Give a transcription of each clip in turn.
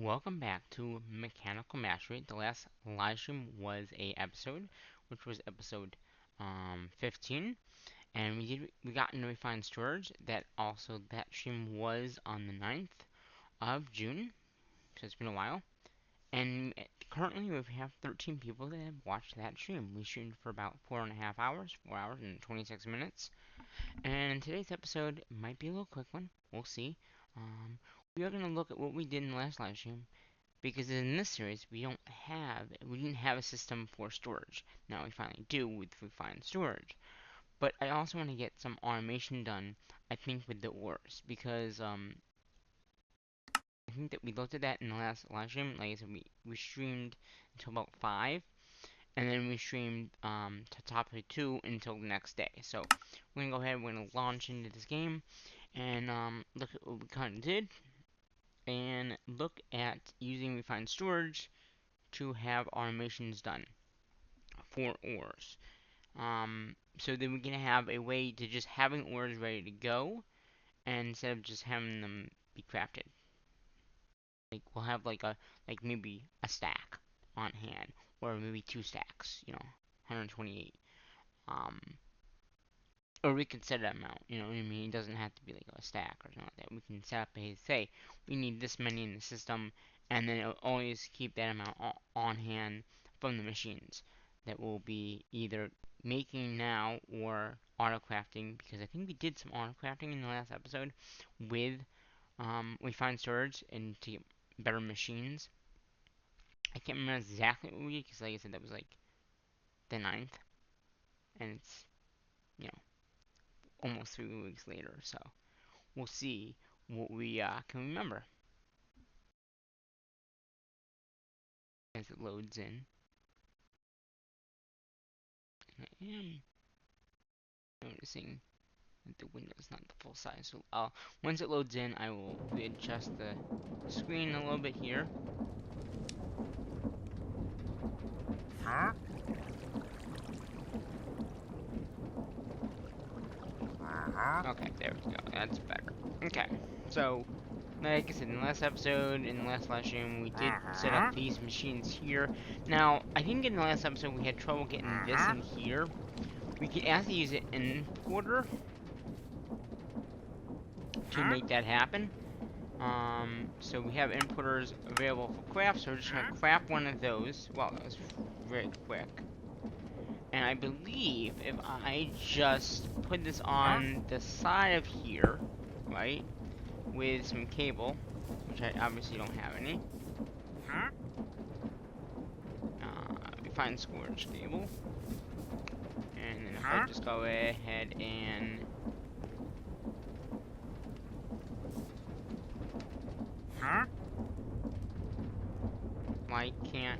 Welcome back to Mechanical Mastery. The last live stream was a episode, which was episode 15, and we got into refined storage. That stream was on the 9th of June, so it's been a while. And currently we have 13 people that have watched that stream. We streamed for about 4.5 hours, 4 hours and 26 minutes. And today's episode might be a little quick one. We'll see. Um, we are going to look at what we did in the last live stream because in this series we didn't have a system for storage. Now we finally do with refined storage. But I also want to get some automation done, I think, with the ores because I think that we looked at that in the last live stream. Like I said, we streamed until about 5, and then we streamed to top of 2 until the next day. So we're gonna go ahead, we're gonna launch into this game and look at what we kind of did and look at using refined storage to have automations done for ores. So then we can have a way to just having ores ready to go, and instead of just having them be crafted. Like we'll have like maybe a stack on hand, or maybe 2 stacks, 128. Um, or we could set an amount, you know what I mean? It doesn't have to be like a stack or something like that. We can set up say we need this many in the system, and then it'll always keep that amount on hand from the machines that we'll be either making now or auto crafting, because I think we did some auto crafting in the last episode with refined storage and to get better machines. I can't remember exactly what we did because, like I said, that was like the 9th, and it's you know almost 3 weeks later, so we'll see what we can remember as it loads in. I am noticing that the window is not the full size, so once it loads in, I will readjust the screen a little bit here. Huh? Okay, there we go. That's better. Okay, so like I said, in the last episode, in the last live stream, we did set up these machines here. Now, I think in the last episode we had trouble getting this in here. We could actually use an importer to make that happen. So we have importers available for craft, so we're just gonna craft one of those. Wow, that was very quick. And I believe if I just put this on the side of here, right, with some cable, which I obviously don't have any. Refined storage cable. And then if I just go ahead and why can't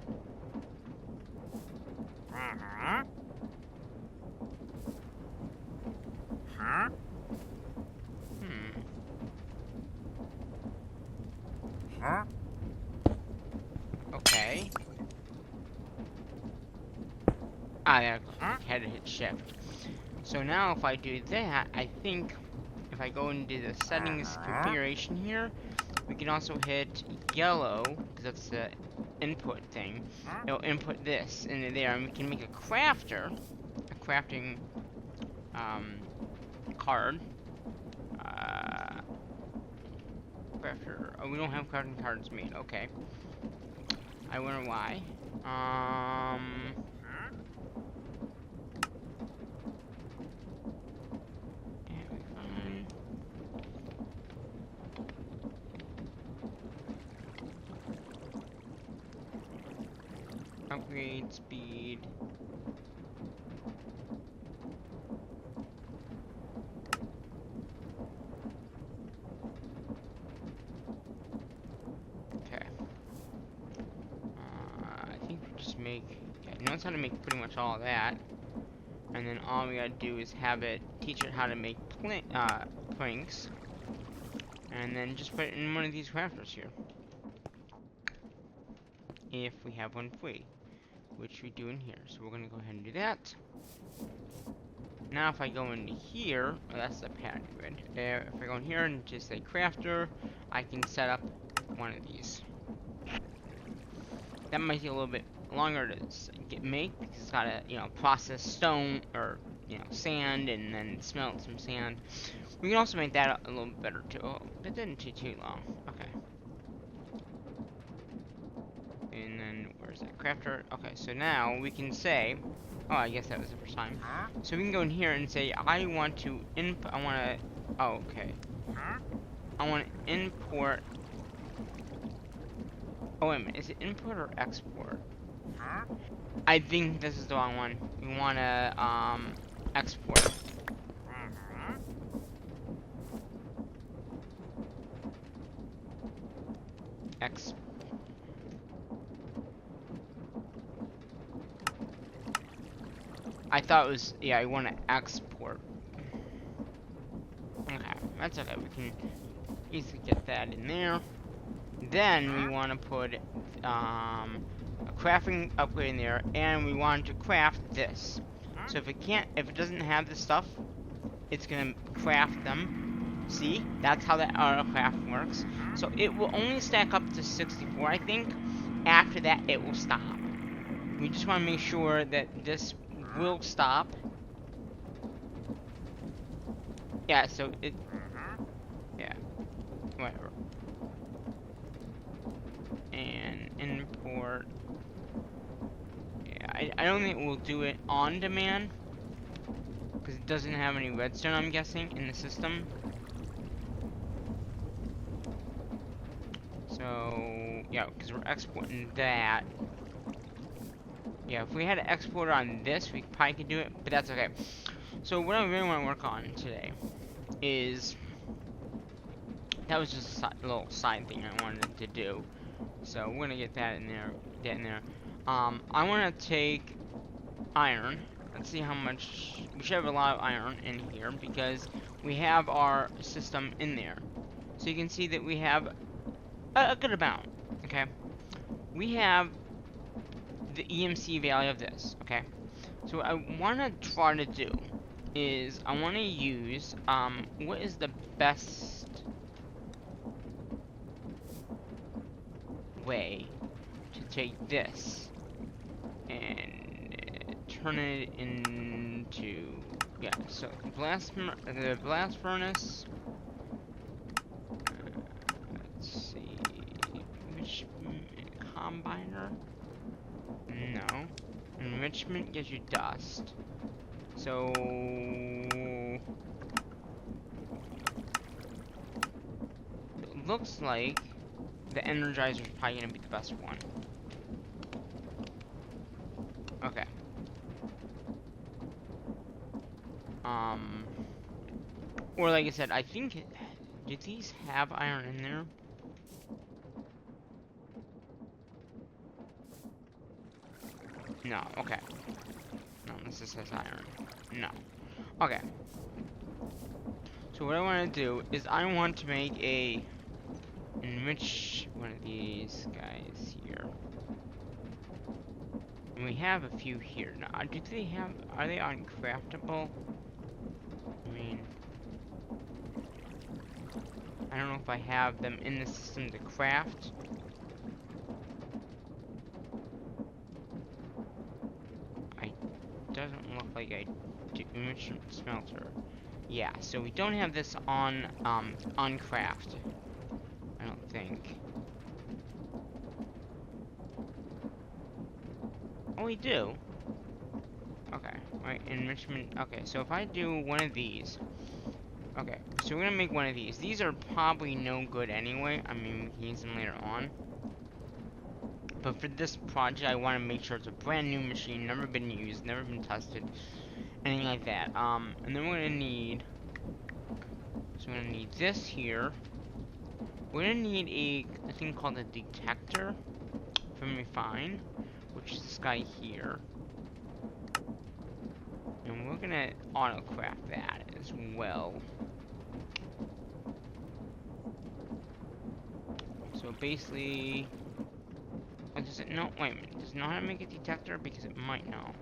okay. There, I had to hit shift. So now if I do that, I think if I go into the settings configuration here, we can also hit yellow, because that's the input thing. It'll input this into there, and we can make a crafting card. Crafter. Oh, we don't have crafting cards made. Okay. I wonder why. Upgrade speed. Okay. I think we just make. Yeah, it knows how to make pretty much all of that, and then all we gotta do is have it teach it how to make planks, and then just put it in one of these crafters here. If we have one free, which we do in here. So we're gonna go ahead and do that. Now if I go into here, oh, that's the pad grid. If I go in here and just say crafter, I can set up one of these. That might take a little bit longer to make because it's gotta, process stone or, sand and then smelt some sand. We can also make that a little bit better too. Oh, that didn't take too long. Okay. And then, where's that crafter? Okay, so now we can say, oh, I guess that was the first time. Huh? So we can go in here and say, I want to oh, okay. Huh? I want to import, oh, wait a minute, is it import or export? Huh? I think this is the wrong one. We want to, export. Uh-huh. I thought it was, yeah, I want to export. Okay, that's okay. We can easily get that in there. Then we want to put a crafting upgrade in there, and we want to craft this. So if it doesn't have this stuff, it's gonna craft them. See, that's how that autocraft works. So it will only stack up to 64, I think. After that, it will stop. We just want to make sure that this will stop. Yeah, so it, yeah, whatever. And import. Yeah, I don't think we'll do it on demand because it doesn't have any redstone, I'm guessing, in the system. So yeah, because we're exporting that. Yeah, if we had to export on this, we probably could do it, but that's okay. So what I really want to work on today is, that was just a little side thing I wanted to do. So we're gonna get that in there. I want to take iron. Let's see how much. We should have a lot of iron in here because we have our system in there. So you can see that we have a good amount. Okay, we have the EMC value of this. Okay, so what I want to try to do is I want to use what is the best way to take this and turn it into, yeah, so the blast furnace. Let's see, enrichment combiner. No, enrichment gives you dust. So it looks like the energizer is probably gonna be the best one. Okay. Or like I said, I think, do these have iron in there? No, okay. No, this just says iron. No. Okay. So what I want to do is I want to make a enrich one of these guys here. And we have a few here. Now, are they uncraftable? I mean, I don't know if I have them in the system to craft. Doesn't look like I do. Enrichment smelter. Yeah, so we don't have this on craft. I don't think. Oh, we do. Okay, right, enrichment. Okay, so if I do one of these. Okay, so we're gonna make one of these. These are probably no good anyway. I mean, we can use them later on. But for this project, I want to make sure it's a brand new machine, never been used, never been tested, anything like that. And then we're gonna need. So we're gonna need this here. We're gonna need a thing called a detector from Refine, which is this guy here. And we're gonna auto-craft that as well. So basically, does it know? Wait a minute. Does it know how to make a detector? Because it might know.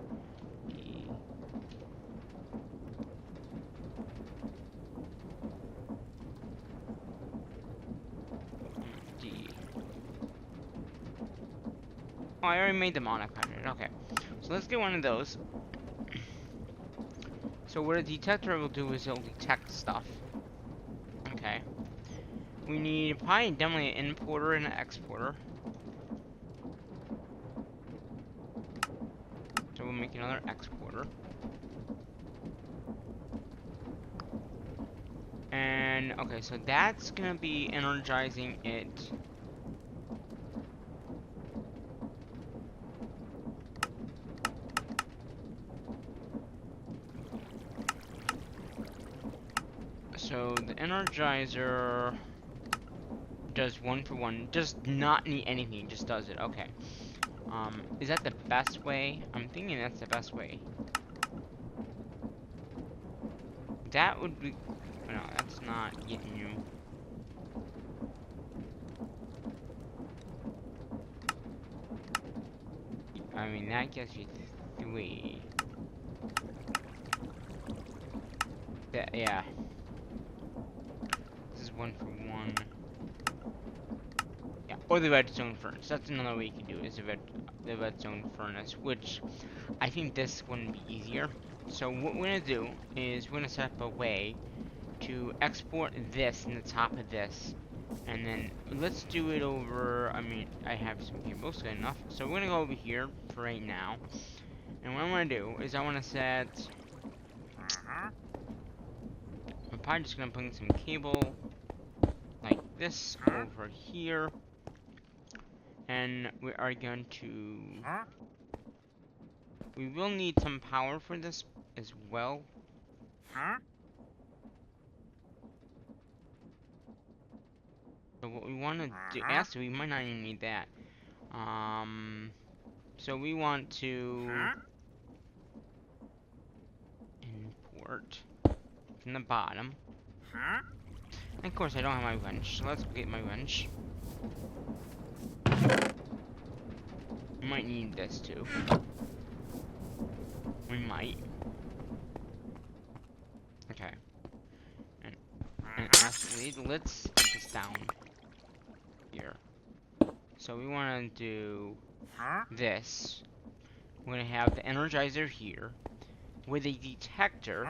D. Oh, I already made the Monarch 100. Okay. So let's get one of those. So what a detector will do is it'll detect stuff. Okay. We need probably definitely an importer and an exporter. So we'll make another exporter. And, okay, so that's gonna be energizing it. So the Energizer does 1 for 1. Does not need anything, just does it. Okay. Is that the best way? I'm thinking that's the best way. That would be... No, that's not getting you... I mean, that gets you 3. That, yeah. This is 1 for 1. Yeah, or the redstone furnace. That's another way you can do it, is the redstone furnace, which I think this one would be easier. So what we're gonna do is we're gonna set up a way to export this in the top of this. And then let's do it over, I mean, I have some cables, good enough. So we're gonna go over here for right now. And what I wanna do is I wanna set, I'm probably just gonna put in some cable like this over here. And we are going to, we will need some power for this as well. So what we want to do, actually we might not even need that. So we want to import from the bottom. And of course I don't have my wrench, so let's go get my wrench. We might need this too. We might. Okay. And actually, let's get this down here. So we want to do this. We're going to have the Energizer here with a detector.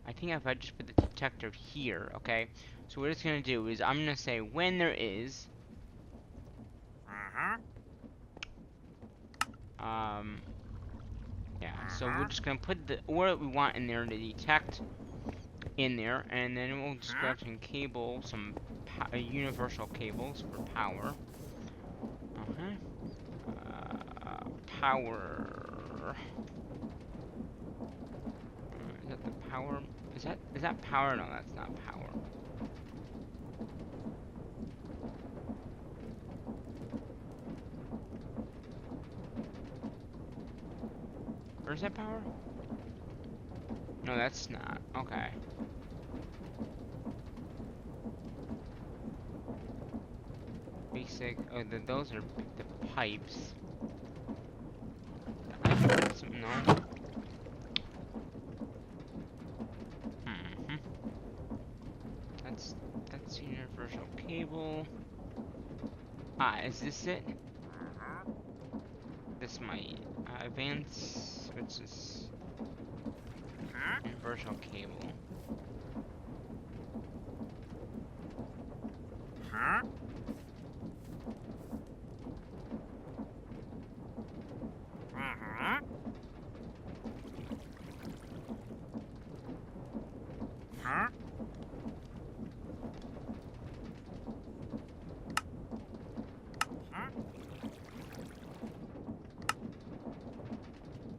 I think if I just put the detector here, okay? So what it's going to do is I'm going to say when there is yeah, so we're just gonna put the order we want in there to detect in there, and then we'll just grab some cable, some universal cables for power. Power. Is that the power? Is that power? No, that's not power. Or is that power? No, that's not. Okay. Basic. Oh, those are the pipes. No. That's universal cable. Ah, is this it? This might advance, which is universal cable.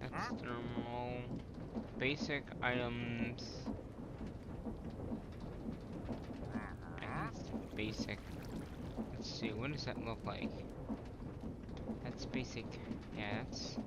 That's thermal. Basic items. I think it's basic. Let's see, what does that look like? That's basic. Yeah, that's...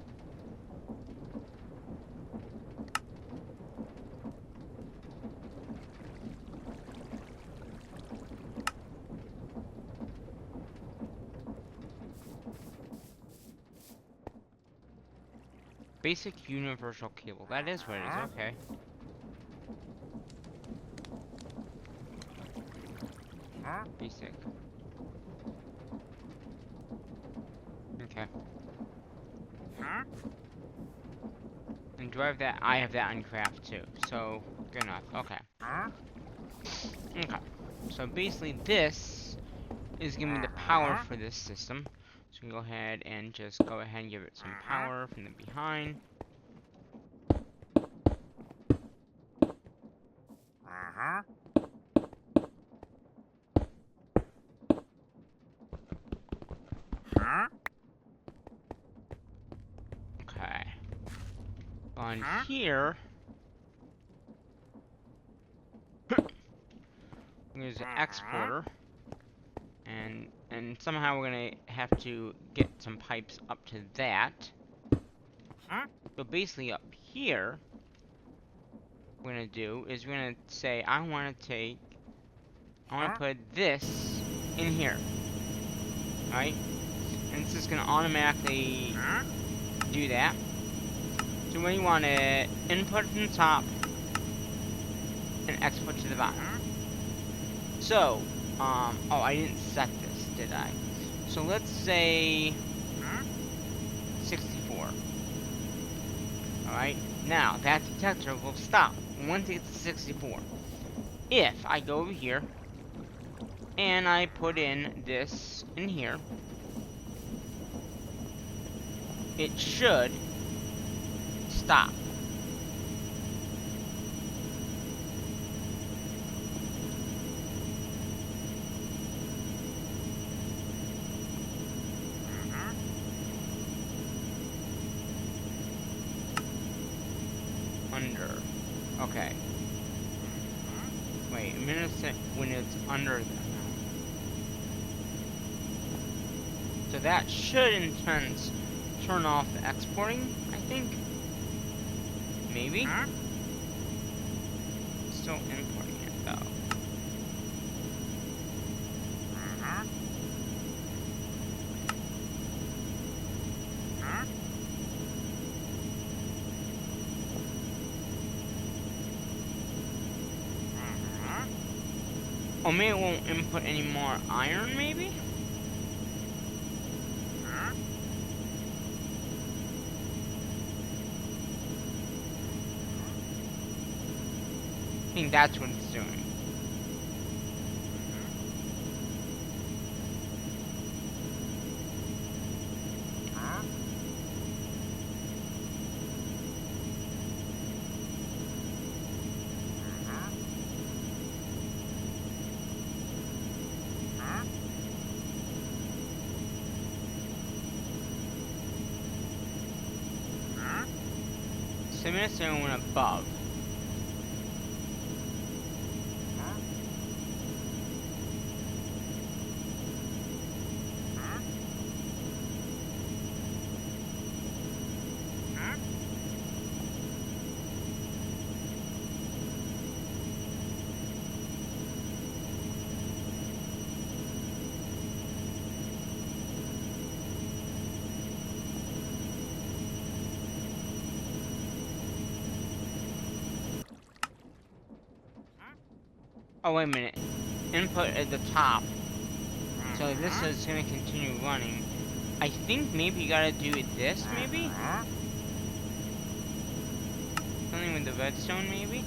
Basic universal cable. That is what it is, okay. Basic. Okay. And do I have that? I have that on craft too. So, good enough. Okay. Okay. So basically this is giving me the power for this system. So we can go ahead and just go ahead and give it some power from the behind. Okay. On here, there's an exporter, and somehow we're gonna have to get some pipes up to that. So basically up here, what we're gonna do is we're gonna say I want to put this in here. Alright? And it's just gonna automatically do that. So when you want to input from the top and export to the bottom. So, oh, I didn't set this, did I? So let's say 64. Alright? Now, that detector will stop once it gets to 64. If I go over here and I put in this in here, it should stop. Under. Okay. Wait, a minute when it's under the amount. So that should in turn turn off the exporting, I think. Maybe? Still importing it though. Oh, maybe it won't input any more iron, maybe? I think that's what it's doing. So I'm gonna say I went above. Oh, wait a minute. Input at the top. So this is gonna continue running. I think maybe you gotta do this, maybe? Something with the redstone, maybe?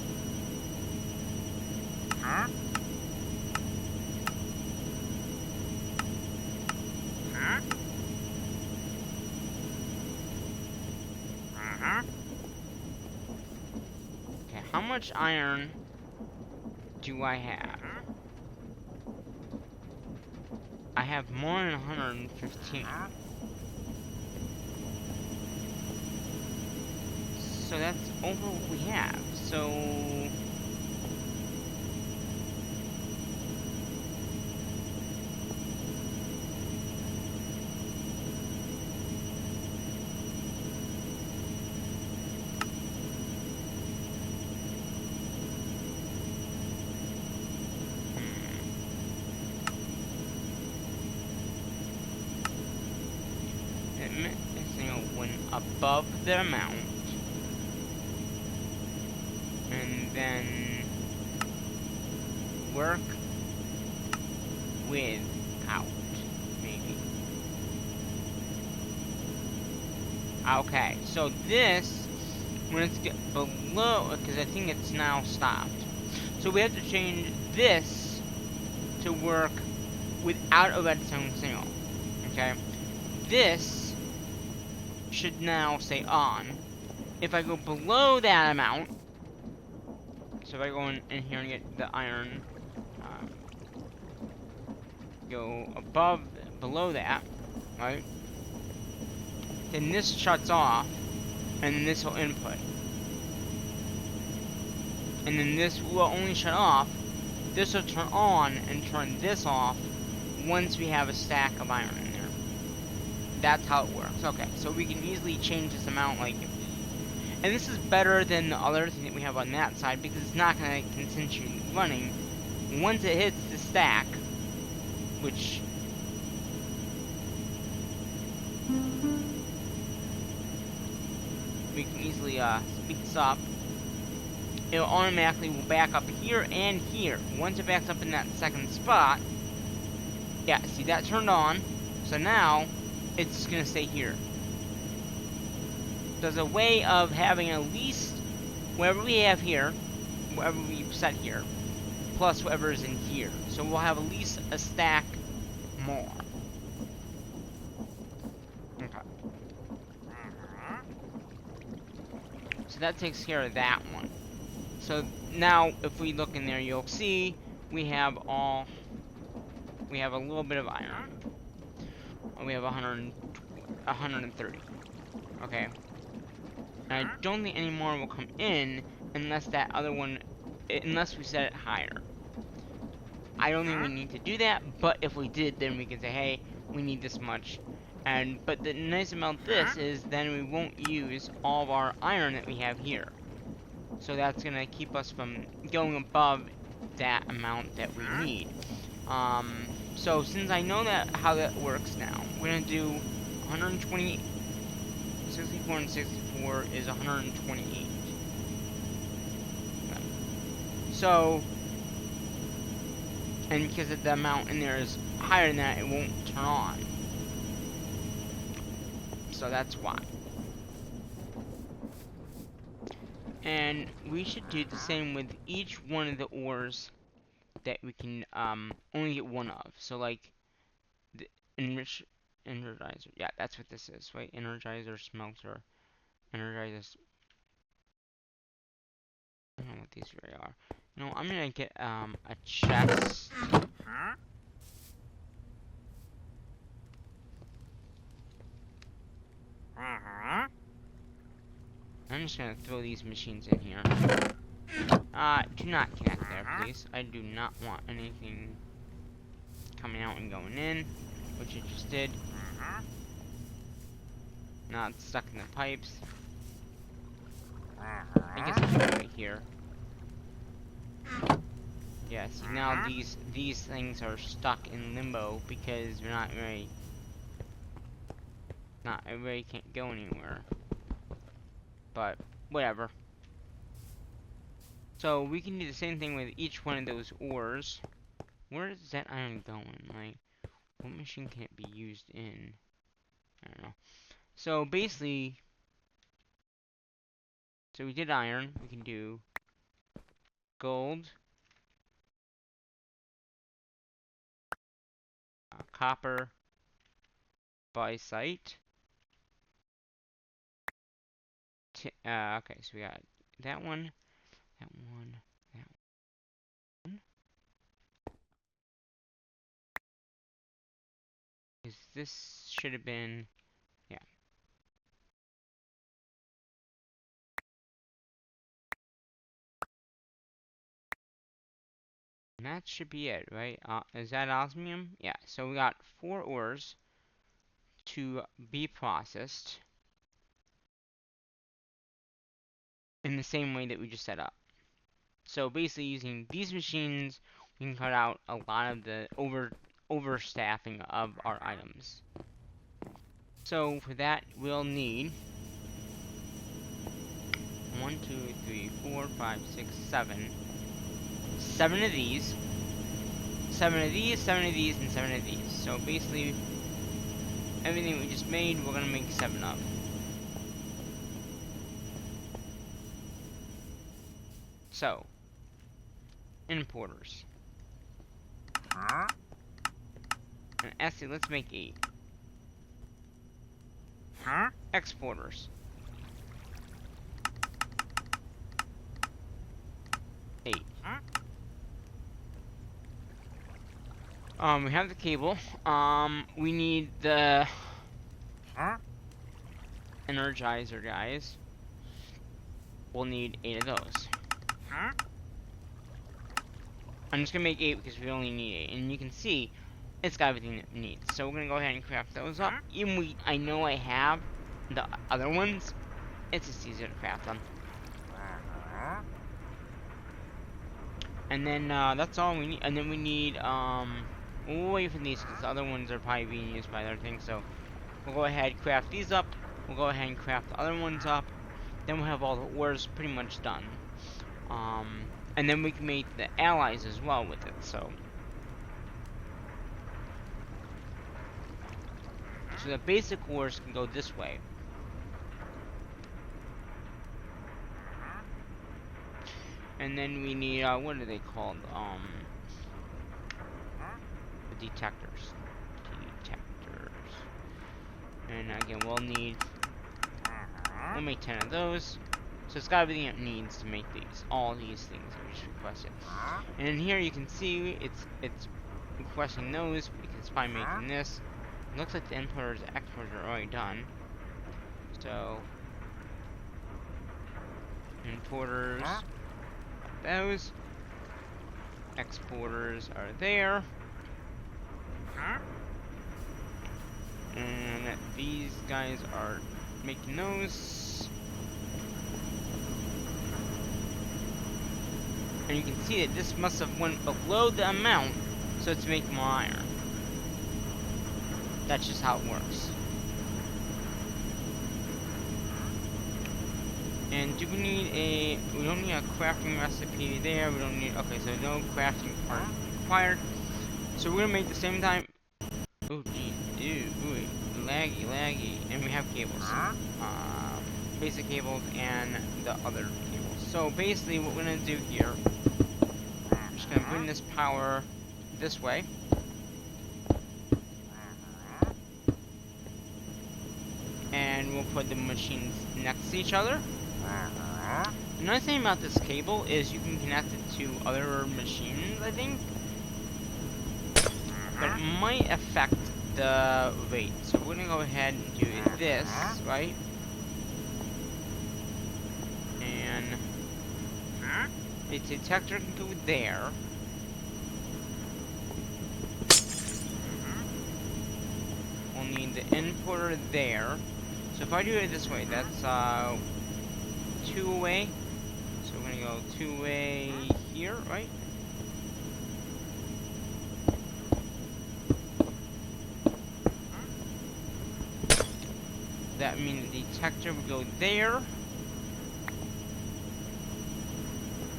Okay, how much iron do I have? I have more than 115. So that's over what we have. So when above the amount, and then work without, maybe. Okay, so this, when it's get below, because I think it's now stopped. So we have to change this to work without a redstone signal. Okay, this should now stay on. If I go below that amount, so if I go in here and get the iron, go below that, right? Then this shuts off, and then this will input. And then this will only shut off. This will turn on and turn this off once we have a stack of iron in there. That's how it works. Okay, so we can easily change this amount, like, and this is better than the other thing that we have on that side because it's not going to continue running. Once it hits the stack, which we can easily speed this up, it automatically will back up here and here. Once it backs up in that second spot, yeah, see that turned on, so now it's gonna stay here. There's a way of having at least whatever we have here, whatever we've set here, plus whatever is in here. So we'll have at least a stack more. Okay. So that takes care of that one. So now if we look in there, you'll see we have a little bit of iron. We have 130. Okay. And I don't think any more will come in unless that other one, unless we set it higher. I don't think we need to do that, but if we did, then we can say, hey, we need this much. But the nice about this is then we won't use all of our iron that we have here. So that's gonna keep us from going above that amount that we need. So since I know how that works now, we're gonna do 120. 64 and 64 is 128. Okay. So, and because the amount in there is higher than that, it won't turn on. So that's why. And we should do the same with each one of the ores that we can only get one of. So like the energizer. Yeah, that's what this is, right? Energizer, smelter, energizer. I don't know what these really are. No, I'm gonna get a chest. I'm just gonna throw these machines in here. Do not connect there, please. I do not want anything coming out and going in, which it just did. Now it's stuck in the pipes. I guess it's right here. Yeah, see now these things are stuck in limbo because they're not very. Everybody can't go anywhere. But whatever. So we can do the same thing with each one of those ores. Where is that iron going? Like, what machine can it be used in? I don't know. So basically, so we did iron. We can do gold, copper, bauxite. Okay, so we got that one, that one, that one. This should have been, yeah. And that should be it, right? Is that osmium? Yeah, so we got 4 ores to be processed in the same way that we just set up. So basically using these machines, we can cut out a lot of the overstaffing of our items. So for that, we'll need 1, 2, 3, 4, 5, 6, 7. 7 of these. 7 of these, 7 of these, and 7 of these. So basically, everything we just made, we're gonna make 7 of. So, importers. Huh? And actually, let's make 8. Huh? Exporters. 8. Huh? We have the cable. We need the Huh? Energizer guys. We'll need 8 of those. Huh? I'm just gonna make 8 because we only need 8, and you can see it's got everything it needs. So we're gonna go ahead and craft those up. Even I know I have the other ones. It's just easier to craft them. Uh-huh. And then that's all we need. And then we need we'll wait for these because the other ones are probably being used by other things. So we'll go ahead and craft these up. We'll go ahead and craft the other ones up. Then we'll have all the ores pretty much done. And then we can make the allies as well with it. So the basic ores can go this way. And then we need what are they called? The detectors. Detectors. And again, we'll make 10 of those. So it's got everything it needs to make these. All these things that we just requested. And in here you can see it's requesting those because it's by making this. It looks like the importers and exporters are already done. So importers, those. Exporters are there. And these guys are making those. And you can see that this must have went below the amount, so it's making more iron. That's just how it works. And do we need we don't need a crafting recipe there, we don't need, okay, so no crafting part required. So we're gonna make the same time, oh geez, ooh, laggy, and we have cables. Basic cables and the other cables. So basically what we're gonna do here, I'm just gonna bring this power this way. And we'll put the machines next to each other. Another thing about this cable is you can connect it to other machines, I think. But it might affect the rate. So we're gonna go ahead and do this, right? And the detector can go there. We'll need the importer there. So if I do it this way, that's 2 away. So we're gonna go 2 away here, right? That means the detector would go there.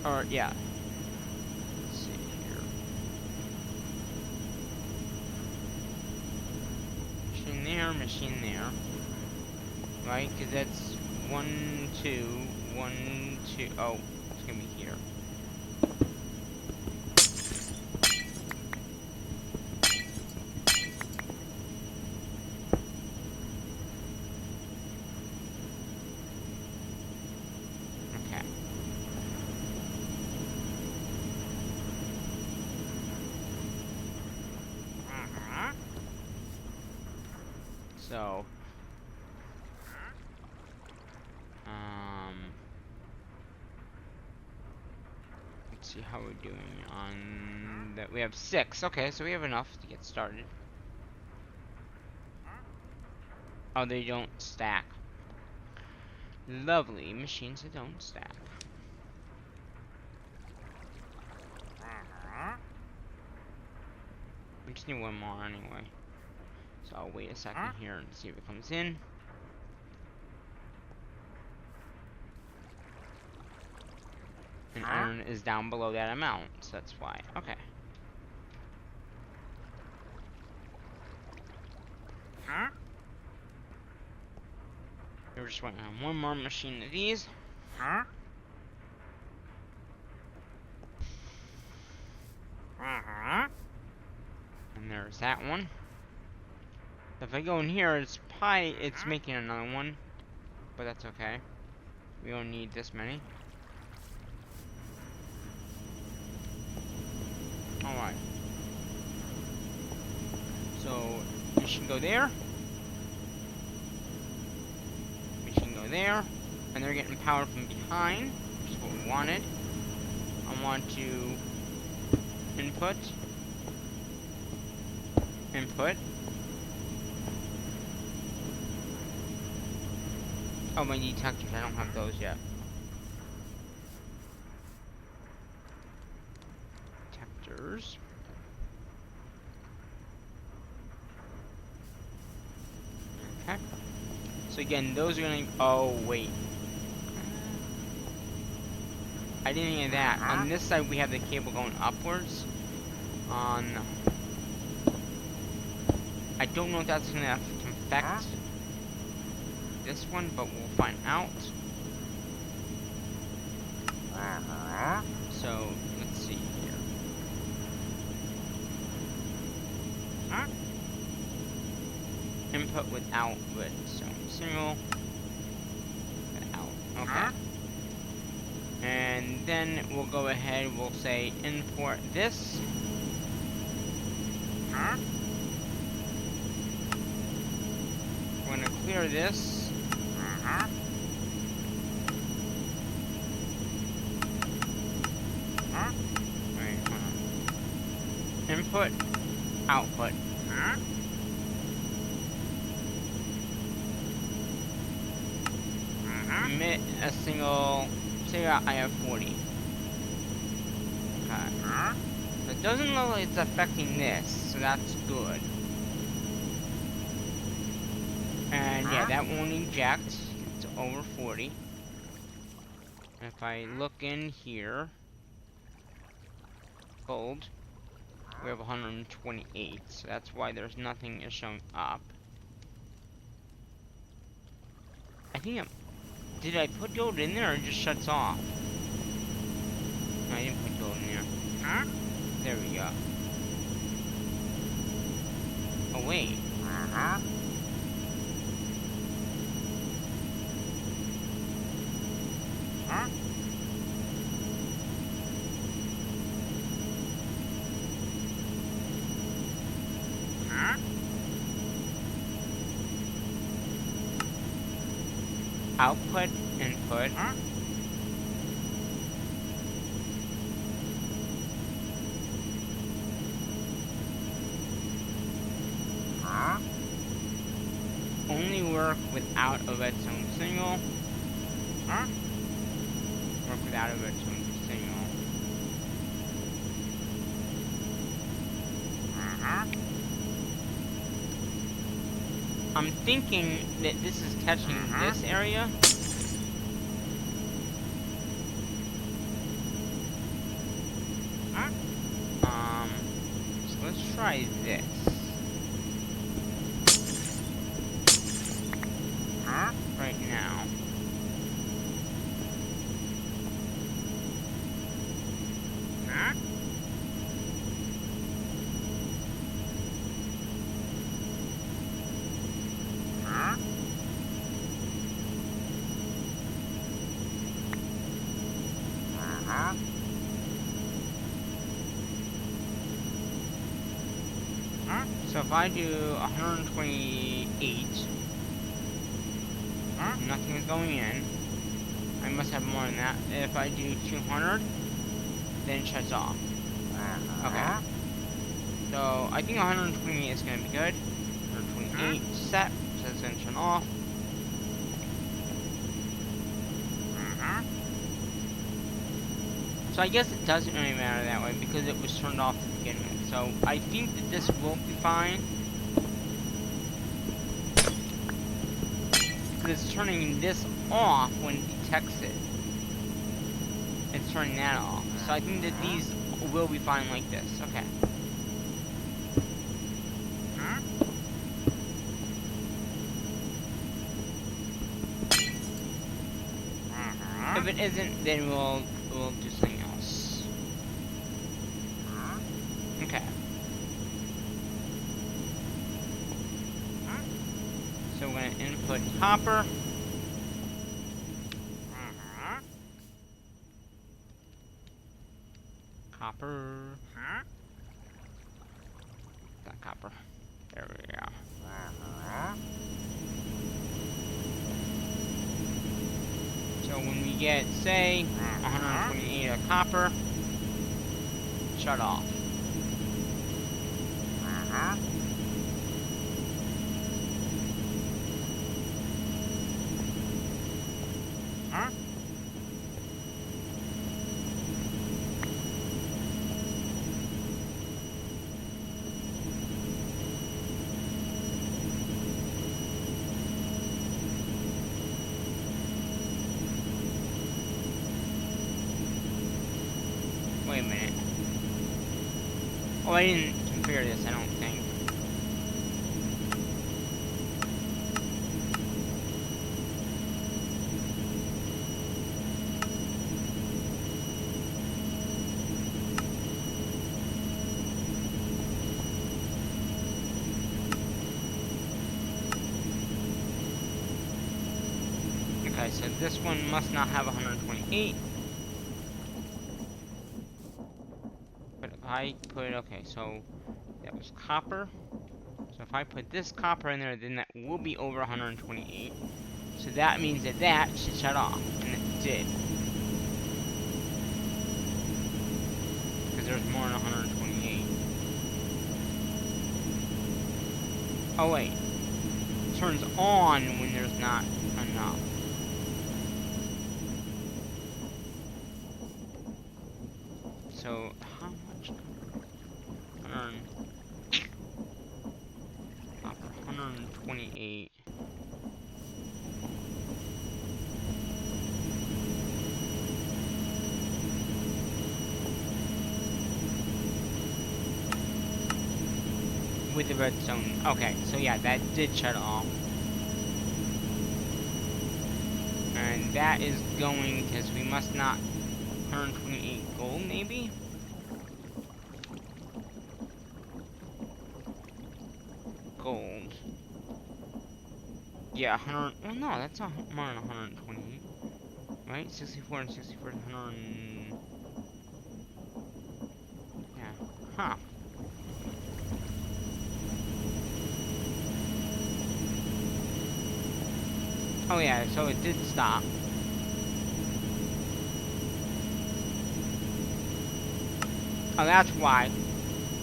Or yeah. Let's see here. Machine there. Right? Because that's 1, 2, 1, 2. Oh, it's gonna be here. Okay. So. Let's see how we're doing on that. We have 6. Okay, so we have enough to get started. Oh, they don't stack. Lovely machines that don't stack. We just need one more anyway. So I'll wait a second here and see if it comes in. And iron is down below that amount, so that's why. Okay. We're just waiting on one more machine of these. There's that one. If I go in here, it's making another one, but that's okay. We don't need this many. Alright. So, we should go there. We should go there. And they're getting power from behind, which is what we wanted. I want to input. Oh, my detectors, I don't have those yet. Detectors. Okay. So again, those are gonna, oh wait. I didn't hear that. On this side we have the cable going upwards. I don't know if that's gonna affect this one, but we'll find out. So, let's see here. Input with output. So, single. Out. Okay. And then we'll go ahead, we'll say import this. We're gonna clear this. Wait, hold on. Input, output. Emit a single. Say I have 40. Okay. It doesn't look like it's affecting this, so that's good. And yeah, that won't eject. It's over 40. And if I look in here, gold, we have 128. So that's why there's nothing is showing up. I think did I put gold in there or it just shuts off? No, I didn't put gold in there. There we go. Oh wait. Output, input. Only work without a redstone signal. Work without a redstone signal. I'm thinking that this is catching this area. So let's try this. Right now. So if I do 128, nothing is going in. I must have more than that. If I do 200, then it shuts off. Okay. So I think 128 is going to be good. 128 set, so it's going to turn off. So I guess it doesn't really matter that way because it was turned off to begin with. So I think that this will be fine. Because it's turning this off when it detects it. It's turning that off. So I think that these will be fine like this. Okay. If it isn't, then we'll do something else. Okay. input copper. Copper. Not copper. There we go. So when we get, say, 128 of copper, shut off. Wait a minute. Oh, I didn't configure this, I don't think. Okay, so this one must not have 128. But if I put, okay, so that was copper. So if I put this copper in there, then that will be over 128. So that means that that should shut off, and it did. Because there's more than 128. Oh wait, it turns on when there's not enough. So how much? 128. With the redstone. Okay, so yeah, that did shut off. And that is going, because we must not 128 gold, maybe? Gold. Yeah, 100. Well, no, that's not more than 128. Right? 64 and 64 is 100. Yeah. Huh. Oh, yeah, so it did stop. Oh, that's why.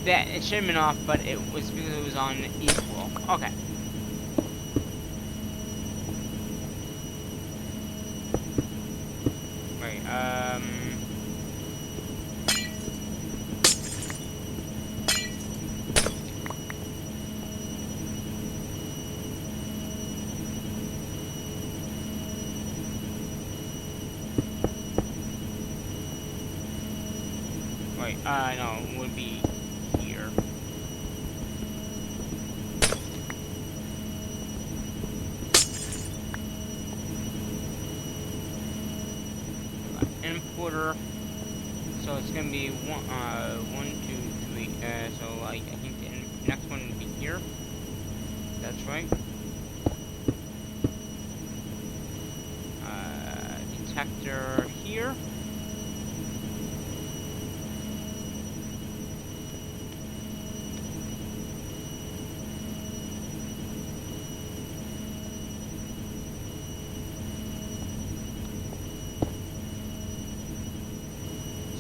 That it should have been off, but it was because it was on equal. Okay. Wait, wait, no, it would be here. Importer. So it's gonna be one, two, three. So like I think the next one would be here. That's right. Detector here.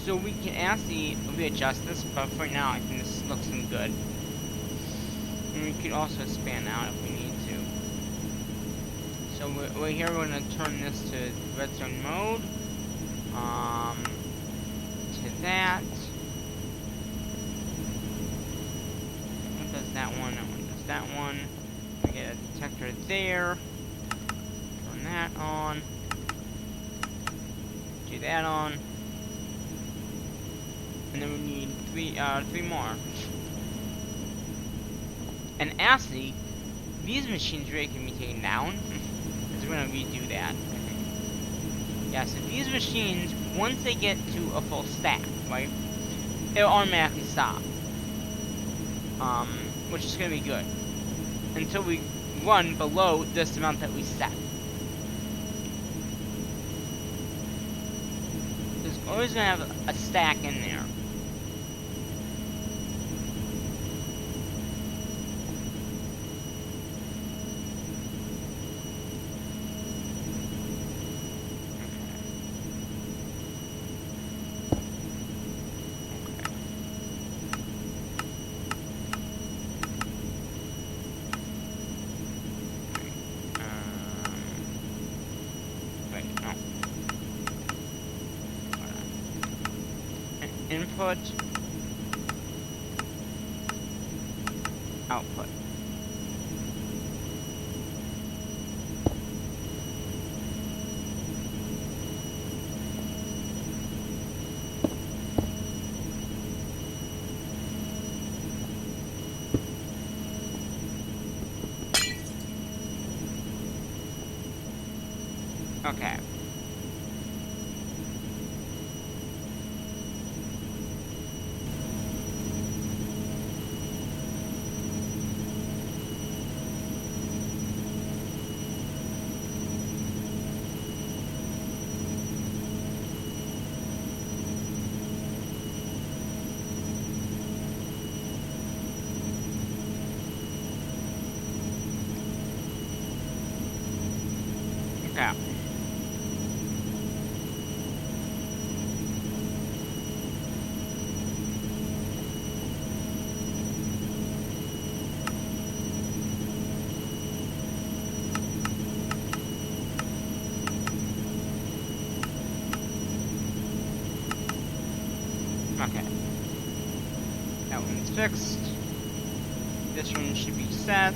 So we can actually readjust this, but for now I think this looks good. And we could also expand out if we need to. So we're here, we're going to turn this to redstone mode. To that. That one does that one, that one does that one. We get a detector there. Turn that on. Do that on. And then we need three more. And actually, these machines really can be taken down. Because we're going to redo that, I think. Yeah, so these machines, once they get to a full stack, right, it'll automatically stop. Which is going to be good. Until we run below this amount that we set. There's always gonna have a stack in there. Input, output. Okay. Okay. Okay. That one's fixed. This one should be set.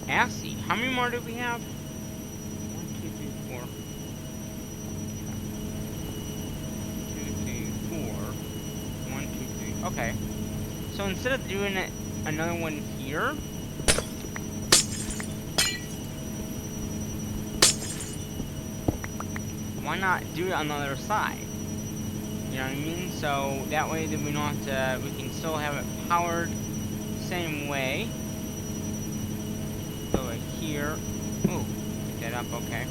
Assy, how many more do we have? 1, 2, 3, 4. 2, 3, 4. 1, 2, 3. Okay. So instead of doing it another one here, why not do it on the other side? You know what I mean? So that way then we don't have to, we can still have it powered same way. So right here. Oh, pick that up, okay.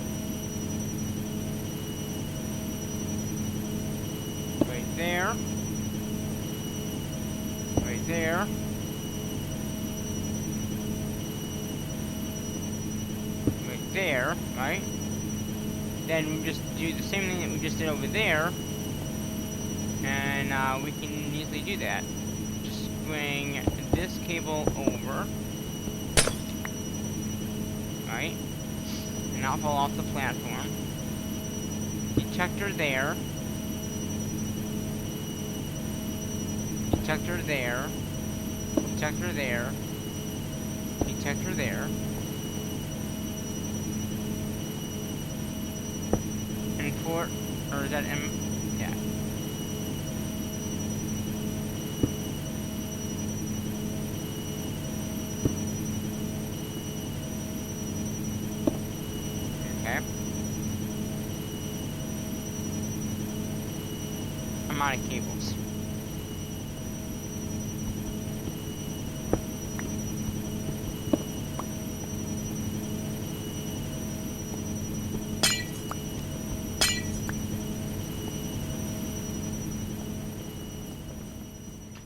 Right there. Right there. Right there, right? Then we just do the same thing that we just did over there. And we can easily do that. Just bring this cable over. Right? And not fall off the platform. Detector there. Detector there. Detector there. Detector there. And port, or is that M? Yeah. Okay. I'm out of cables.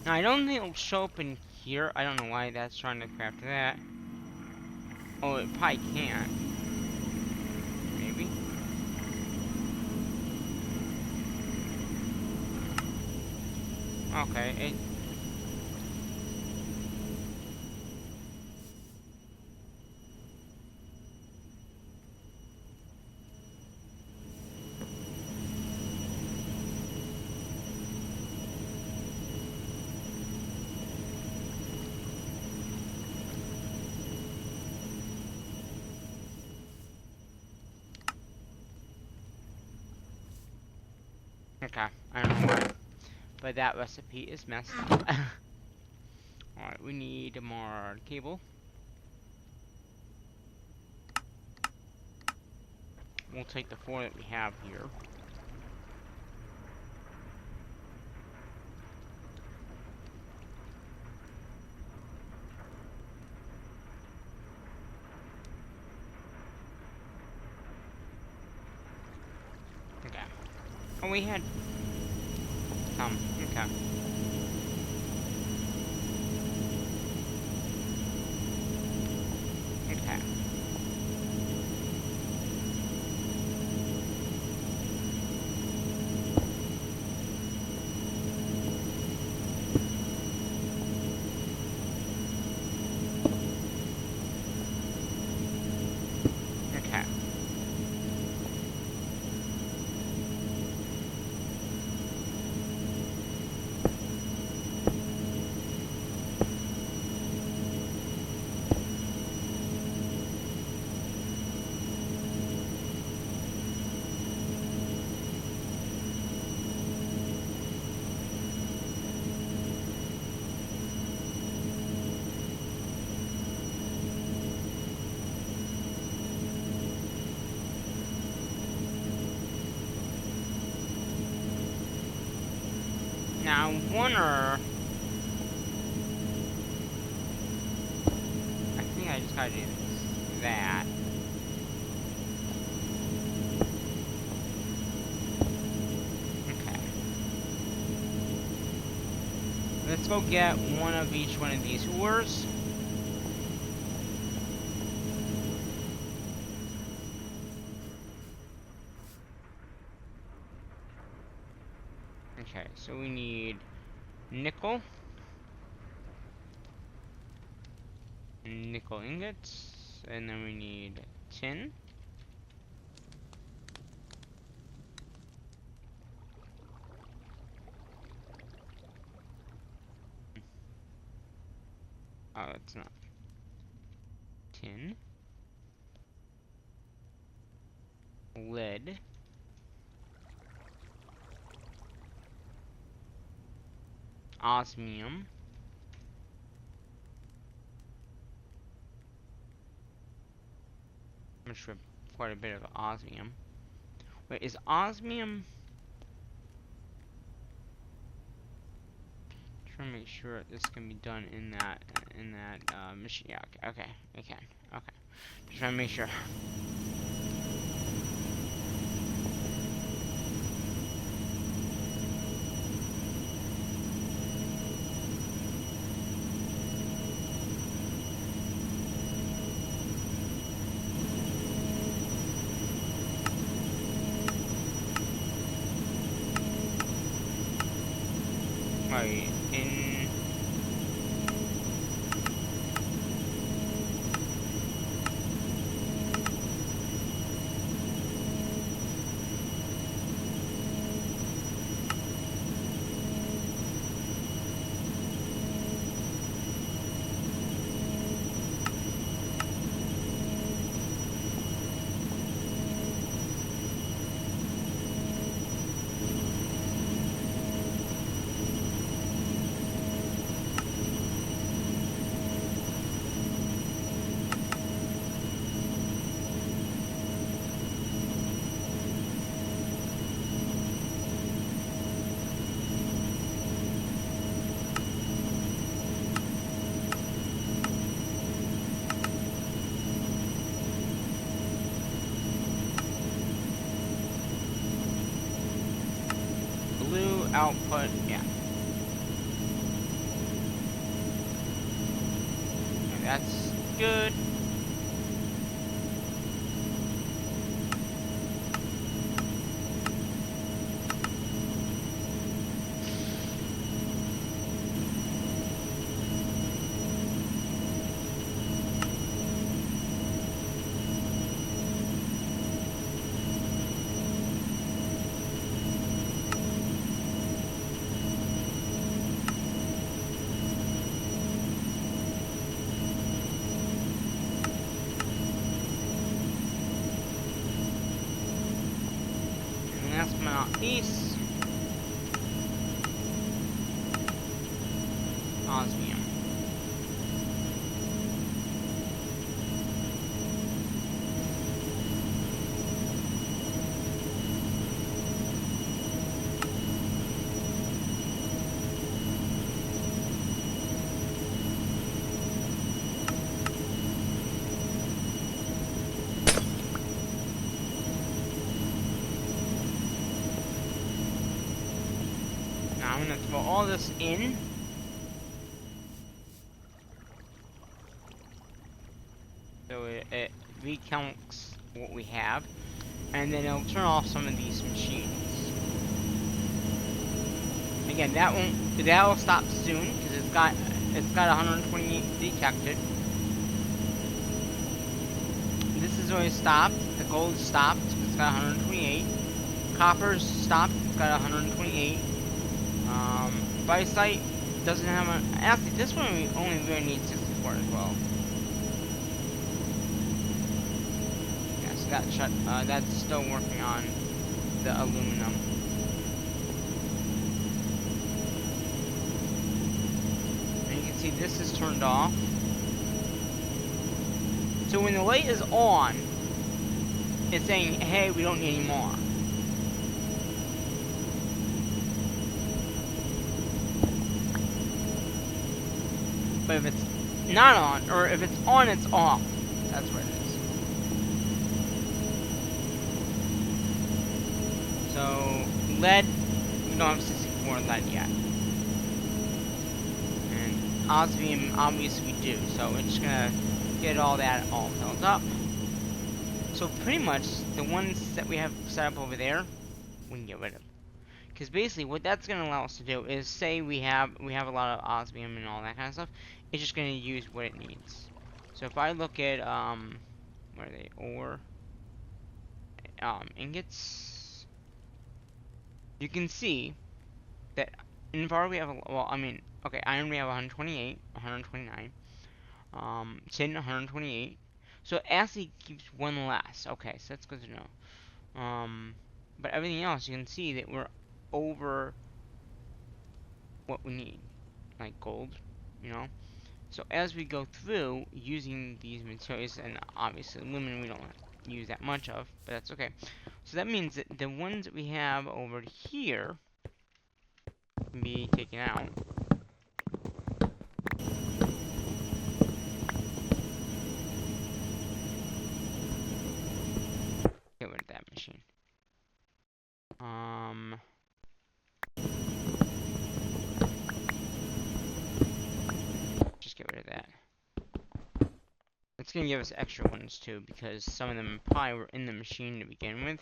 Now, I don't think it'll show up in here. I don't know why that's trying to craft that. Oh, it probably can't. Maybe. Okay, it... Okay, I don't know why. But that recipe is messed up. Alright, we need more cable. We'll take the 4 that we have here. Oh, we had some. Okay. Okay. Okay. Now, I wonder... I think I just gotta do that. Okay. Let's go get one of each one of these ores. Okay, so we need nickel. Nickel ingots. And then we need tin. Oh, it's not. Tin. Lead. Osmium. I'm sure quite a bit of osmium. Wait, is osmium... Trying to make sure this can be done in that machine. Yeah, okay, it can. Okay. Just trying to make sure. Right, in... blue output, yeah. Okay, that's good. And last but not least, osmium. throw all this in. So it recounts what we have, and then it'll turn off some of these machines. Again, that'll stop soon because it's got 128 detected. This is already stopped. The gold stopped. It's got 128. Copper's stopped. It's got 128. Biocite doesn't have a. Actually, this one we only really need 64 as well. Yes, that shut. That's still working on the aluminum. And you can see this is turned off. So when the light is on, it's saying, "Hey, we don't need any more." But if it's not on, or if it's on, it's off. That's what it is. So, lead, we don't have 64 lead yet. And osmium, obviously we do. So we're just gonna get all that all filled up. So pretty much, the ones that we have set up over there, we can get rid of. Because basically, what that's going to allow us to do is, say we have a lot of osmium and all that kind of stuff, it's just going to use what it needs. So if I look at where are they? Ore, ingots, you can see that in VAR we have okay, iron we have 128, 129, tin 128. So it actually keeps one less. Okay, so that's good to know. But everything else, you can see that we're over what we need, like gold, you know. So as we go through using these materials, and obviously aluminum we don't use that much of, but that's okay. So that means that the ones that we have over here can be taken out. Get rid of that machine. Just get rid of that. It's gonna give us extra ones too, because some of them probably were in the machine to begin with.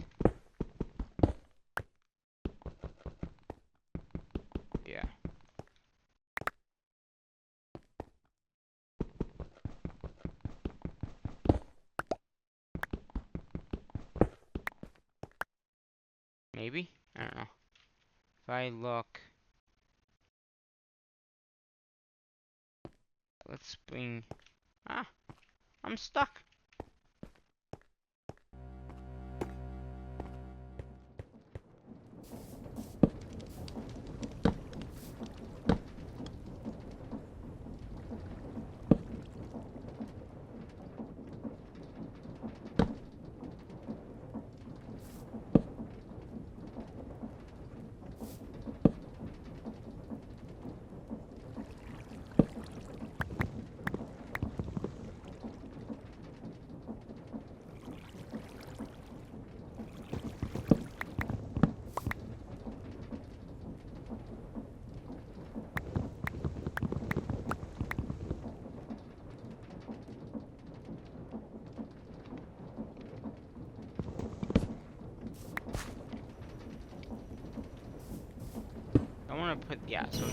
Yeah. Maybe? I don't know. If I look... Let's bring... Ah! I'm stuck! I want to put, yeah, so...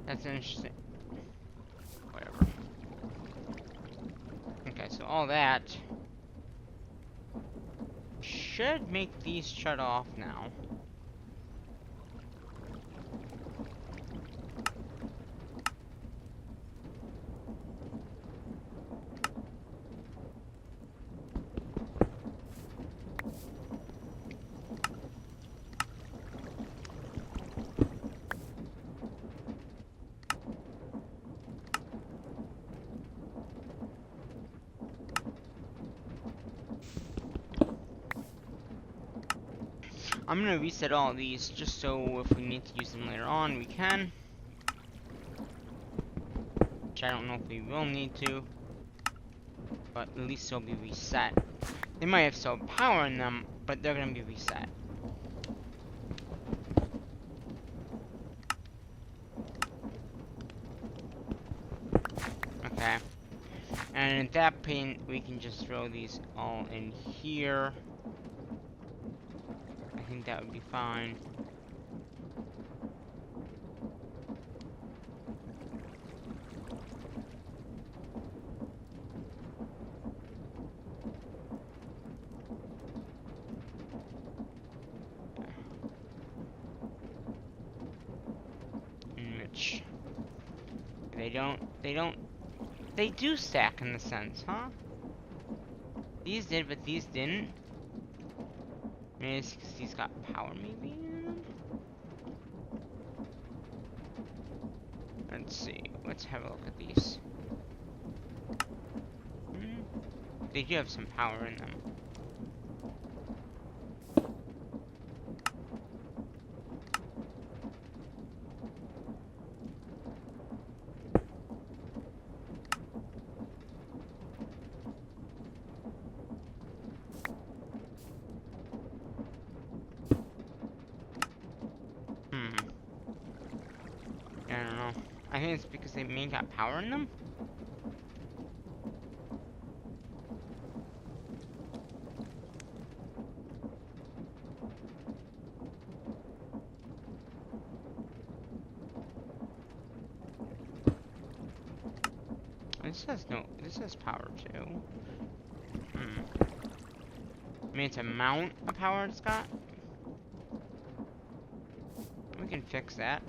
That's interesting. Whatever. Okay, so all that should make these shut off now. I'm gonna reset all these just so if we need to use them later on, we can. Which I don't know if we will need to, but at least they'll be reset. They might have still power in them, but they're gonna be reset. Okay. And at that point, we can just throw these all in here. I think that would be fine. Which they do stack in a sense, huh? These did, but these didn't. Maybe it's because these got power, maybe? Let's see. Let's have a look at these. They do have some power in them. I don't know. I think it's because they may got power in them. This has power too. I mean, it's a amount of power it's got. We can fix that.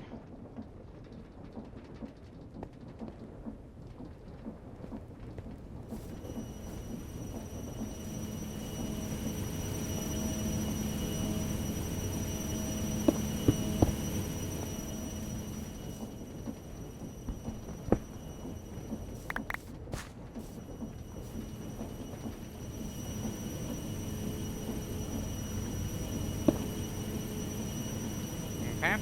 Okay.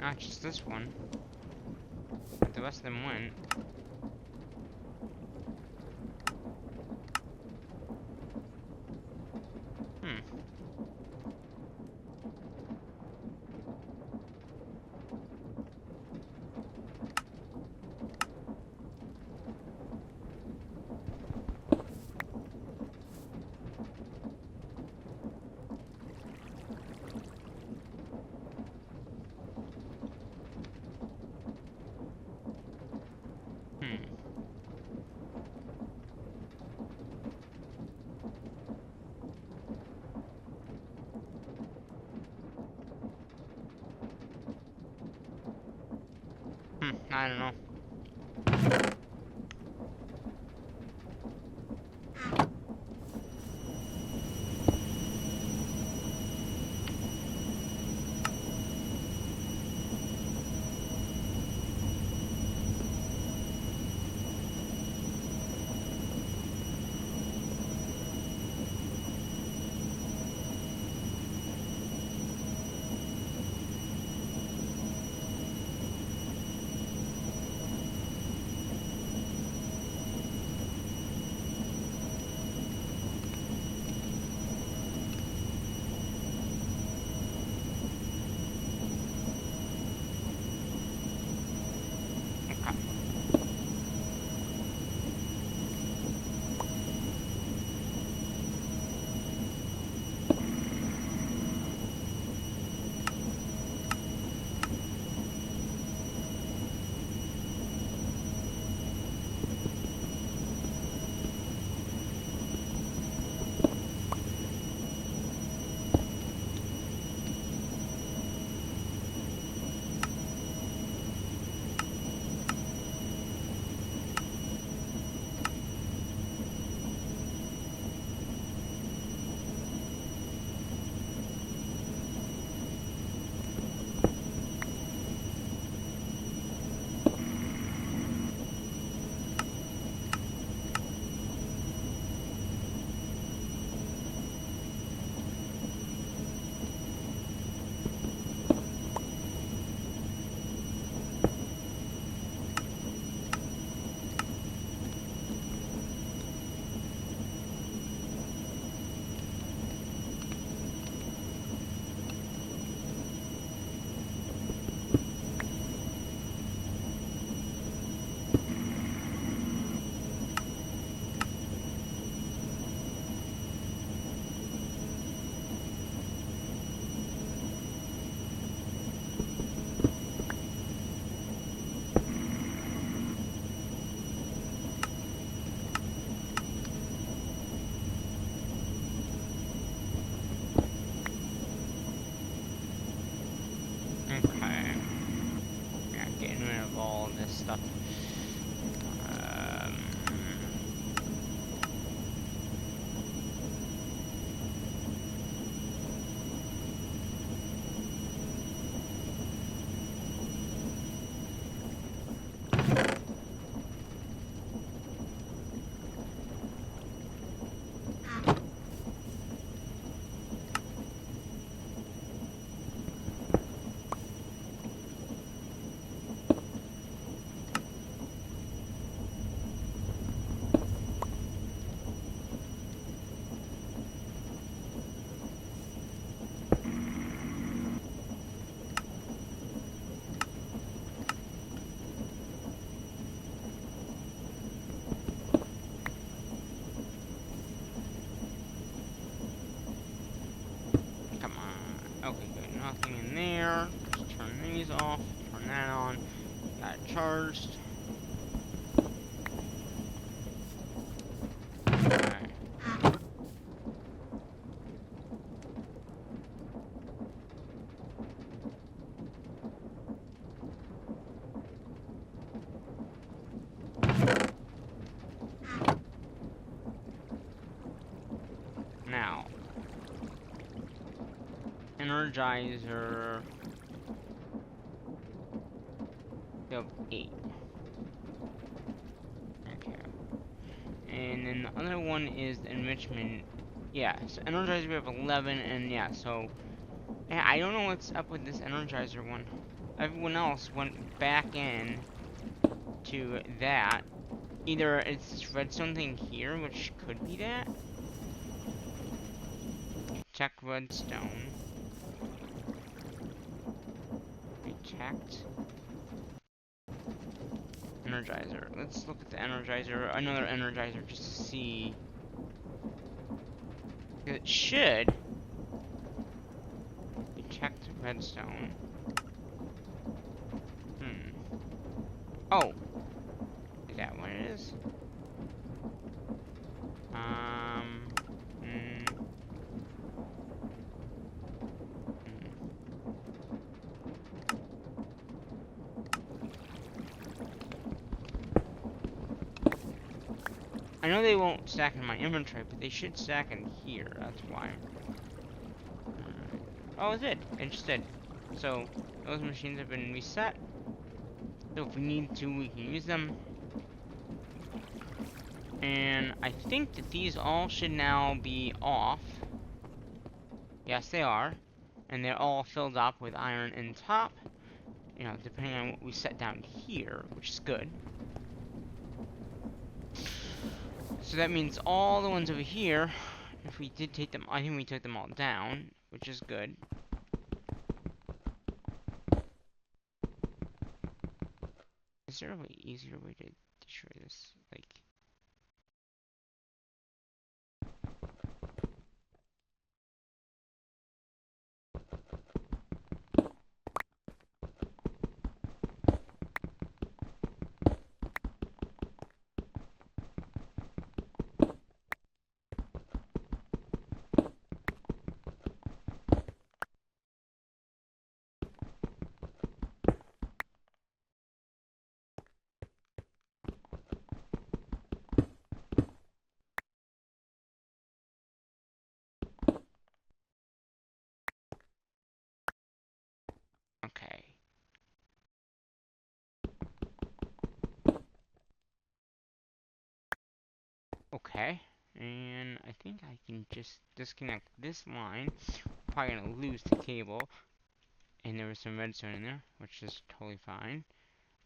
Not just this one. But the rest of them went. I don't know. Okay, good. Nothing in there. Just turn these off. Turn that on. Got it charged. Alright. Now, Energizer. We have 8. Okay. And then the other one is the enrichment. Yeah, so Energizer we have 11, and yeah, so yeah, I don't know what's up with this Energizer one. Everyone else went back in to that. Either it's this redstone thing here, which could be that. Check redstone. We checked. Energizer. Let's look at the Energizer, another Energizer, just to see. It should. We checked redstone. Oh! Is that what it is? Hmm. I know they won't stack in my inventory, but they should stack in here. That's why. Oh, it did. It just did. So, those machines have been reset. So if we need to, we can use them. And I think that these all should now be off. Yes, they are. And they're all filled up with iron in top. You know, depending on what we set down here, which is good. So that means all the ones over here, if we did take them, I think we took them all down, which is good. Is there a way easier way to destroy this? Like, okay. Okay. And I think I can just disconnect this line. We're probably gonna lose the cable. And there was some redstone in there, which is totally fine.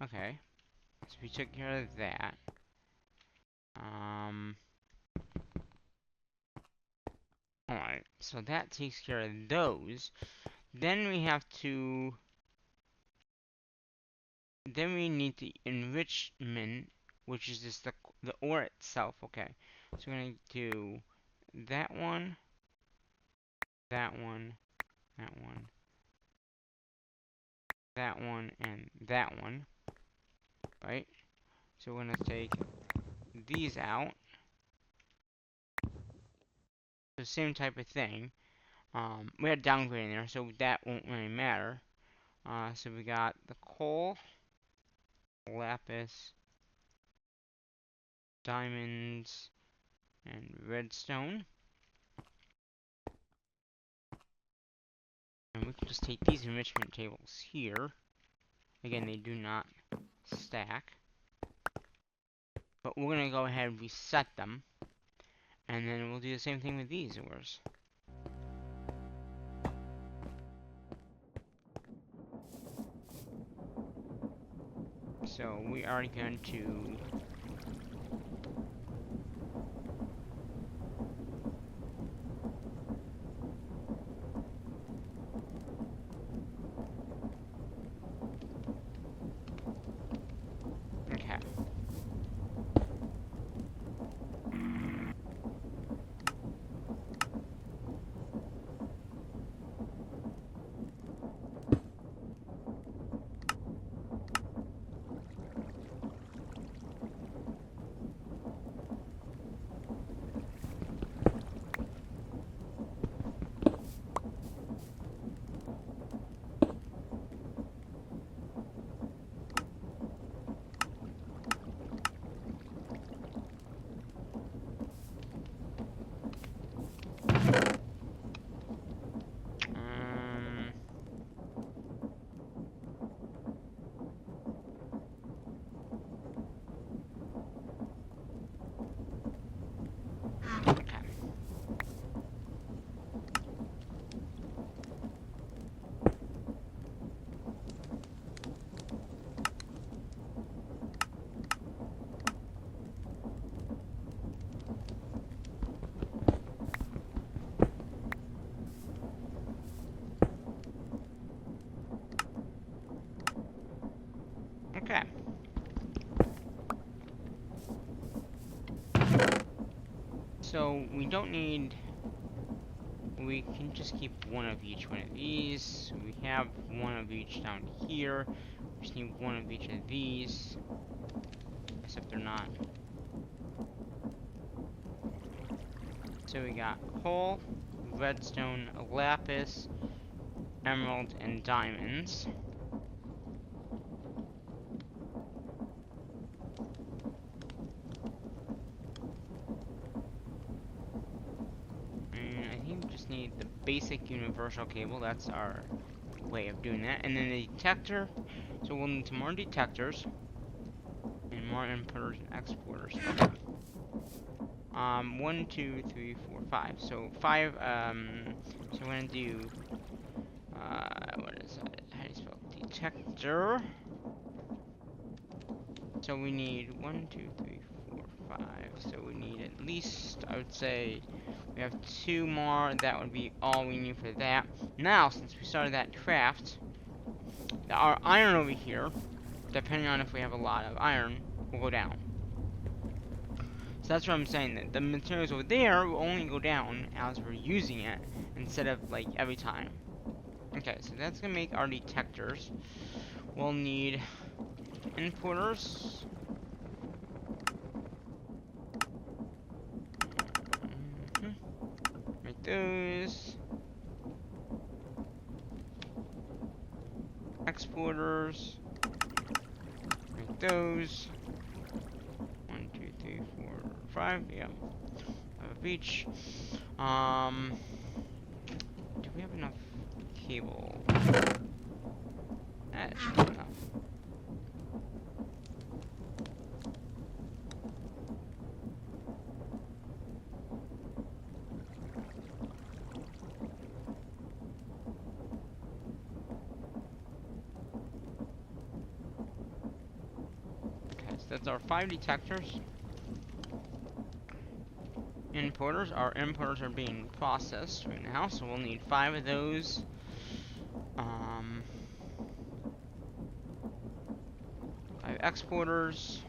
Okay. So we took care of that. Alright, so that takes care of those. Then we have to... Then we need the enrichment, which is just the ore itself. Okay, so we're going to do that one, that one, that one, that one, and that one, right? So we're going to take these out. The same type of thing. We had downgrade in there, so that won't really matter. So we got the coal, lapis, diamonds, and redstone. And we can just take these enrichment tables here. Again, they do not stack. But we're going to go ahead and reset them. And then we'll do the same thing with these ores. So we are going to... Okay. we don't need. We can just keep one of each one of these. So we have one of each down here. We just need one of each of these. Except they're not. So we got coal, redstone, lapis, emerald, and diamonds. And I think we just need the basic universal cable. That's our way of doing that. And then the detector. So we'll need some more detectors. And more importers and exporters. Okay. 1, 2, 3, 4, 5. So 5, so we're gonna do, what is that? How do you spell detector? So we need 1, 2, 3, 4, 5. So we need at least, I would say, we have 2 more. That would be all we need for that. Now, since we started that craft, our iron over here, depending on if we have a lot of iron, will go down. So that's what I'm saying, that the materials over there will only go down as we're using it, instead of, like, every time. Okay, so that's gonna make our detectors. We'll need importers. Make those. Exporters. Make those. 1, 2, 3, 4, 5. Yeah. Have a beach. Do we have enough cable? That should be enough. Okay, so that's our 5 detectors. Importers. Our importers are being processed right now, so we'll need 5 of those. 5 exporters.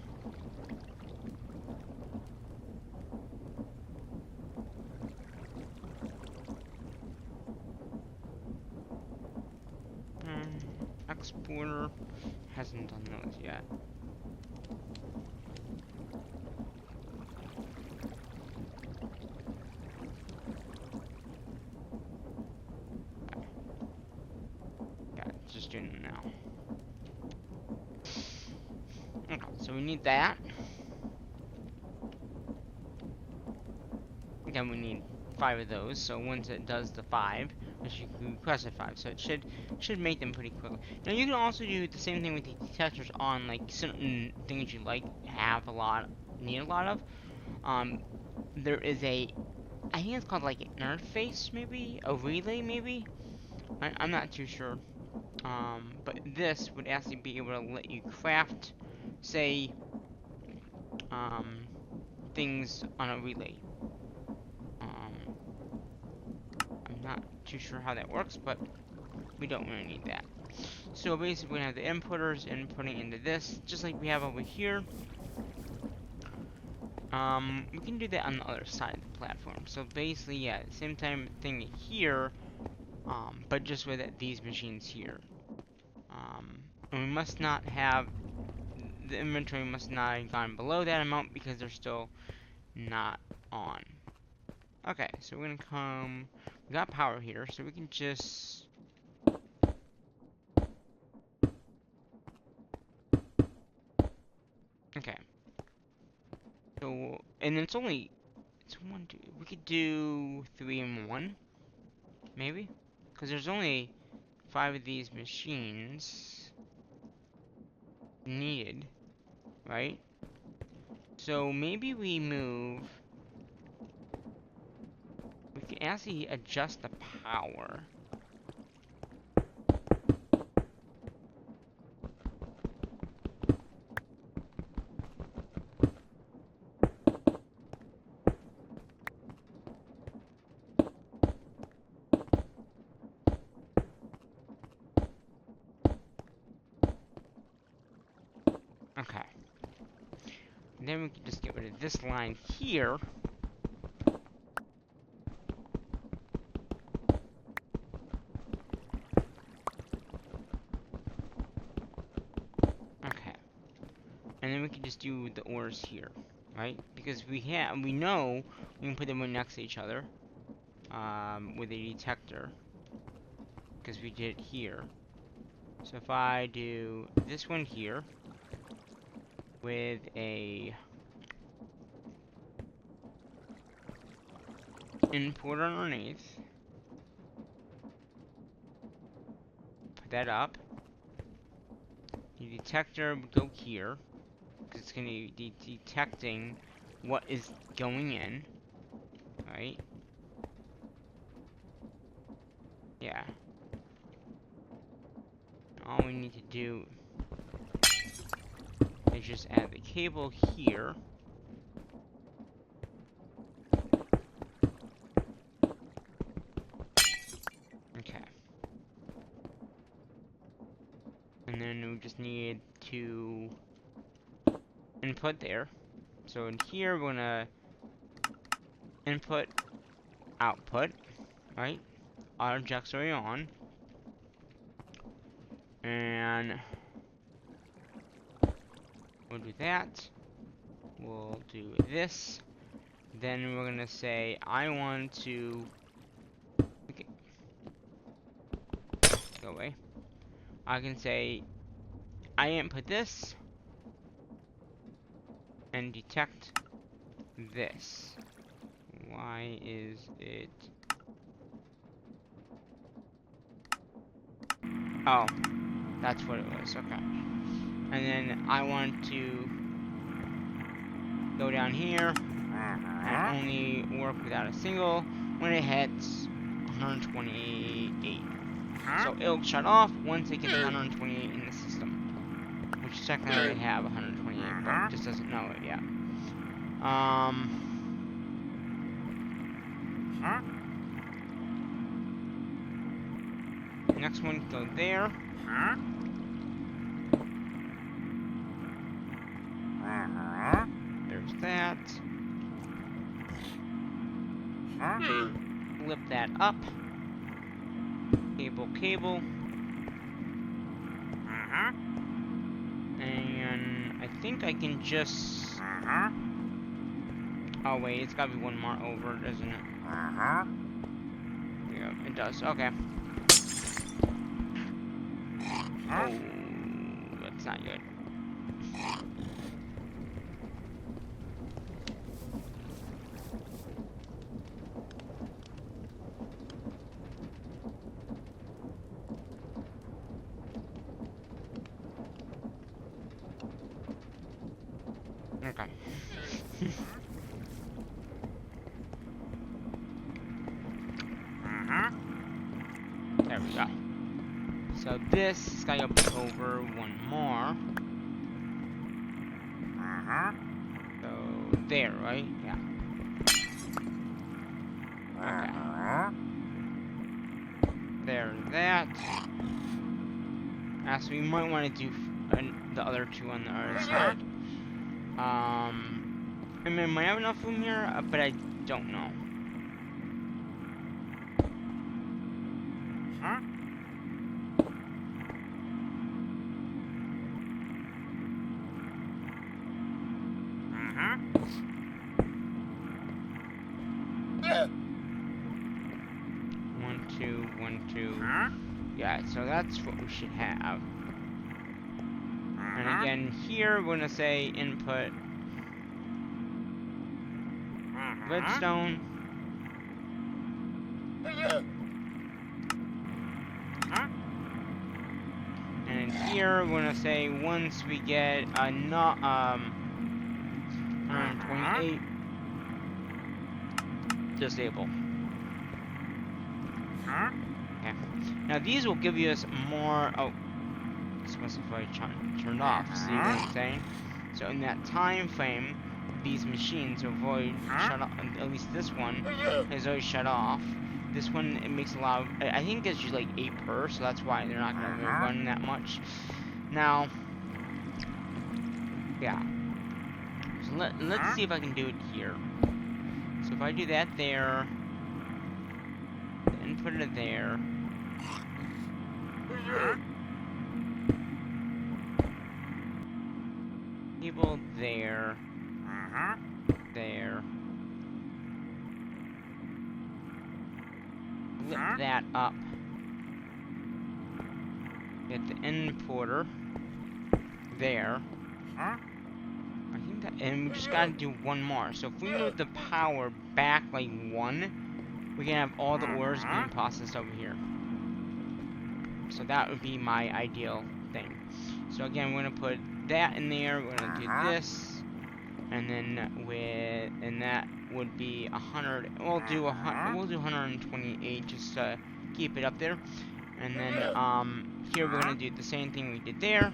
Exporter hasn't done those yet. Yeah, just doing them now. Okay, so we need that. Again, we need 5 of those. So once it does the 5, which you requested 5, so it should make them pretty quickly. Now you can also do the same thing with the detectors on like certain things you like need a lot of. There is I think it's called like an interface, maybe a relay, maybe. I'm not too sure. But this would actually be able to let you craft, say, things on a relay. I'm not too sure how that works, but we don't really need that. So basically, we have the inputters inputting into this, just like we have over here. We can do that on the other side of the platform. So basically, yeah, same thing here, but just with these machines here. And we must not have, the inventory must not have gone below that amount because they're still not on. Okay, so we're gonna we got power here, so we can just, okay. So, and it's 1, 2, we could do 3 and 1, maybe? Because there's only 5 of these machines needed, right? So maybe we can actually adjust the power. Okay. And then we can just get rid of this line here. And then we can just do the ores here, right? Because we know we can put them right next to each other, with a detector, because we did it here. So if I do this one here with a input underneath, put that up, the detector would go here, because it's going to be detecting what is going in, right? Yeah. All we need to do is just add the cable here. Okay. And then we just need to input there. So in here, we're gonna input, output, right? Auto jacks are on. And we'll do that. We'll do this. Then we're gonna say, I want to... Okay. Go away. I can say, I input this. And detect this. Why is it... Oh, that's what it was, okay. And then I want to go down here and only work without a single when it hits 128. So it'll shut off once it gets 128 in the system. Which technically I already have 128, but it just doesn't know it yet. Next one, go there. There's that. Flip that up. Cable. And I think I can just... Oh wait, it's gotta be one more over, doesn't it? Yeah, it does. Okay. Oh, that's not good. Okay. There we go. So this is gonna go over one more. So there, right? Yeah. Okay. There's that. So we might want to do the other two on the other side. I mean, I might have enough room here, but I don't know. One, two. Yeah, so that's what we should have. And again, here we're gonna say input redstone. And here we're gonna say once we get a 128, disable. Okay. Now these will give you us more. Oh, specify turned off. See what I'm saying? So in that time frame, these machines avoid shut off. At least this one is always shut off. This one, it makes a lot of, I think it's just like 8 per, so that's why they're not gonna really run that much. Now, yeah. So let's see if I can do it here. So if I do that there, then put it there. cable there, there. Flip that up. Get the importer there. I think that, and we just gotta do one more. So if we move the power back like 1, we can have all the ores being processed over here. So that would be my ideal thing. So again, we're gonna put that in there. We're gonna do this, and then and that would be 100. We'll do 128 just to keep it up there. And then here we're gonna do the same thing we did there.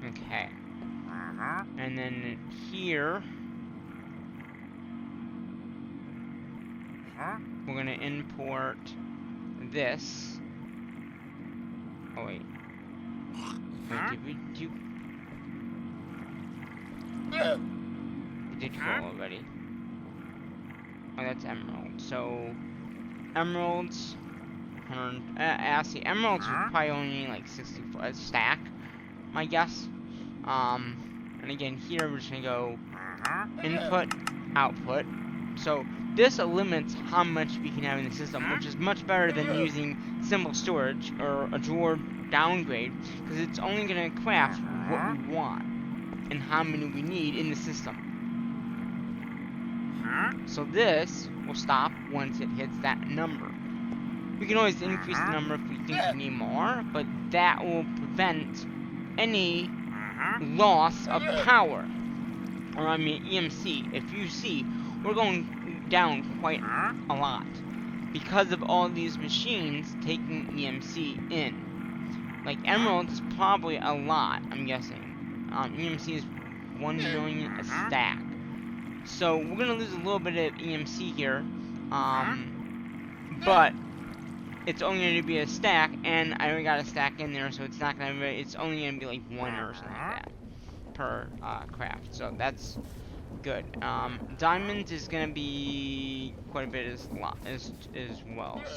Okay. And then here we're gonna import this. Oh wait. Wait, did we do? We did go already. Oh, that's emerald. So emeralds. 100. Actually, emeralds would probably only need like 60 for a stack, my guess. And again, here we're just gonna go input, output. So this limits how much we can have in the system, which is much better than using simple storage or a drawer downgrade, because it's only gonna craft what we want and how many we need in the system. So this will stop once it hits that number. We can always increase the number if we think we need more, but that will prevent any loss of power. Or I mean EMC. If you see, we're going down quite a lot because of all these machines taking EMC in. Like emeralds is probably a lot, I'm guessing. EMC is 1 million a stack. So we're gonna lose a little bit of EMC here, but it's only gonna be a stack, and I already got a stack in there, so it's not gonna. It's only gonna be like 1 or something like that per craft. So that's good. Diamonds is gonna be quite a bit as well.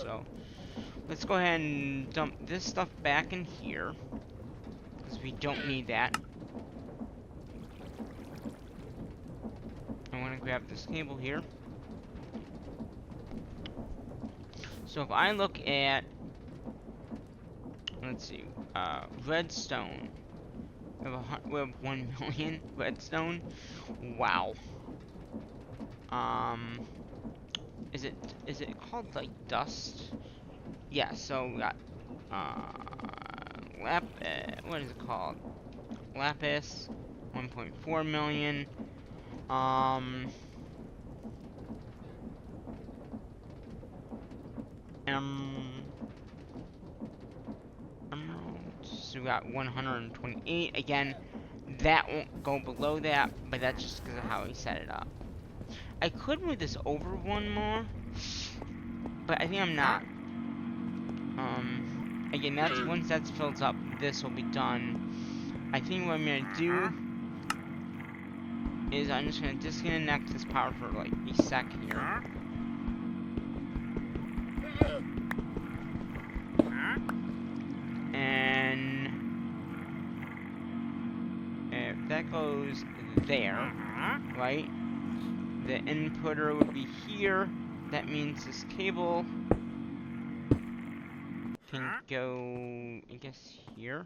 So let's go ahead and dump this stuff back in here because we don't need that. I want to grab this cable here. So if I look at, let's see, redstone. We have 1 million redstone. Wow. Is it called like dust? Yeah. So we got what is it called? Lapis, 1.4 million. Emeralds. So we got 128. Again, that won't go below that, but that's just because of how we set it up. I could move this over 1 more, but I think I'm not. Again, that's once that fills up, this will be done. I think what I'm gonna do is I'm just gonna disconnect this power for like a second here. And if that goes there, right? The inputter would be here. That means this cable can go, I guess, here.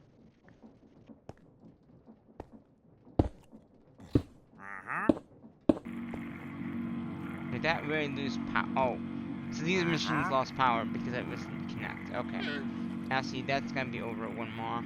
Did that really lose power? Oh, so these machines lost power because it wasn't connect. Okay. Now see, that's gonna be over 1 more.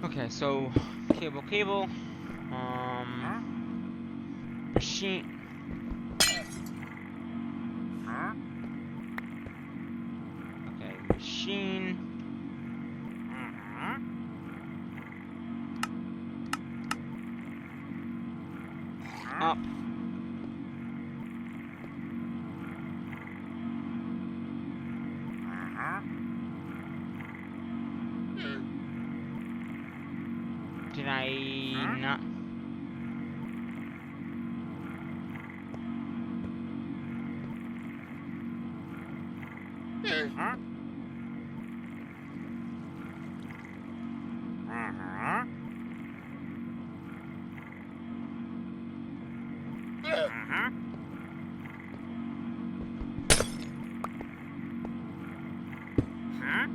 Okay, so cable, machine. Okay, machine. Up. Did I not? Huh? Uh-huh. Uh-huh. Huh?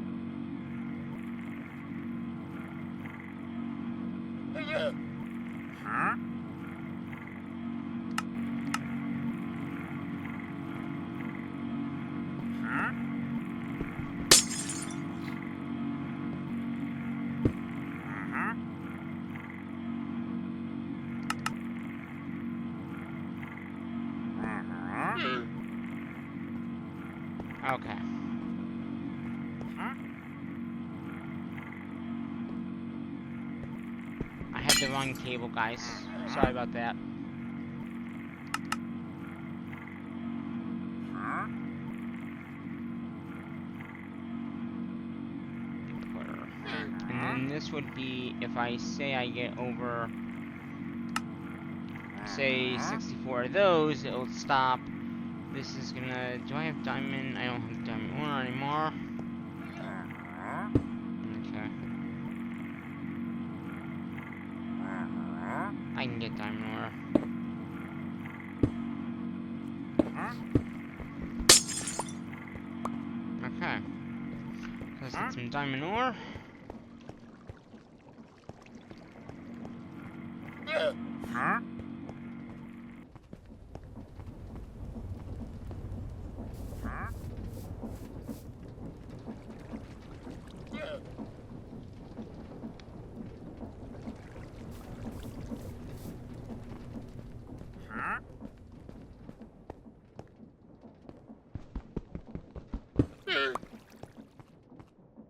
Huh? Huh? Uh-huh. Uh-huh. Okay. Huh? I had the wrong table, guys. Sorry about that. Huh? Clear. And Uh-huh. then this would be if I say I get over, say, 64 of those, it'll stop. This is gonna. Do I have diamond? I don't have diamond ore anymore. Uh-huh. Okay. Uh-huh. I can get diamond ore. Huh? Okay. So let's Huh? get some diamond ore. Huh? Huh? Huh? So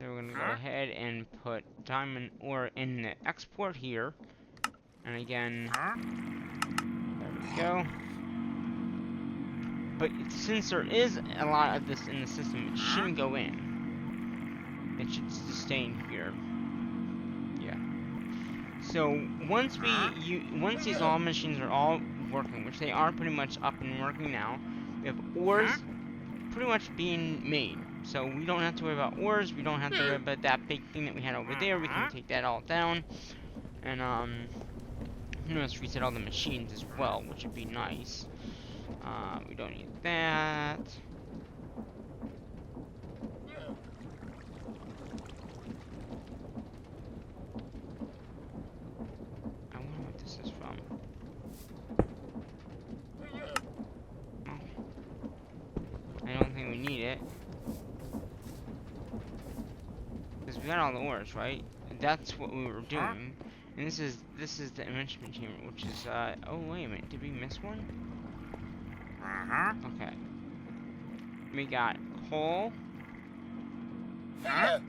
we're gonna go Huh? ahead and put diamond ore in the export here. And again, Huh? there we go. But since there is a lot of this in the system, it shouldn't go in. It should just stay in here. Yeah. So once once these all machines are all working, which they are pretty much up and working now, we have ores Huh? pretty much being made. So we don't have to worry about ores. We don't have to worry about that big thing that we had over there. We can take that all down, and let's reset all the machines as well, which would be nice. We don't need that. I wonder what this is from. Oh, I don't think we need it. Because we got all the ores, right? That's what we were doing. And this is the enrichment chamber, which is oh wait a minute, did we miss one? Uh-huh. Okay. We got coal, Huh?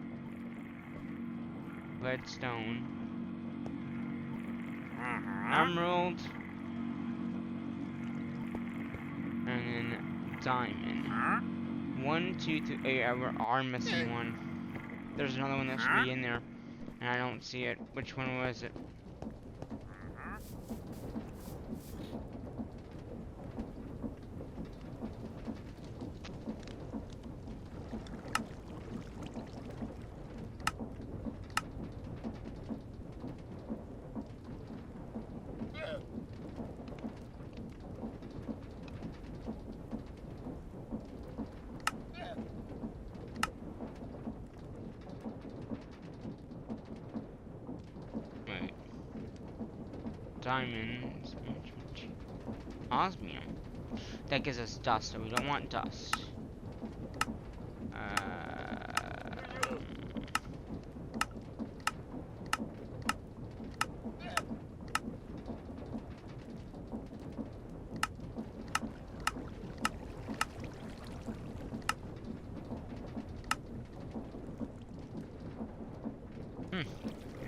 redstone, Uh-huh. emerald, and then diamond. Huh? 1, 2, 3. Oh yeah, we are missing one. There's another one that should be in there, and I don't see it. Which one was it? Uh-huh. Wait. Diamonds. Osmium. That gives us dust, so we don't want dust.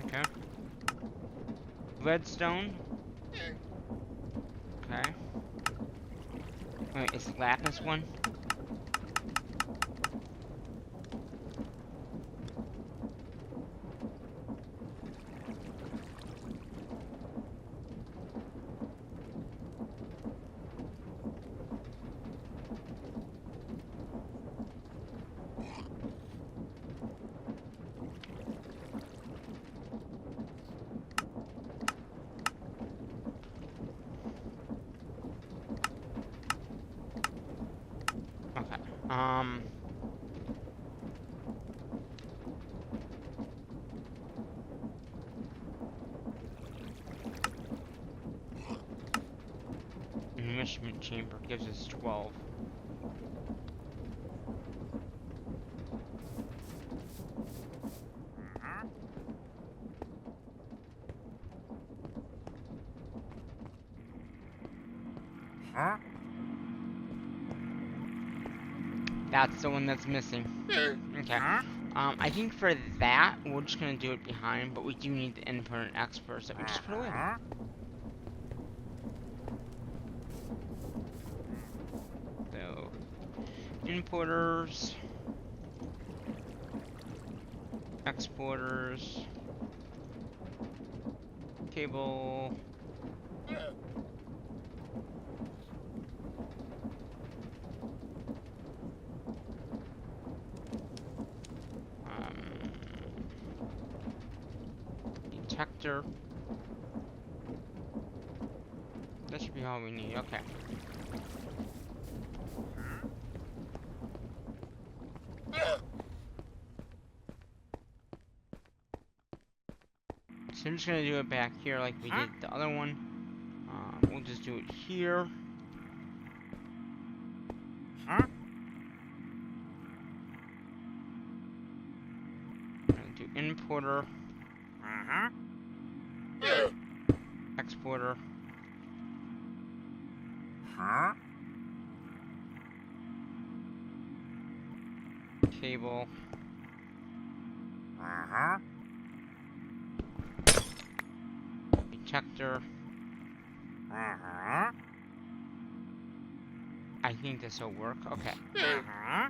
Okay. Redstone. Okay. Wait, is lapis one? Um. Enrichment chamber gives us 12. Huh? That's the one that's missing. Okay. Huh? I think for that, we're just gonna do it behind, but we do need the input and experts that we just put away. Huh? So, importers, exporters, cable, detector. That should be all we need. Okay. So I'm just gonna do it back here like we did the other one. We'll just do it here. Huh? I'm gonna do importer, Uh-huh. exporter, Huh? cable, Uh-huh. detector. Uh-huh. I think this will work. Okay. Uh-huh.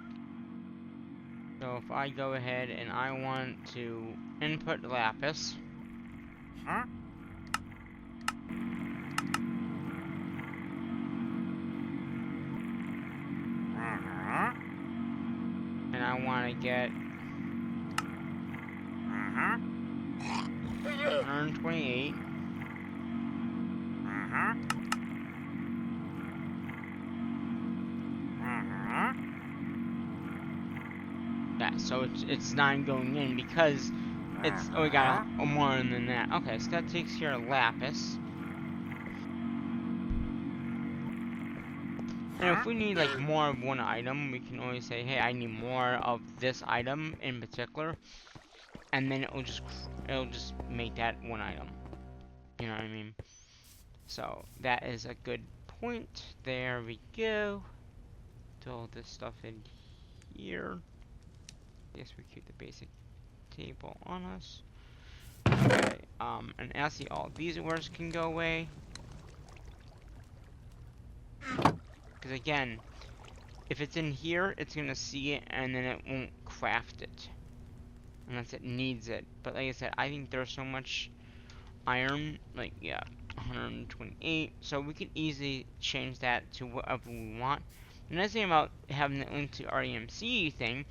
So if I go ahead and I want to input lapis, Huh? Uh-huh. and I want to get Uh-huh. 128, Uh-huh. Uh-huh. yeah, so it's 9 going in because it's, oh, we got a more than that. Okay, so that takes care of lapis. And if we need like more of one item, we can always say, hey, I need more of this item in particular, and then it'll just make that one item. You know what I mean? So that is a good point. There we go. Do all this stuff in here. Yes, we keep the basic table on us. Okay. And actually, all these words can go away. Because again, if it's in here, it's gonna see it and then it won't craft it unless it needs it. But like I said, I think there's so much iron, like, yeah, 128, so we could easily change that to whatever we want. The nice thing about having it linked to our EMC thing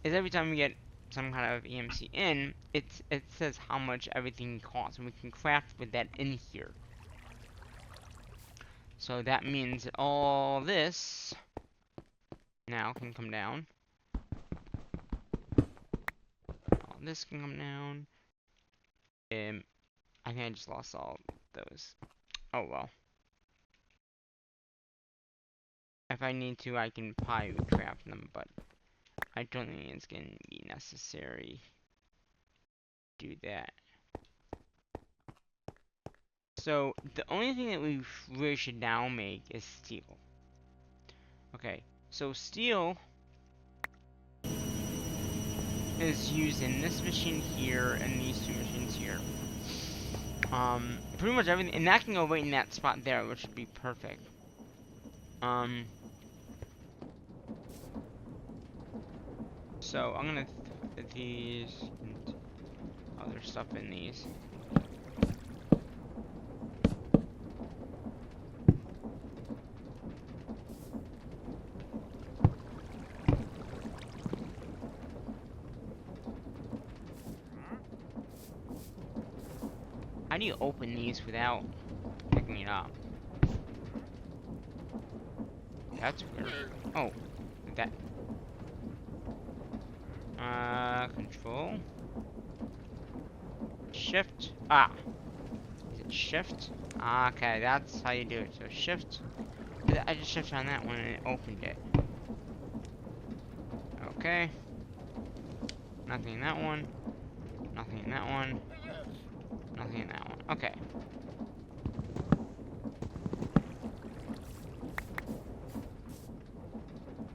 is every time we get some kind of EMC in, it says how much everything costs, and we can craft with that in here. So that means that all this now can come down. All this can come down. I think I just lost all those. Oh well. If I need to, I can probably craft them, but I don't think it's going to be necessary to do that. So, the only thing that we really should now make is steel. Okay, so steel is used in this machine here and these two machines here. Pretty much everything, and that can go right in that spot there, which would be perfect. So I'm gonna put these and other stuff in these. How do you open these without picking it up? That's weird. Oh, that. Control. Shift. Ah. Is it shift? Okay, that's how you do it. So shift. I just shifted on that one and it opened it. Okay. Nothing in that one. Nothing in that one. Nothing in that one. Okay.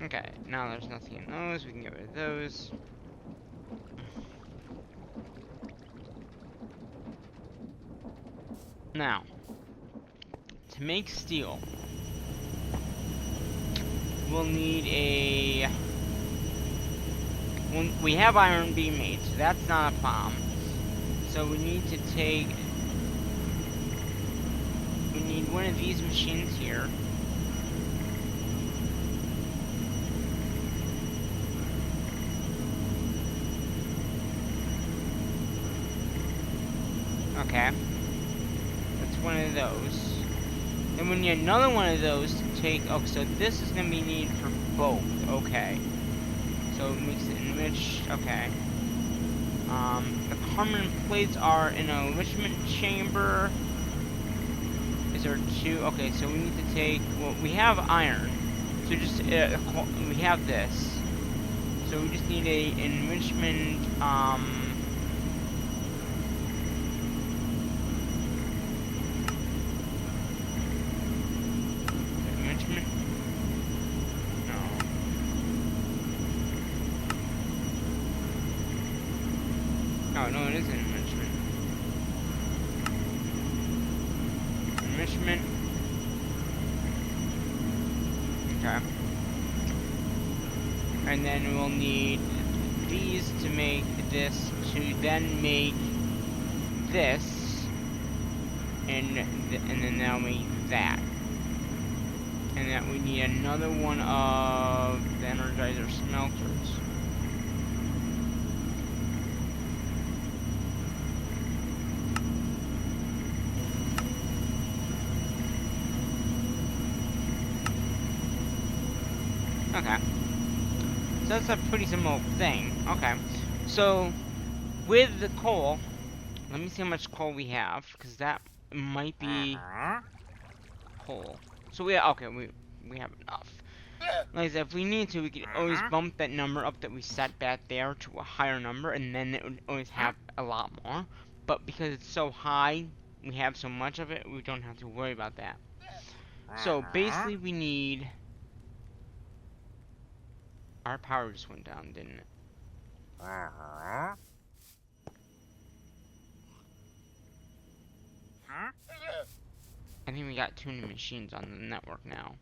Okay, now there's nothing in those. We can get rid of those. Now, to make steel, we'll need a... we have iron being made, so that's not a problem. So we need to take... we need one of these machines here. Okay. That's one of those. Then we need another one of those to take... oh, so this is going to be needed for both. Okay. So it makes it enriched. Okay. The carbon plates are in an enrichment chamber. Is there two? Okay, so we need to take... well, we have iron. So just... we have this. So we just need a enrichment... enrichment? No. Oh, no, it isn't enrichment. Enrichment. Okay. And then we'll need these to make this, to then make this, and then that'll make that. And that we need another one of the Energizer smelters. Okay. So that's a pretty simple thing. Okay. So, with the coal, let me see how much coal we have, because that might be coal. So we have enough. Like I said, if we need to, we could always bump that number up that we set back there to a higher number, and then it would always have a lot more. But because it's so high, we have so much of it, we don't have to worry about that. So basically, we need... our power just went down, didn't it? I think we got too many machines on the network now.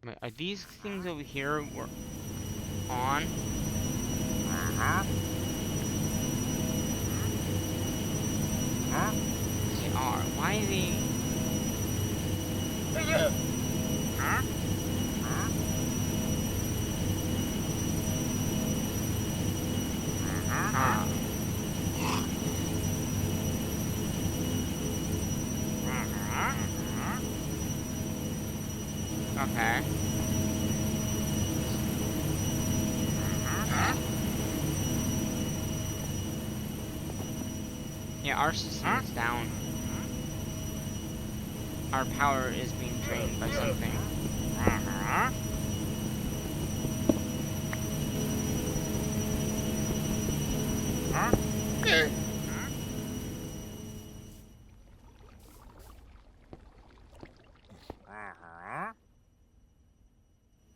Wait, are these things over here were on? They are. Why are they? Okay. Yeah, our system is down. Our power is being drained by something.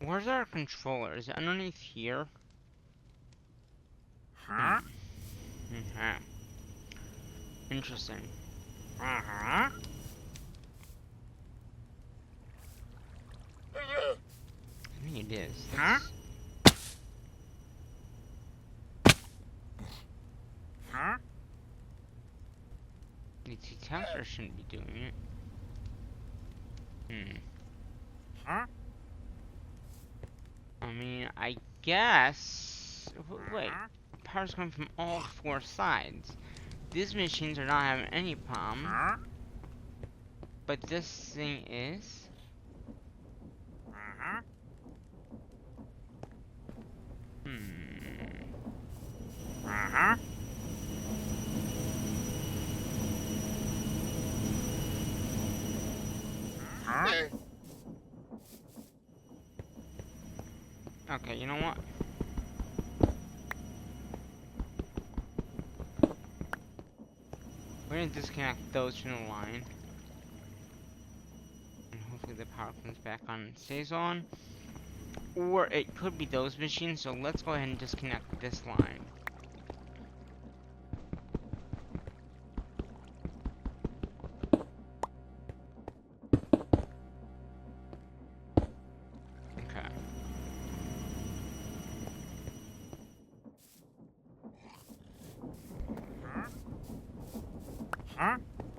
Where's our controller? Is it underneath here? Okay. Interesting. I think it is. The detector shouldn't be doing it. I mean, I guess... wait. Power's coming from all four sides. These machines are not having any problem. But this thing is... Okay, you know what? We're gonna disconnect those from the line. And hopefully the power comes back on and stays on. Or it could be those machines, so let's go ahead and disconnect this line. Okay.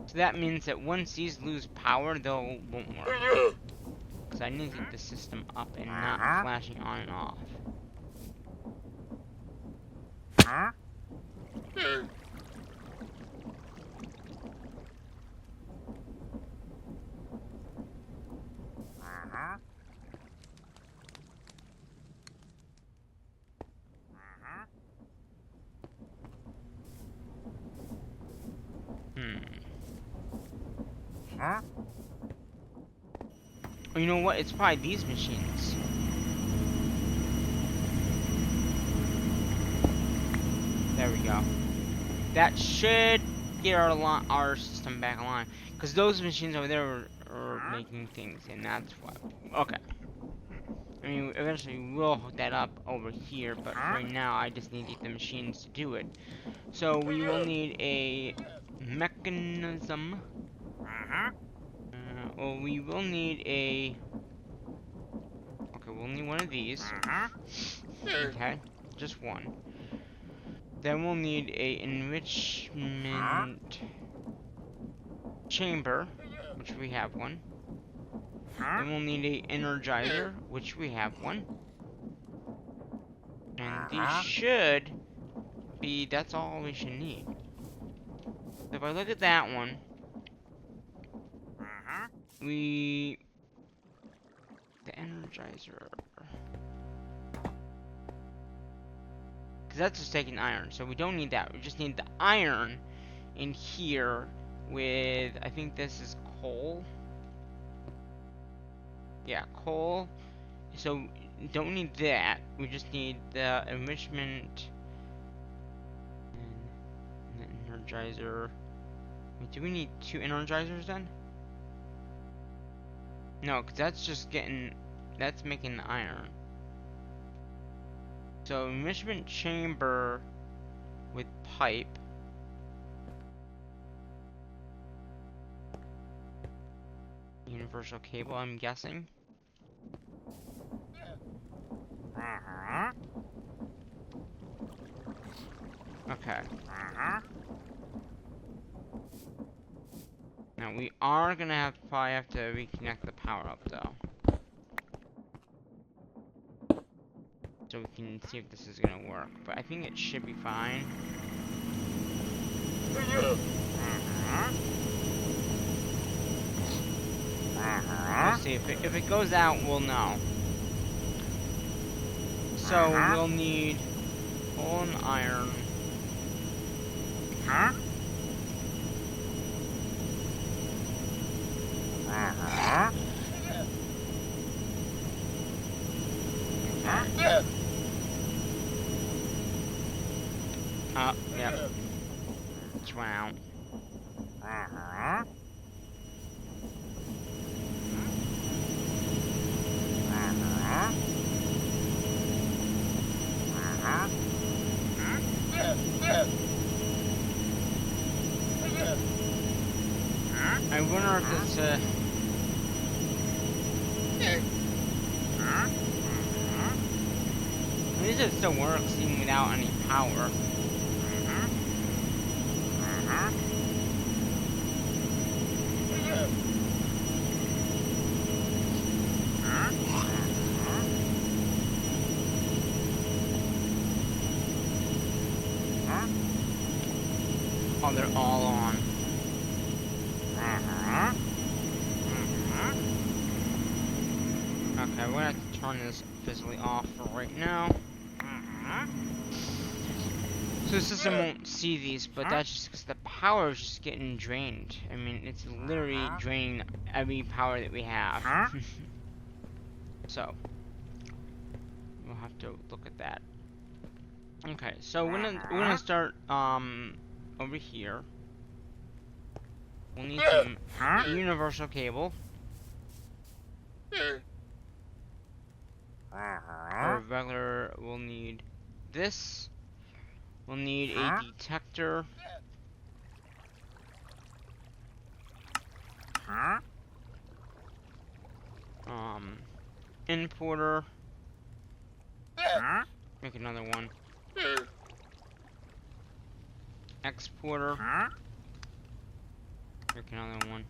So that means that once these lose power, they'll won't work. Because I need to get the system up and not flashing on and off. Oh, you know what? It's probably these machines. There we go. That should get our system back online. Because those machines over there are making things, and that's what. Okay. I mean, eventually we'll hook that up over here, but right now I just need to get the machines to do it. So we will need a mechanism. Well, we will need a... Okay, we'll need one of these. Okay, just one. Then we'll need a enrichment chamber, which we have one. Then we'll need a energizer, which we have one. And these should be, that's all we should need. So if I look at that one, the energizer, because that's just taking iron, so we don't need that. We just need the iron in here with, I think this is coal. Yeah, coal. So don't need that. We just need the enrichment and the energizer. Wait, do we need 2 energizers then? No, because that's just getting, that's making the iron. So enrichment chamber with pipe. Universal cable, I'm guessing. Okay. Now we are gonna probably have to reconnect the power up though. So we can see if this is gonna work. But I think it should be fine. We'll see if it goes out, we'll know. So we'll need coal and iron. Yep. It's round. I wonder if it's at least it still works even without any power. Oh, they're all on. Okay, we're gonna have to turn this physically off for right now. So So the system won't see these, but that's just because the power is just getting drained. I mean, it's literally draining every power that we have. So, we'll have to look at that. Okay, so we're gonna start over here. We'll need some universal cable. Or regular, we'll need this. We'll need a detector. Importer. Make another one. Exporter. Make another one.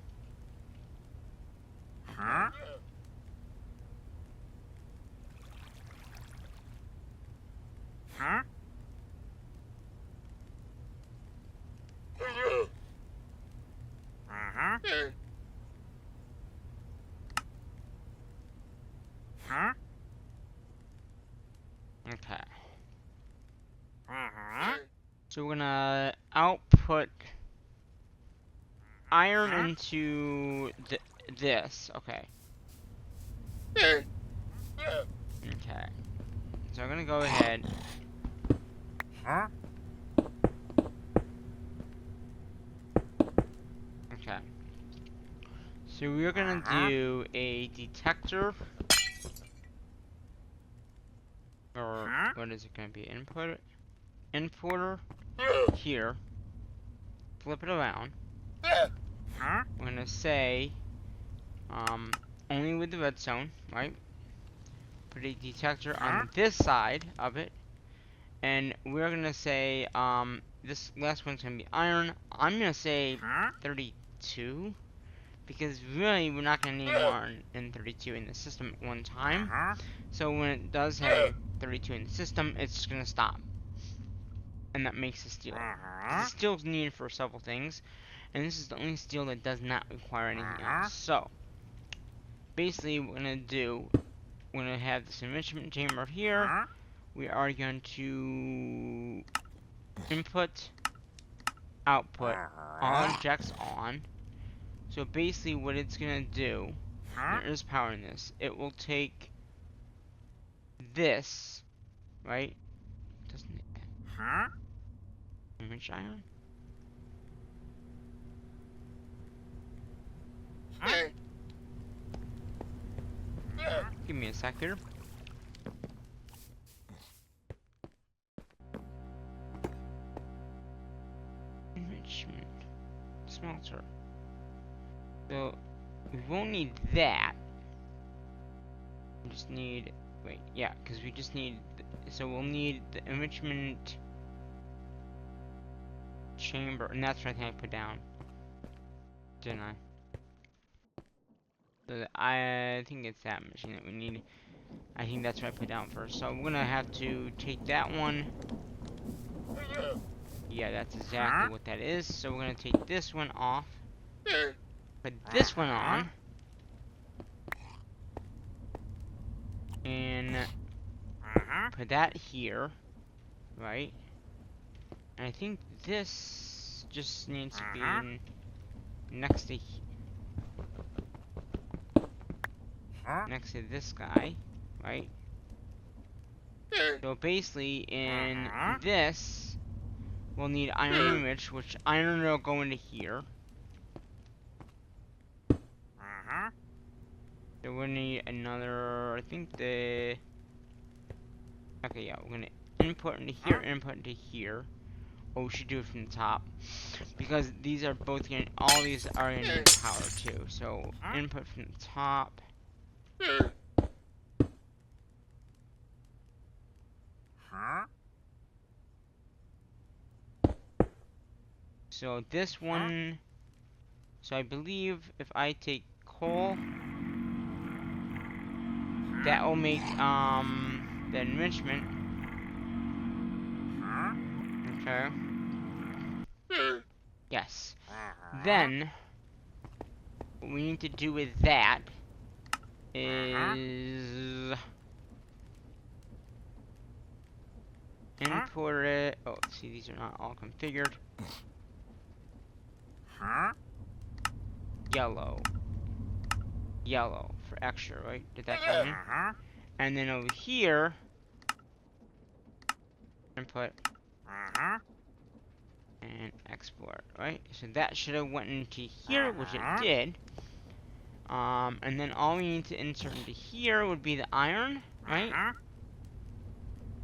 Okay. So we're gonna output iron into this. Okay. Okay. So I'm gonna go ahead. Okay. So we're gonna do a detector. Or what is it gonna be? Importer here. Flip it around. We're gonna say only with the redstone, right? Put a detector on this side of it. And we're gonna say this last one's gonna be iron. I'm gonna say 32 because really we're not gonna need more than 32 in the system at one time. So when it does have 32 in the system, it's just gonna stop, and that makes it steel. The steel's needed for several things, and this is the only steel that does not require anything else. So basically, what we're gonna do, we're gonna have this enrichment chamber here. We are going to input, output, all objects on. So basically what it's gonna do, there is power in this, it will take this, right? Doesn't it? Image ion? Give me a sec here. Enrichment. Smelter. So, we won't need that. We just need... Wait, yeah, because we just need... So we'll need the enrichment chamber, and that's what I think I put down. Didn't I? So I think it's that machine that we need. I think that's what I put down first. So I'm gonna have to take that one. Yeah, that's exactly what that is. So we're gonna take this one off. Put this one on. And put that here. Right? And I think this just needs to be in next to next to this guy, right? So basically, in this, we'll need iron enrich, which iron will go into here. So we're gonna need another, I think the... Okay, yeah, we're gonna input into here, input into here. Oh, we should do it from the top. Because these are both gonna, all these are gonna need power too. So, input from the top. So this one, so I believe if I take coal, that will make the enrichment. Okay. Yes. Then what we need to do with that is Import it. Oh, see, these are not all configured. Yellow. Yellow for extra, right? Did that come in? And then over here, input and export, right? So that should have went into here, which it did. And then all we need to insert into here would be the iron, right?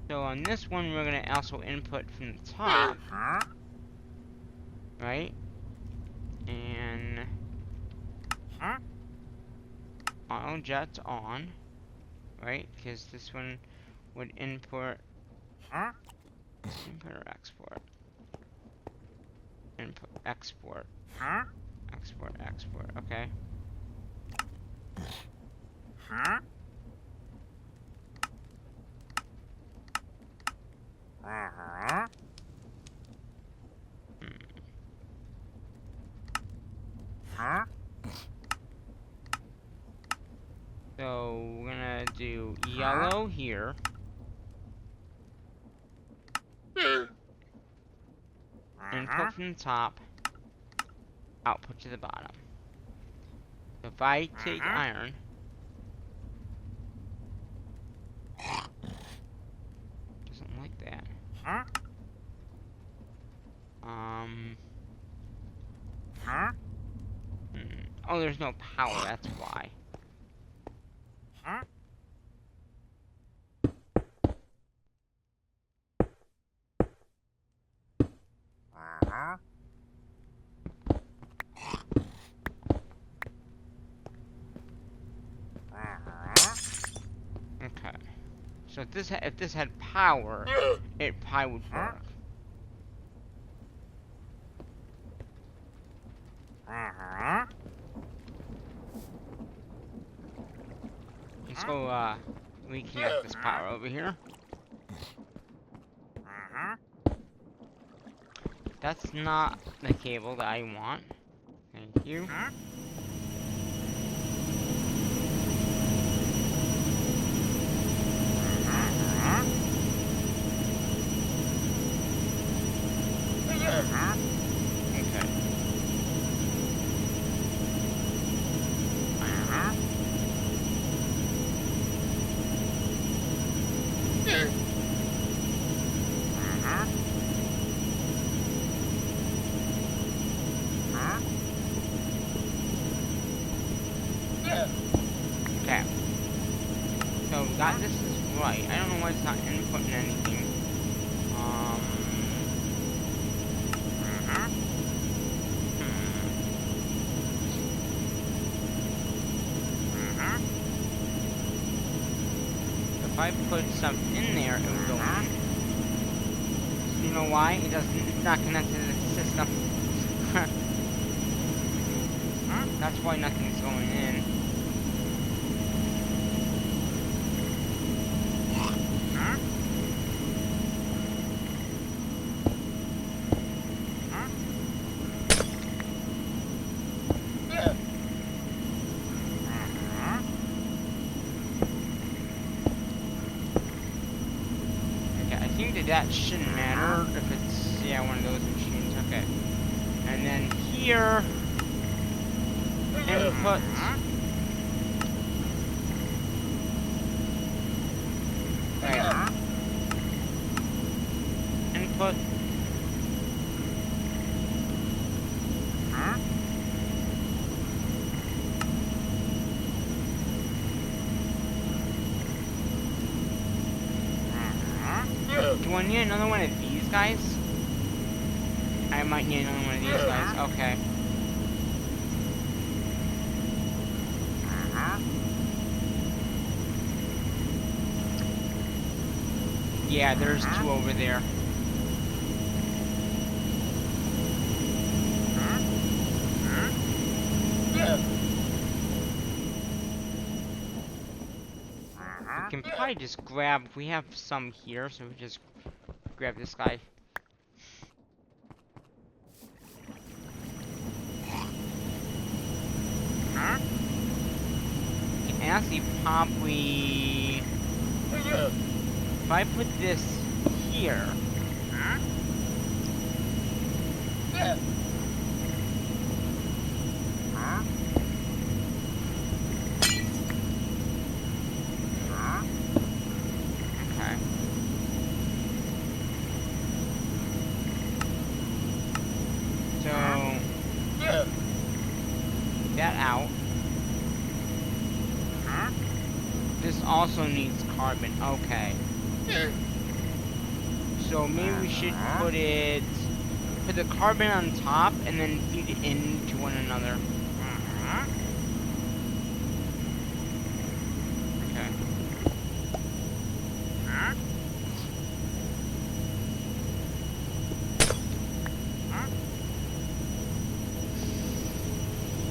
So on this one, we're gonna also input from the top, right? And auto jet's on, right? Because this one would input or export. Input, export. Export, okay. So we're gonna do yellow here. Input from the top, output to the bottom. So if I take iron, doesn't like that. Oh, there's no power, that's why. Okay. So if this had power, it probably would work. Let's go reconnect this power over here. That's not the cable that I want. Thank you. Okay. Okay. So that this is right. I don't know why it's not inputting anything. If I put something in there, it would go on. You know why? It's not connected to the system. That's why nothing's going in. That shouldn't matter if it's, yeah, one of those machines. Okay. And then here, input. Right. Input. Do I need another one of these guys? I might need another one of these guys. Okay. Yeah, there's two over there. We can probably just grab, we have some here, so we just grab this guy. We can actually probably, if I put this here. Okay. So that out. This also needs carbon. Okay. So maybe we should put the carbon on top and then feed it into one another. Okay.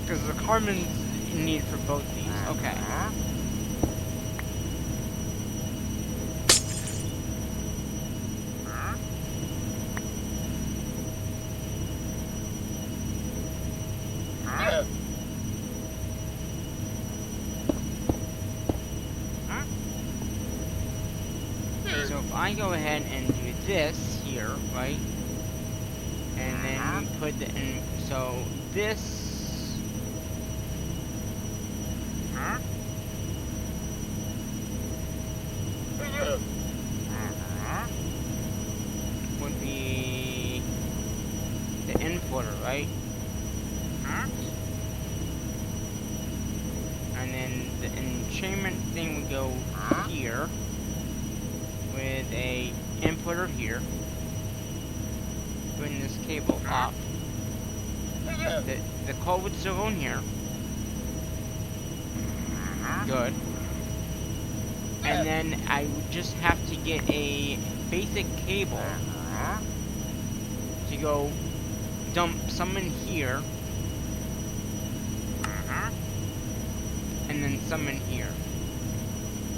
Because the carbon's needed for both these. Okay. So if I go ahead and do this here, right? And then we put so this would be the inputter, right? And then the enchainment thing would go here with a inputter here. Bring this cable up. The code would still go in here. Good. And then I would just have to get a basic cable to go dump some in here. And then some in here.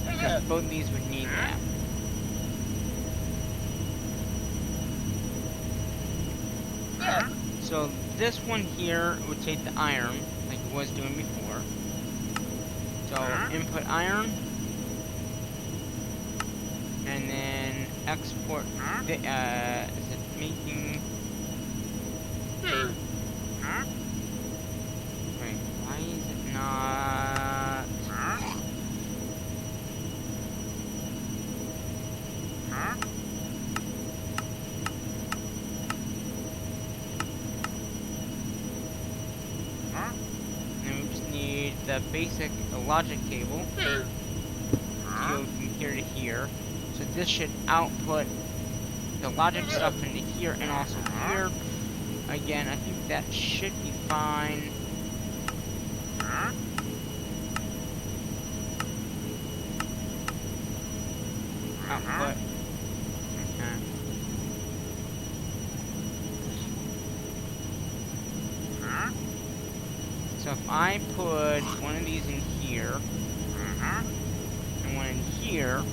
Because both these would need that. So this one here would take the iron, like it was doing before. So input iron, and then export. Is it making? Wait, why is it not? And we just need the basic logic cable to go from here to here. So this should output the logic stuff into here and also here. Again, I think that should be fine. Output. Okay. So if I put one of these in here, and one in here,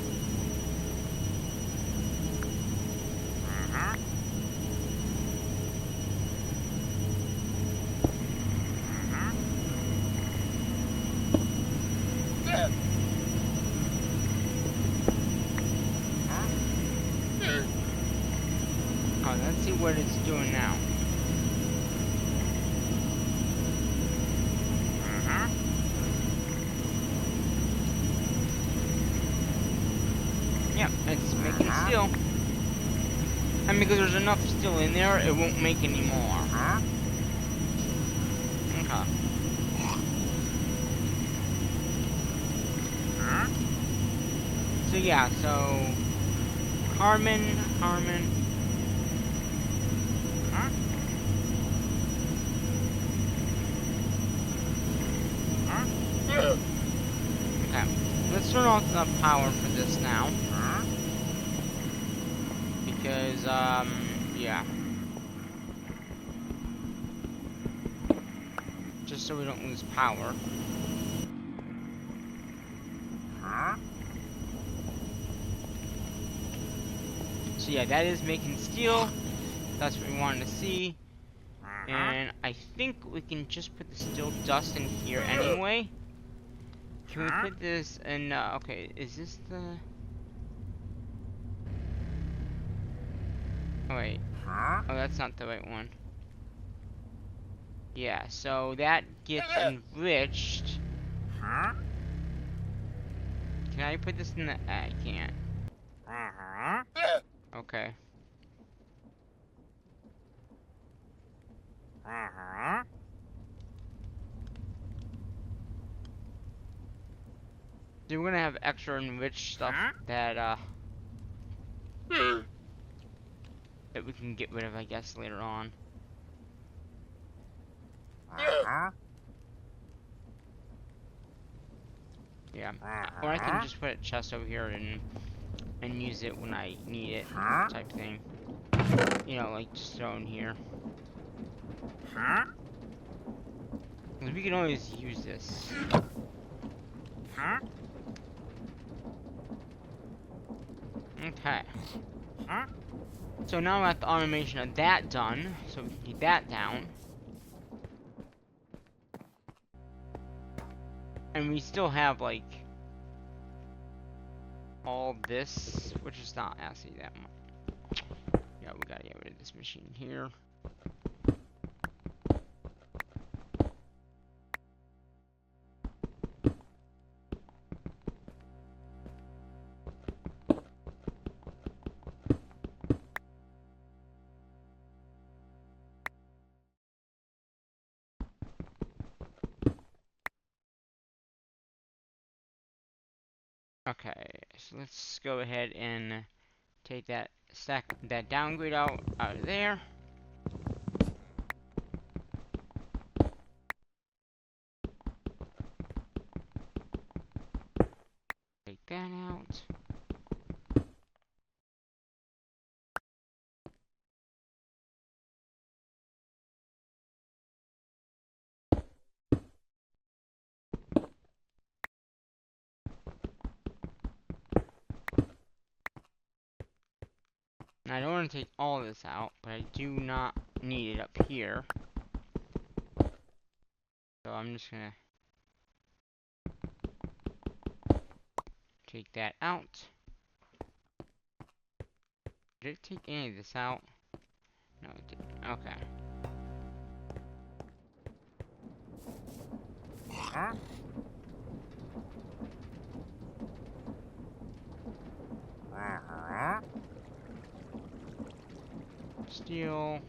oh, let's see what it's doing now. Yep, it's making steel. And because there's enough steel in there, it won't make any more. Okay. So yeah, so carbon. Okay, let's turn off the power for this now. Because, yeah. Just so we don't lose power. So yeah, that is making steel. That's what we wanted to see. And I think we can just put the steel dust in here anyway. Can we put this in, okay, is this the... Oh, wait. Oh, that's not the right one. Yeah, so that gets enriched. Can I put this in the... I can't. Okay. So we're gonna have extra enriched stuff that that we can get rid of, I guess, later on. Yeah. Or I can just put a chest over here and use it when I need it, type thing. You know, like just throw in here. 'Cause we can always use this. Okay. So now we got the automation of that done, so we can keep that down. And we still have, like, all this, which is not actually that much. Yeah, we gotta get rid of this machine here. Okay, so let's go ahead and take that downgrade out of there. Take that out. Now, I don't want to take all this out, but I do not need it up here. So I'm just gonna take that out. Did it take any of this out? No, it didn't. Okay. Steel.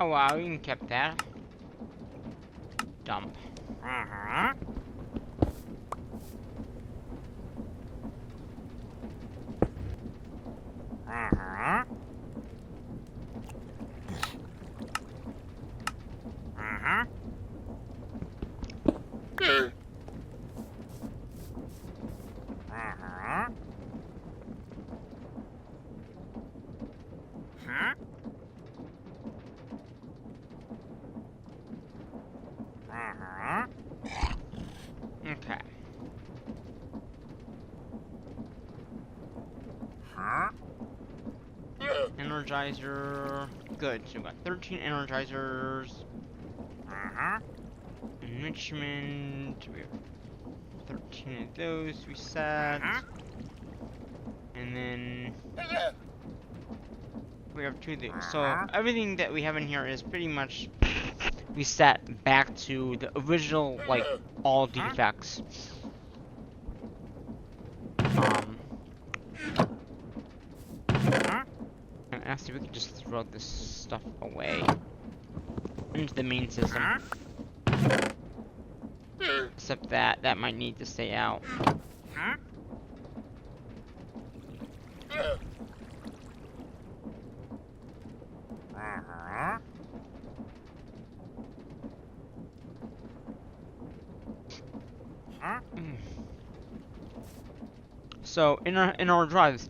Oh wow, you can keep that. Dump. Okay. Energizer. Good. So we got 13 energizers. Enrichment. We have 13 of those reset. And then we have 2 of these. So everything that we have in here is pretty much reset back to the original, like, all defects. And actually, we can just throw this stuff away. into the main system. Except that might need to stay out. So in our drives,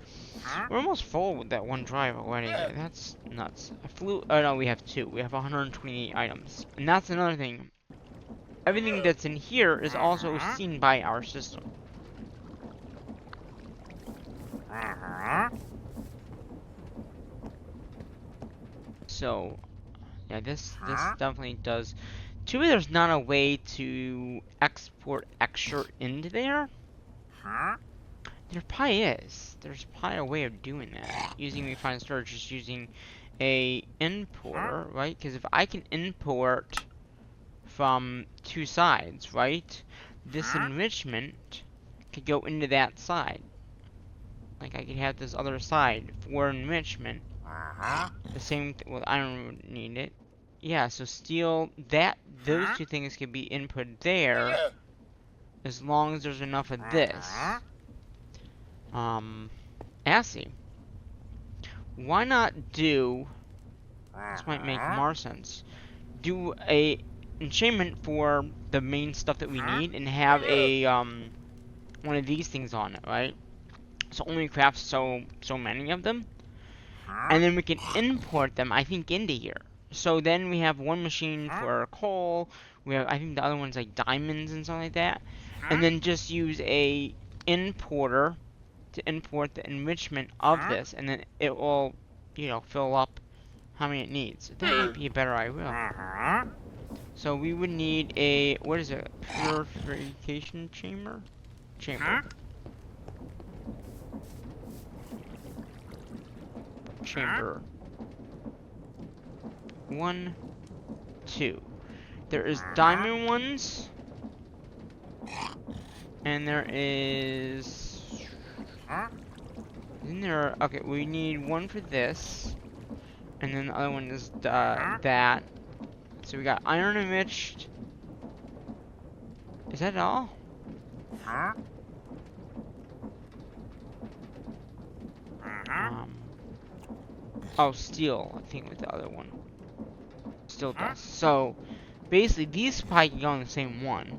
we're almost full with that one drive already. That's nuts. Oh no, we have two. We have 128 items, and that's another thing. Everything that's in here is also seen by our system. So yeah, this definitely does. Too bad there's not a way to export extra into there. There probably is. There's probably a way of doing that. Using refined storage, just using a importer, right? Because if I can import from two sides, right? This enrichment could go into that side. Like I could have this other side for enrichment. The same. Well, I don't need it. Yeah. So steel. Those two things can be input there, as long as there's enough of this. Assy. Why not do? This might make more sense. Do a enchantment for the main stuff that we need, and have a one of these things on it, right? So only craft so many of them, and then we can import them, I think, into here. So then we have one machine for coal. We have, I think, the other one's like diamonds and something like that, and then just use a importer to import the enrichment of this, and then it will, fill up how many it needs. That might be a better idea. So we would need a, what is it? Purification chamber? Chamber. 1, 2. There is diamond ones. And there is... Isn't there... Okay, we need one for this. And then the other one is that. So we got iron enriched. Is that all? Oh, steel, I think, with the other one. Steel dust. So, basically, these probably can go on the same one.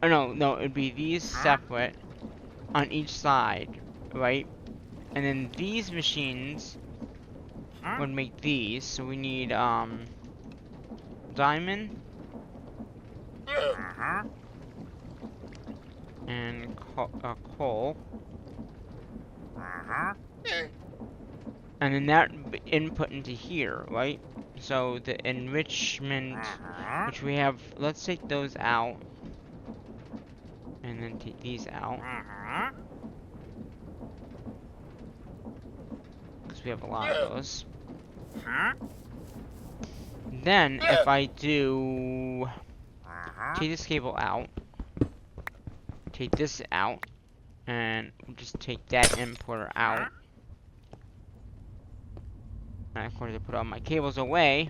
Oh, no, it'd be these separate on each side, right? And then these machines would make these. So we need, diamond. And coal. And then that input into here, right? So the enrichment, which we have, let's take those out. And then take these out. Because we have a lot of those. Then, if I do... Take this cable out. Take this out. And we'll just take that importer out. And of course I put all my cables away.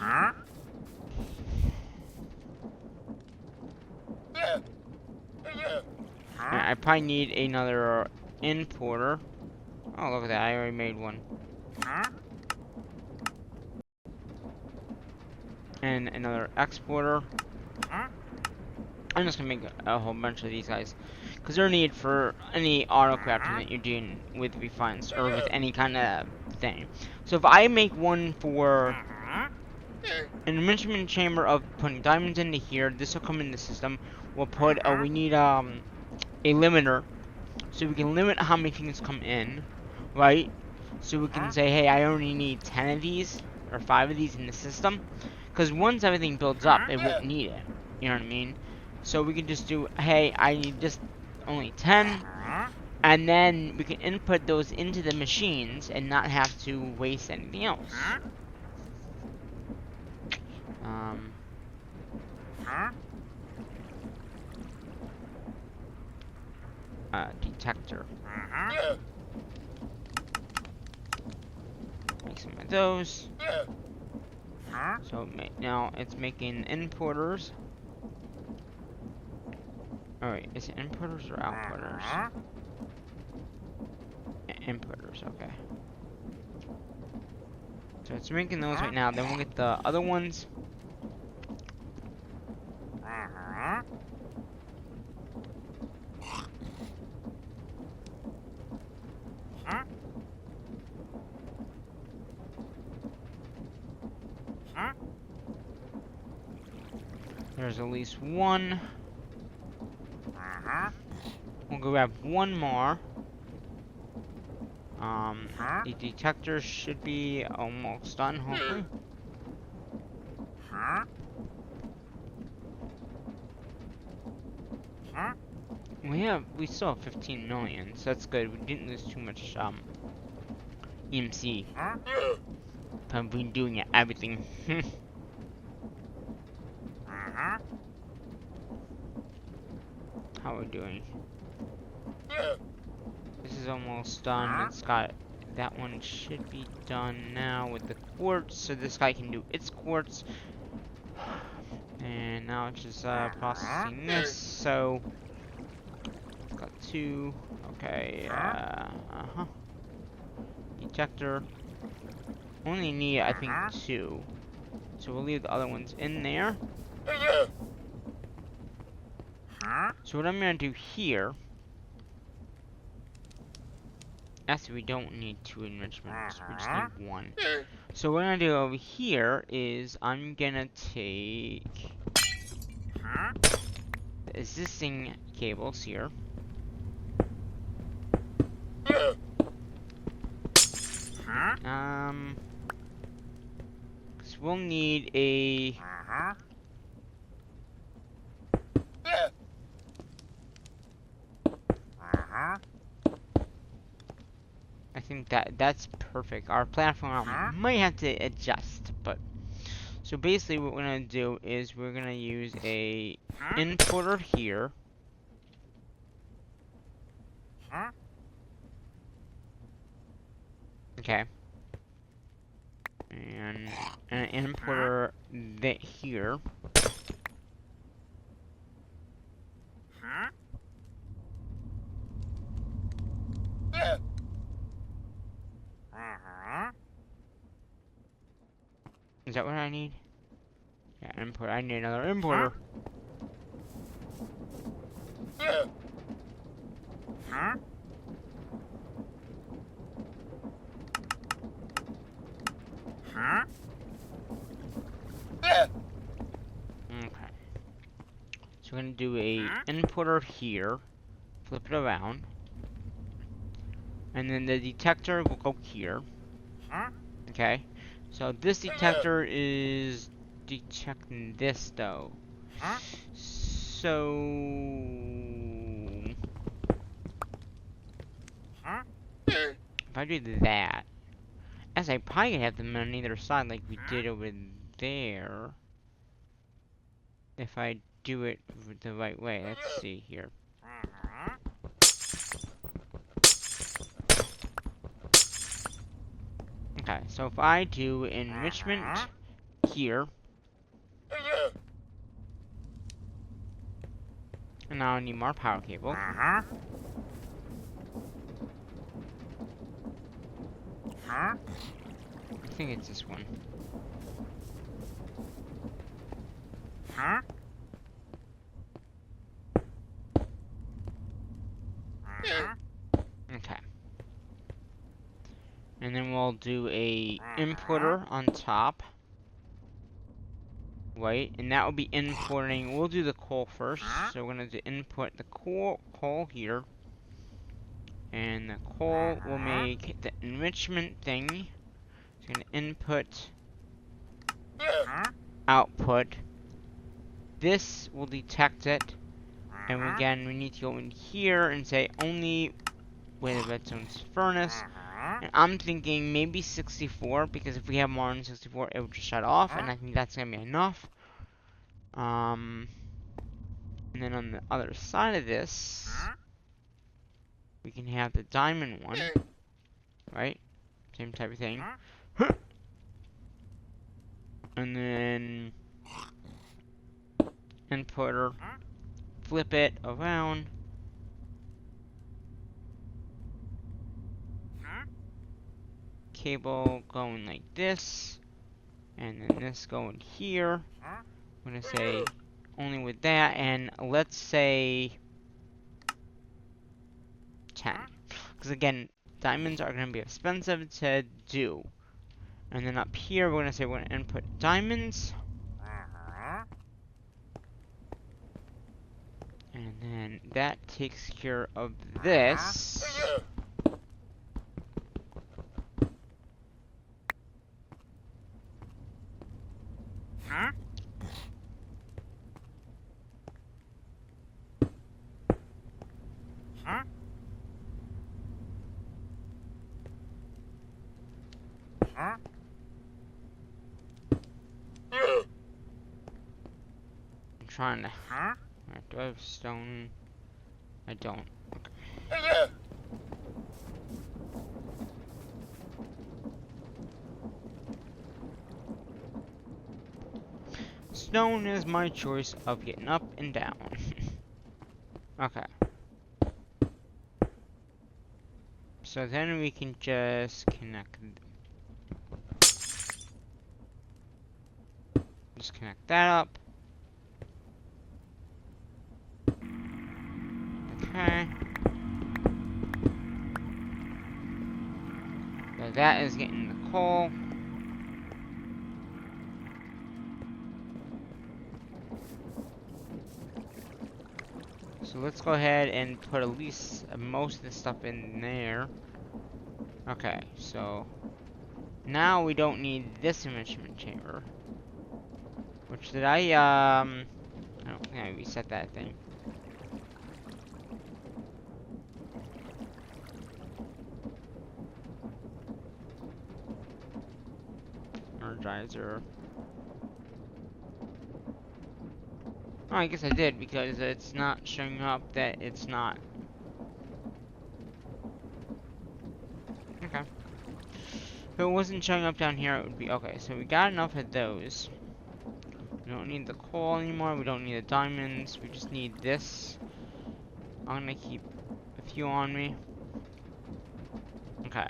And I probably need another importer. Oh, look at that, I already made one. And another exporter. I'm just gonna make a whole bunch of these guys, because they're needed for any autocrafting that you're doing with refines, or with any kind of thing. So if I make one for an enrichment chamber of putting diamonds into here, this will come in the system. We'll put, we need a limiter, so we can limit how many things come in, right? So we can say, hey, I only need 10 of these, or 5 of these in the system, because once everything builds up, it won't need it, you know what I mean? So we can just do, hey, I need just only 10, and then we can input those into the machines and not have to waste anything else. Detector. Make some of those. So now it's making importers. Alright, is it importers or outputters? Importers, okay. So it's making those right now. Then we'll get the other ones. There's at least one. We'll go grab one more. The detector should be almost done, hopefully. We still have 15 million, so that's good. We didn't lose too much, EMC. I've been doing everything. How are we doing? This is almost done. It's got, that one should be done now with the quartz, so this guy can do its quartz. And now it's just processing this, so it's got 2. Okay, detector. Only need, I think, 2. So we'll leave the other ones in there. So what I'm gonna do here, actually we don't need 2 enrichments, we just need 1. So what I'm gonna do over here is I'm gonna take the existing cables here. Cause we'll need a I think that's perfect. Our platform might have to adjust, but so basically what we're gonna do is we're gonna use a importer here. Okay. And an importer that here. Is that what I need? Yeah, importer. I need another importer. Okay. So we're gonna do a importer here. Flip it around. And then the detector will go here. Okay. So this detector is detecting this though. So if I do that, as I probably have them on either side like we did over there. If I do it the right way, let's see here. Okay, so if I do enrichment here, and now I need more power cable. I think it's this one. Okay. And then we'll do a importer on top. Right, and that will be importing. We'll do the coal first. So we're gonna input the coal here. And the coal will make the enrichment thing. It's gonna input output. This will detect it. And again, we need to go in here and say only with a redstone's furnace. And I'm thinking maybe 64, because if we have more than 64, it will just shut off, and I think that's gonna be enough. And then on the other side of this, we can have the diamond one, right? Same type of thing. and then inputter, flip it around, cable going like this, and then this going here. I'm gonna say only with that, and let's say 10, because again, diamonds are gonna be expensive to do. And then up here, we're gonna say we're gonna input diamonds. And then that takes care of this. I'm trying to. Do I have stone? I don't. Okay. Stone is my choice of getting up and down. Okay. So then we can just connect. Just connect that up. Okay. So that is getting the coal. So let's go ahead and put at least most of the stuff in there. Okay, so now we don't need this enrichment chamber. Which did I don't think I reset that thing. Energizer. Oh, I guess I did, because it's not showing up that it's not. Okay. If it wasn't showing up down here, it would be okay. So we got enough of those. We don't need the coal anymore. We don't need the diamonds. We just need this. I'm gonna keep a few on me. Okay.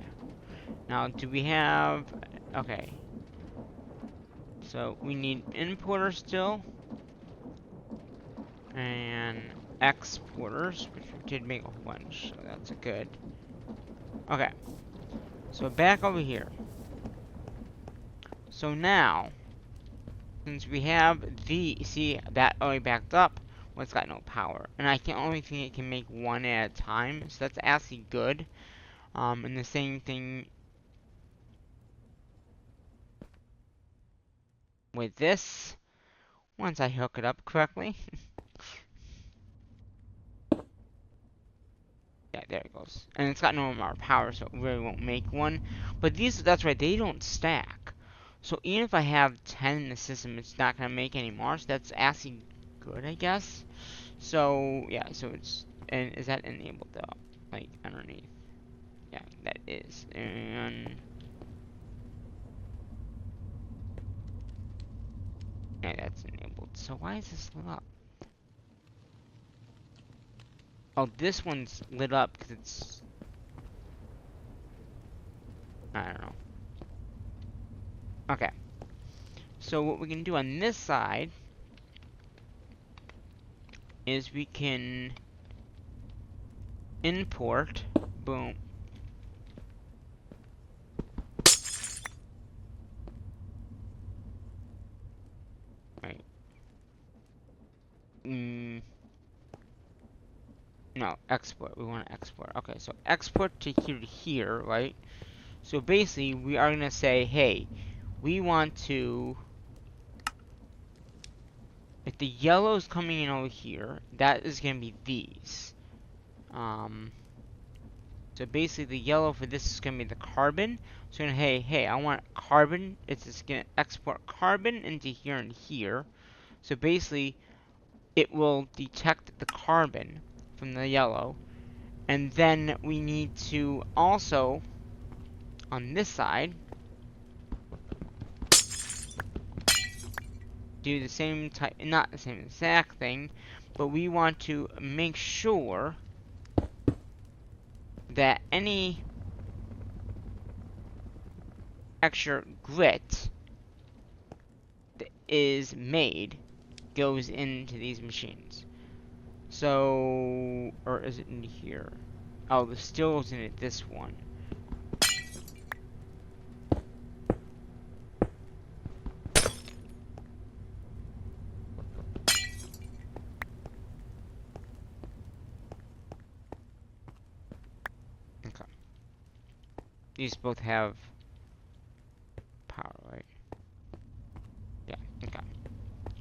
Now, do we have... Okay. So, we need importer still. And exporters, which we did make a whole bunch. So, that's a good... Okay. So, back over here. So, now... Since we have the... See, that already backed up. Well, it's got no power. And I can only think it can make one at a time. So, that's actually good. And the same thing with this, once I hook it up correctly. Yeah, there it goes. And it's got no more power, so it really won't make one. But these, that's right, they don't stack. So even if I have 10 in the system, it's not going to make any more. So that's actually good, I guess. So, yeah, so it's... And is that enabled, though? Like, underneath. Yeah, that is. And... yeah, that's enabled. So why is this lit up? Oh, this one's lit up because it's... I don't know. Okay. So what we can do on this side is we can import, boom. Right. No, export. We want to export. Okay, so export to here, right? So basically, we are going to say, hey, we want to... If the yellow's coming in over here, that is going to be these. So basically, the yellow for this is going to be the carbon. So we're going to, hey, I want carbon. It's just going to export carbon into here and here. So basically, it will detect the carbon from the yellow. And then we need to also, on this side, do the same type, not the same exact thing, but we want to make sure that any extra grit that is made goes into these machines. So, or is it in here? Oh, the steel is in this one. Okay. These both have power, right? Yeah, okay.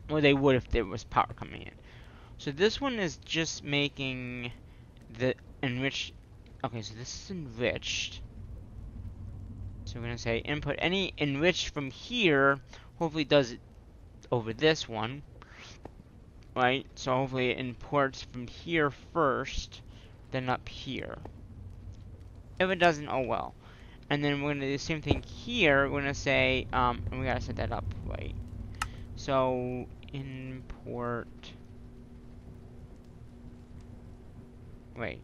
Well, they would if there was power coming in. So this one is just making the enriched. Okay, so this is enriched. So we're gonna say input any enriched from here. Hopefully it does it over this one, right? So hopefully it imports from here first, then up here. If it doesn't, oh well. And then we're gonna do the same thing here. We're gonna say, and we gotta set that up right. So import. Wait.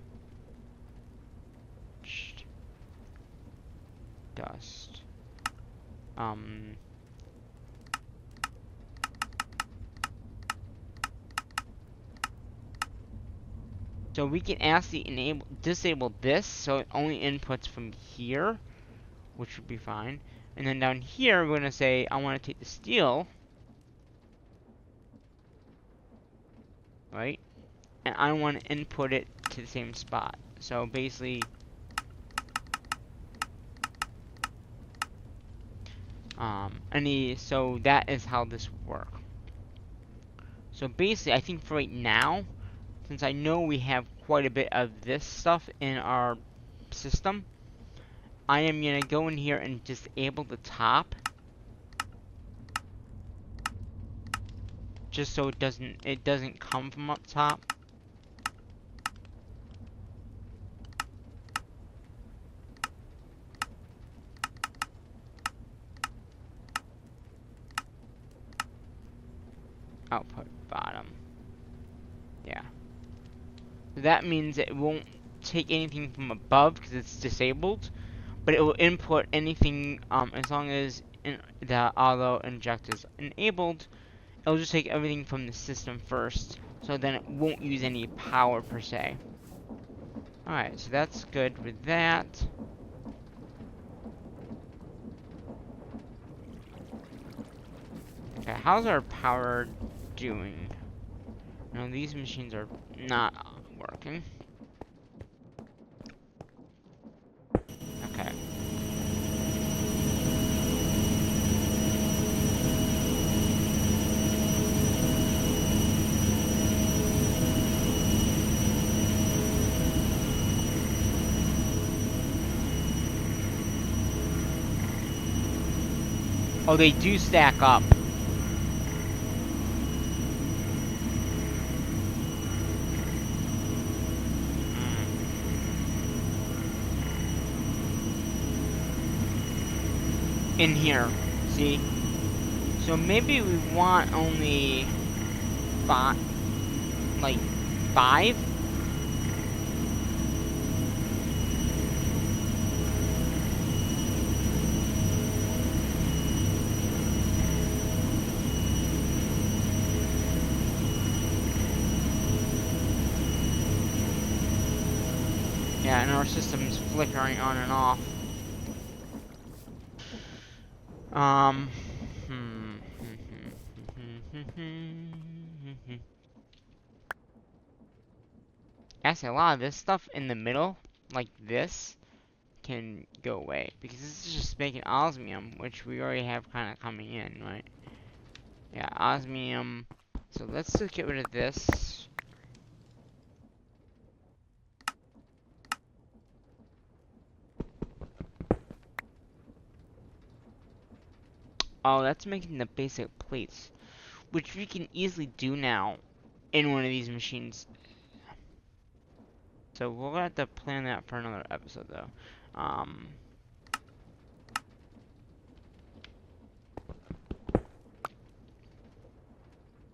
Dust. So we can actually disable this, so it only inputs from here, which would be fine. And then down here, we're gonna say I want to take the steel, right? And I want to input it to the same spot. So basically, so that is how this would work. So basically, I think for right now, since I know we have quite a bit of this stuff in our system, I am gonna go in here and disable the top, just so it doesn't come from up top. Output bottom. Yeah. So that means it won't take anything from above because it's disabled, but it will input anything as long as the auto inject is enabled. It'll just take everything from the system first, so then it won't use any power per se. Alright, so that's good with that. Okay, how's our power doing? No, these machines are not working. Okay. Oh, they do stack up. In here, see? So maybe we want only five, like 5? Yeah, and our system's flickering on and off. Actually, a lot of this stuff in the middle, like this, can go away. Because this is just making osmium, which we already have kind of coming in, right? Yeah, osmium. So let's just get rid of this. Oh, that's making the basic plates, which we can easily do now in one of these machines. So we'll have to plan that for another episode, though.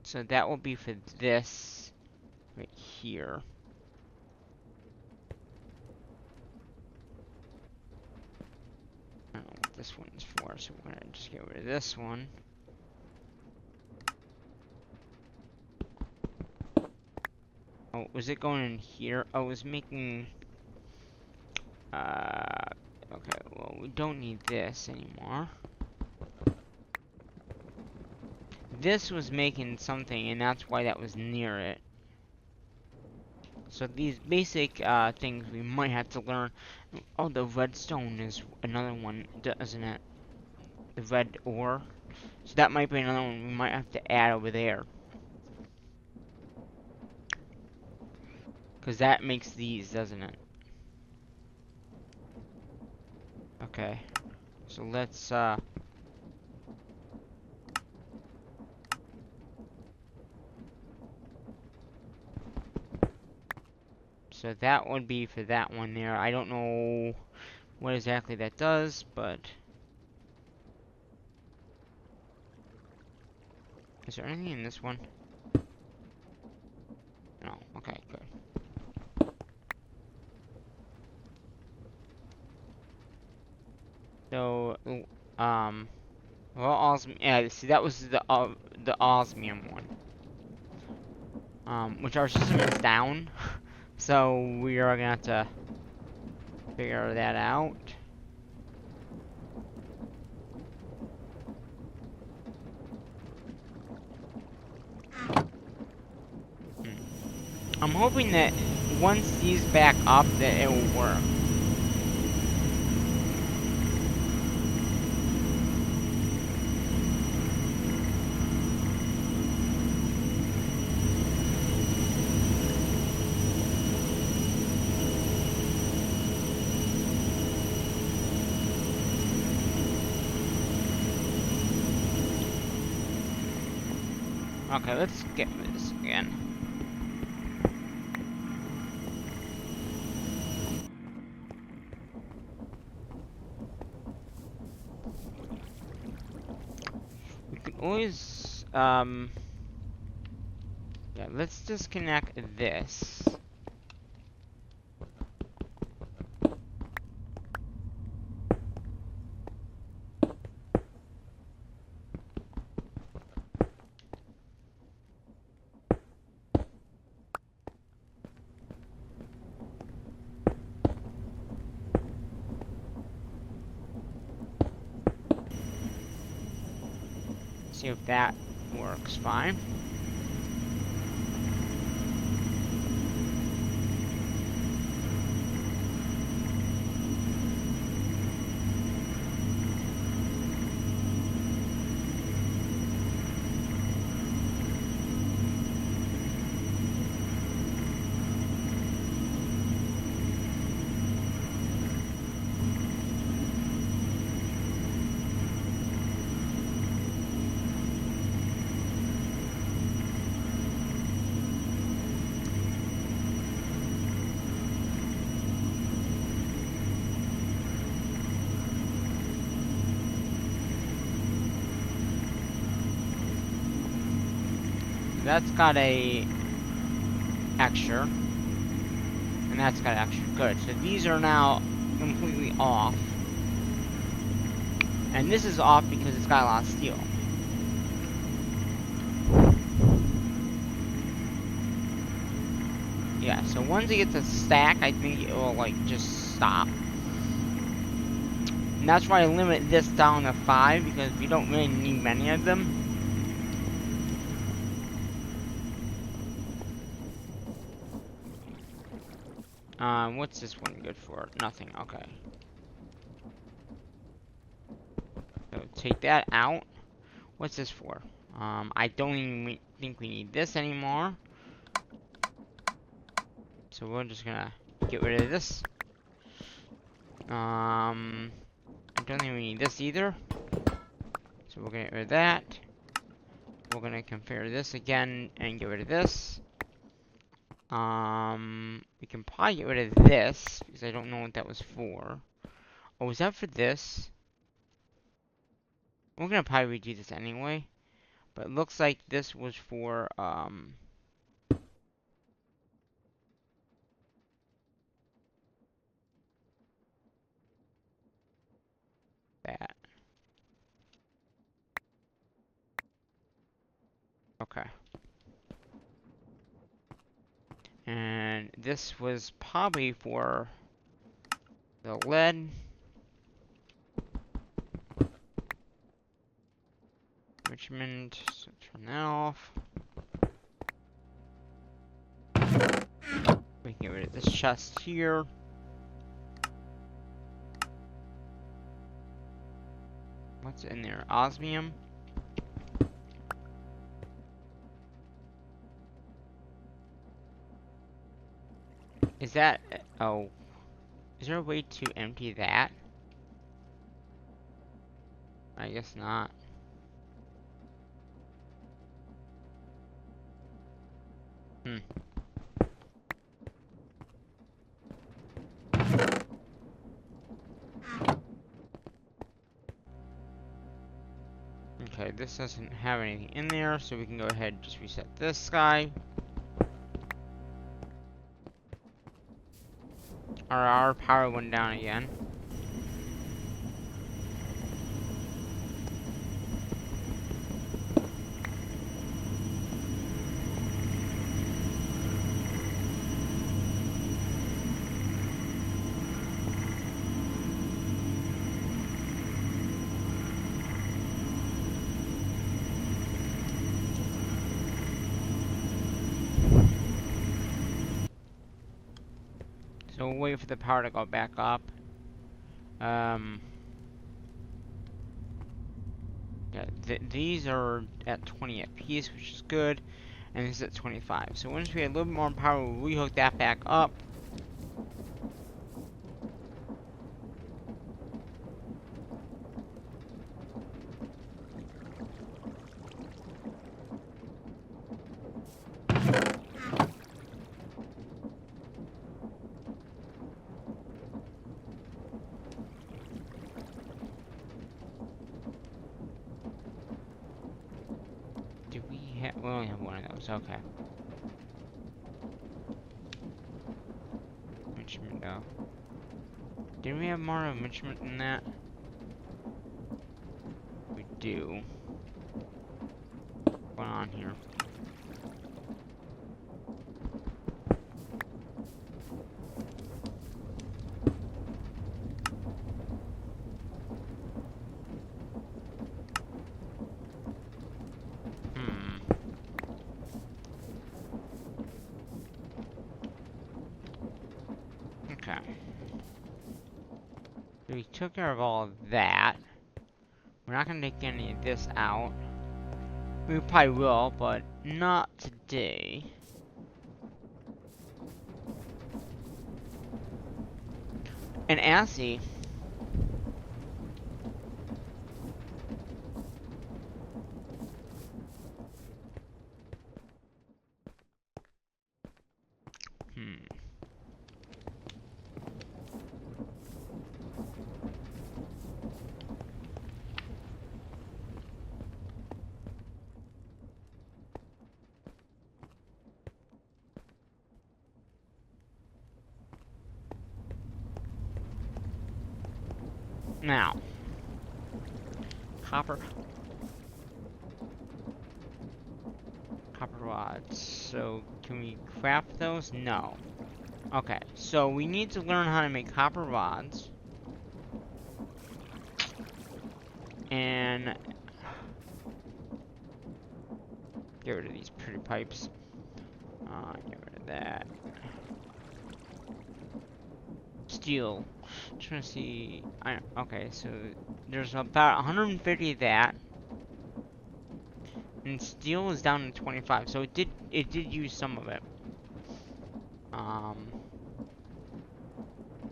So that will be for this right here. I don't know what this one is for, so we're gonna just get rid of this one. Oh, was it going in here? Oh, it was making... okay, well, we don't need this anymore. This was making something, and that's why that was near it. So these basic things we might have to learn. Oh, the redstone is another one, isn't it? The red ore. So that might be another one we might have to add over there. Because that makes these, doesn't it? Okay. So let's, So that would be for that one there. I don't know what exactly that does, but... Is there anything in this one? No. Okay, good. So, well, yeah, see, that was the osmium one. Which our system is down, so we are gonna have to figure that out. I'm hoping that once these back up, that it will work. Okay, let's get this again. We can always, yeah, let's disconnect this. See if that works fine. That's got a extra, and that's got extra. Good. So these are now completely off, and this is off because it's got a lot of steel. Yeah. So once it gets a stack, I think it will like just stop. And that's why I limit this down to 5 because we don't really need many of them. What's this one good for? Nothing, okay. So take that out. What's this for? I don't even think we need this anymore. So we're just gonna get rid of this. I don't think we need this either. So we're gonna get rid of that. We're gonna configure this again and get rid of this. We can probably get rid of this, because I don't know what that was for. Oh, was that for this? We're gonna probably redo this anyway. But it looks like this was for, that. Okay. And this was probably for the lead. Richmond, so turn that off. We can get rid of this chest here. What's in there? Osmium? Is that... Oh. Is there a way to empty that? I guess not. Hmm. Okay, this doesn't have anything in there, so we can go ahead and just reset this guy. Our power went down again. So we'll wait for the power to go back up. Yeah, these are at 20 apiece, which is good, and this is at 25. So once we have a little bit more power, we'll rehook that back up. Do we have? We only have one of those. Okay. Enrichment, though. Didn't we have more enrichment than that? We do. What's going on here? Okay. So we took care of all of that. We're not gonna take any of this out. We probably will, but not today. And Assy. Now. Copper rods. So, can we craft those? No. Okay, so we need to learn how to make copper rods. And get rid of these pretty pipes. Get rid of that. Steel. Trying to see. Okay, so there's about 150 of that. And steel is down to 25, so it did use some of it.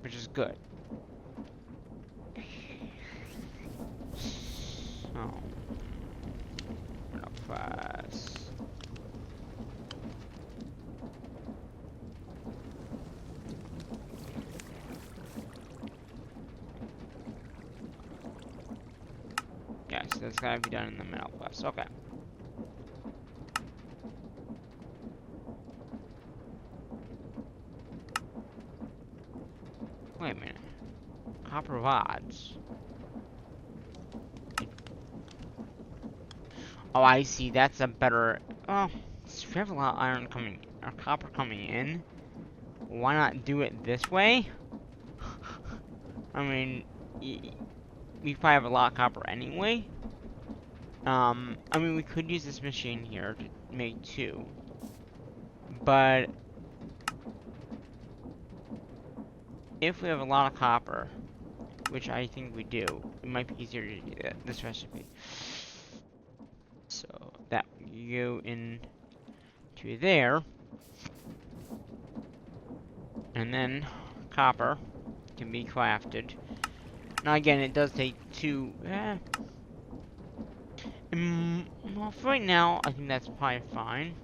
Which is good. So, fast. Yeah, so that's gotta be done in the middle class. Okay. copper rods. Oh, I see. That's a better. Oh, since we have a lot of iron coming, or copper coming in. Why not do it this way? I mean, we probably have a lot of copper anyway. I mean, we could use this machine here to make two, but if we have a lot of copper, which I think we do, it might be easier to do this recipe. So that you go into there, and then copper can be crafted. Now again, it does take two. Well, for right now, I think that's probably fine.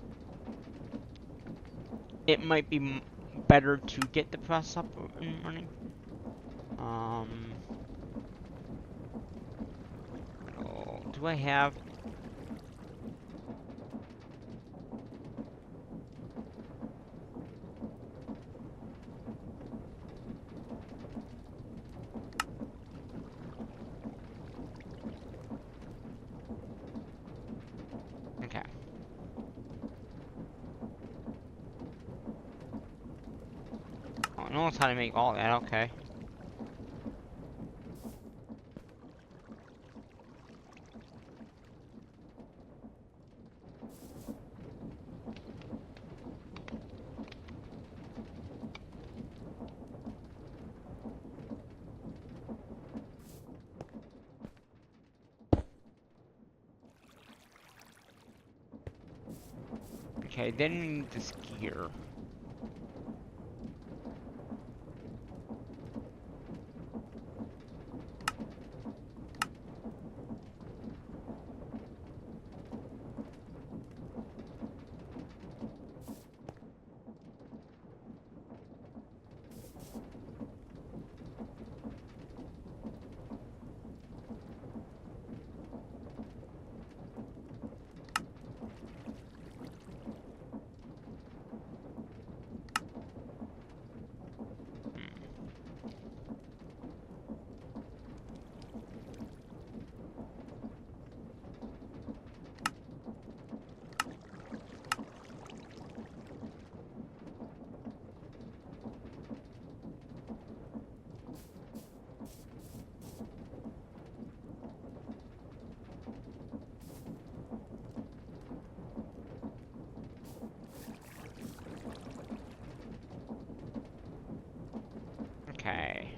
It might be better to get the press up and running. Oh, do I have? Okay. Oh, I know how to make all that. Okay. Okay, then we need this gear. Okay.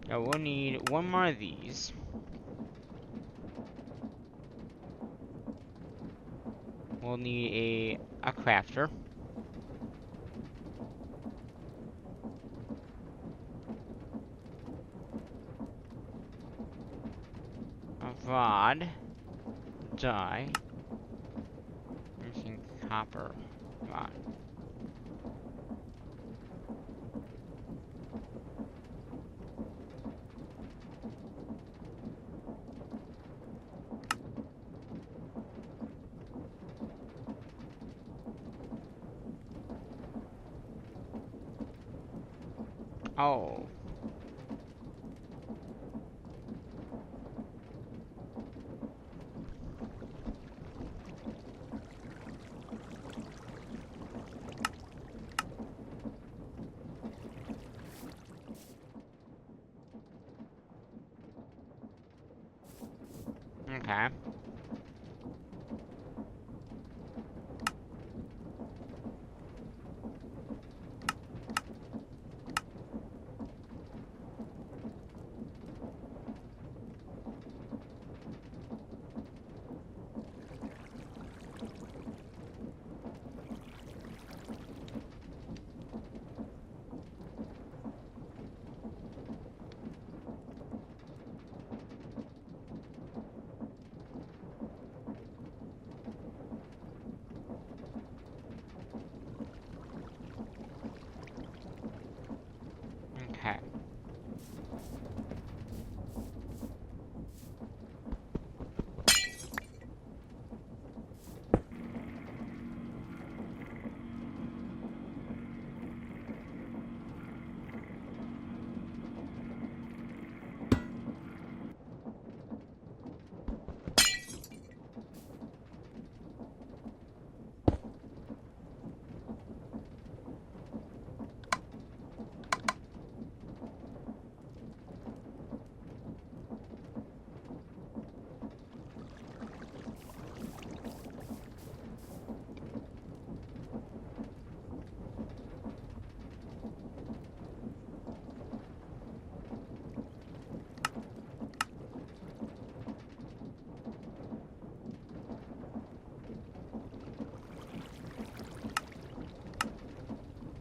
Now we'll need one more of these. We'll need a crafter. A rod. Dye. Using copper rod. Oh. Okay.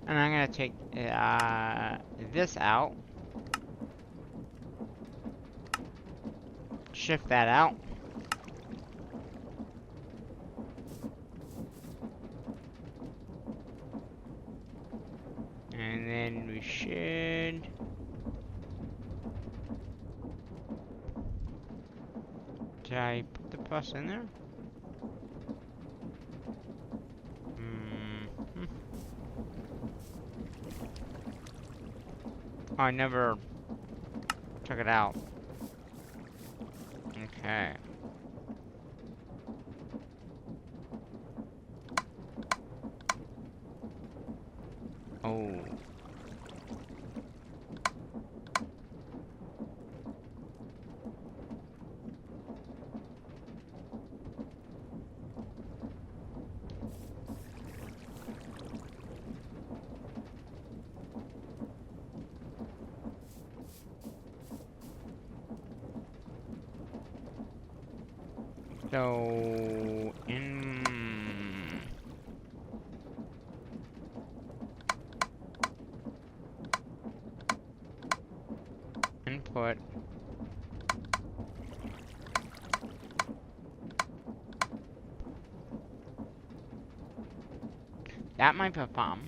And I'm gonna take this out. Shift that out. And then we should... Did I put the plus in there? Oh, I never took it out. Okay. Oh. So, input. That might be a bomb.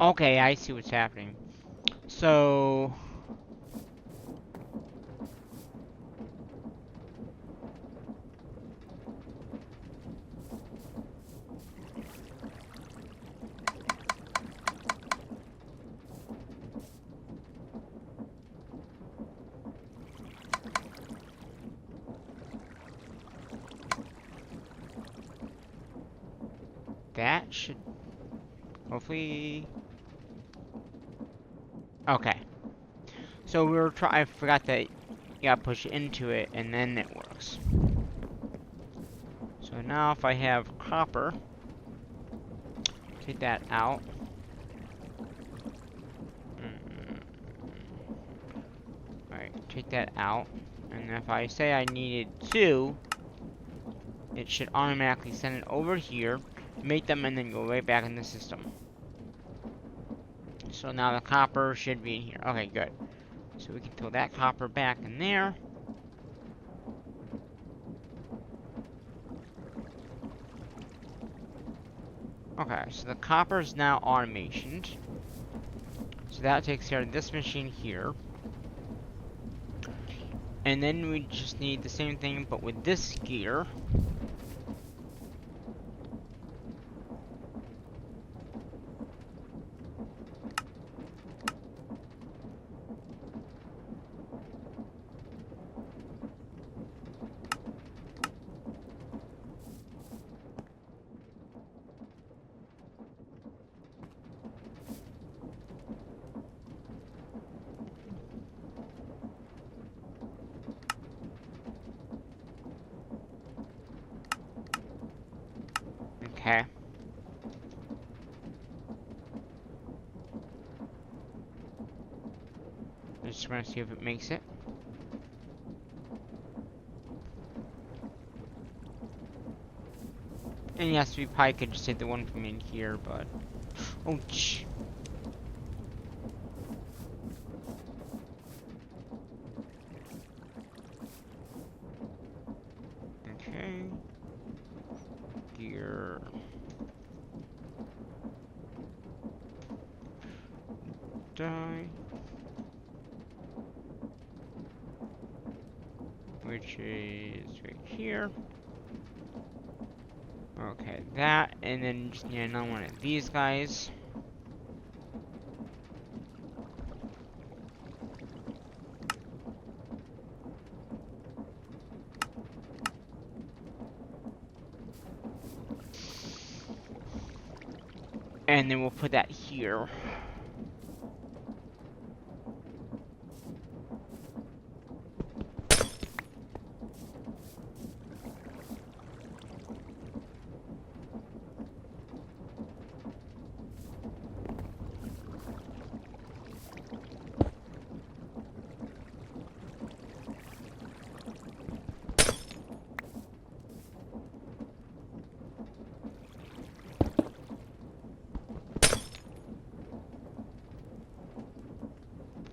Okay, I see what's happening. So... That should... Hopefully... Okay. So we were I forgot that you gotta push into it, and then it works. So now if I have copper... Take that out. Alright, take that out. And if I say I needed 2, it should automatically send it over here, make them, and then go right back in the system. So now the copper should be in here. Okay, good. So we can throw that copper back in there. Okay, so the copper is now automationed. So that takes care of this machine here. And then we just need the same thing, but with this gear. Okay. I just want to see if it makes it. And yes, we probably could just take the one from in here, but... Ouch. Okay. Gear... Die. Which is right here. Okay, that, and then just need another one of these guys. And then we'll put that here.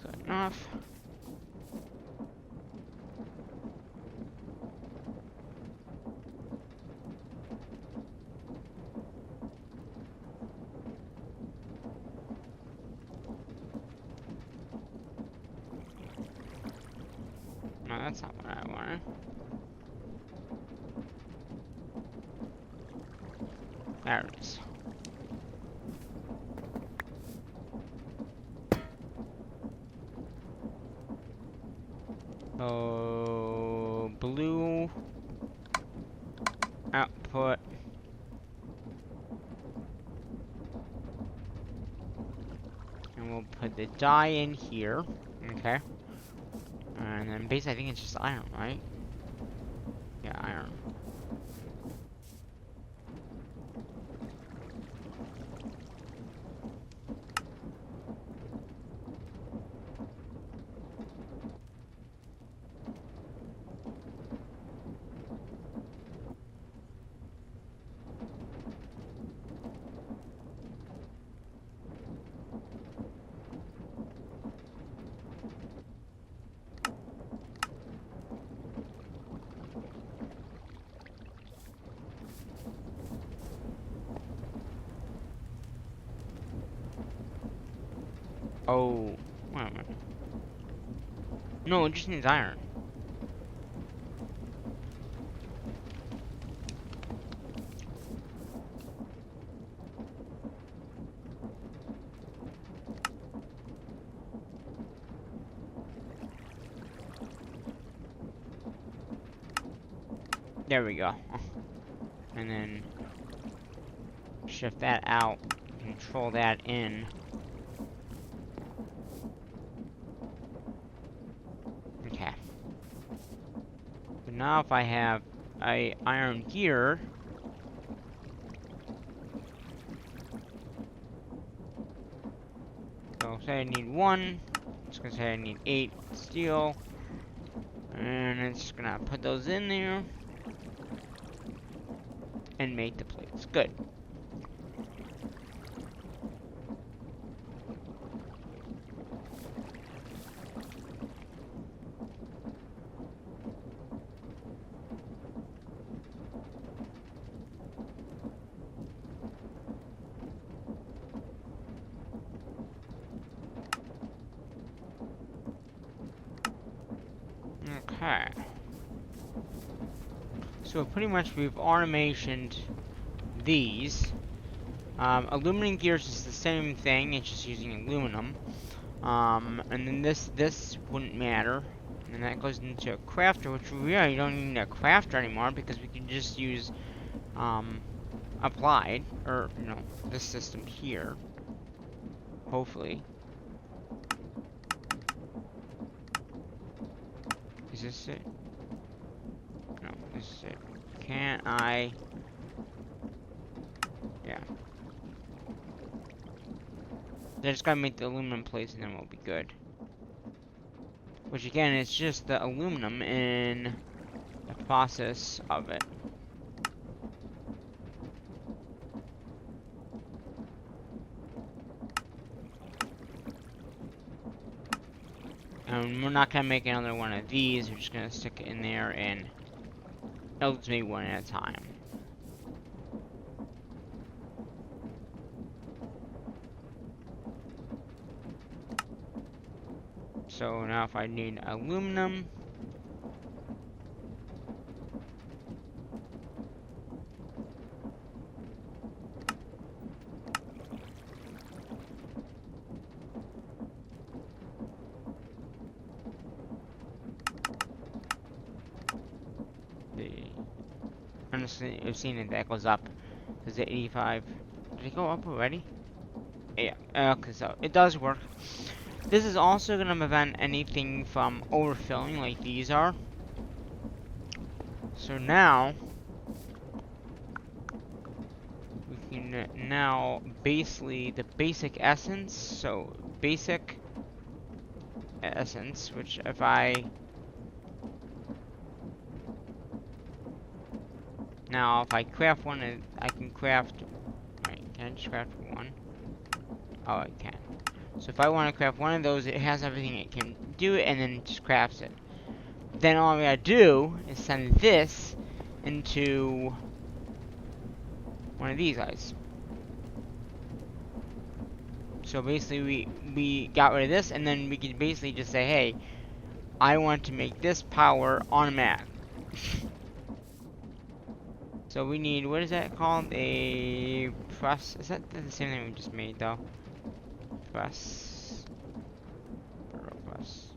Good enough. No, that's not what I wanted. There it is. Oh, blue output. And we'll put the dye in here. Okay. And then base, I think it's just iron, right? Yeah, iron. Oh, wait a minute. No, it just needs iron. There we go. And then shift that out, control that in. Okay. But now if I have a iron gear, so say I need 1, it's gonna say I need 8 steel, and it's just gonna put those in there and make the plates. Good. Okay. So pretty much we've automationed these. Aluminum gears is the same thing, it's just using aluminum. And then this wouldn't matter. And that goes into a crafter, which we really don't need a crafter anymore because we can just use applied, or you know, this system here. Hopefully. Is this it? No, this is it. Can I? Yeah. They just gotta make the aluminum plates and then we'll be good. Which again, it's just the aluminum in the process of it. And we're not gonna make another one of these, we're just gonna stick it in there and it'll just make one at a time. So now if I need aluminum, I've seen it that goes up. Is it 85? Did it go up already? Yeah. Okay, so it does work. This is also gonna prevent anything from overfilling like these are. So now we can now basically the basic essence. So basic essence, which if I craft one, I can craft. Right? Can I just craft one? Oh, I can. So if I want to craft one of those, it has everything it can do, and then it just crafts it. Then all we gotta do is send this into one of these guys. So basically, we got rid of this, and then we can basically just say, hey, I want to make this power automatic. So we need, what is that called? A press. Is that the same thing we just made though? Press. Press.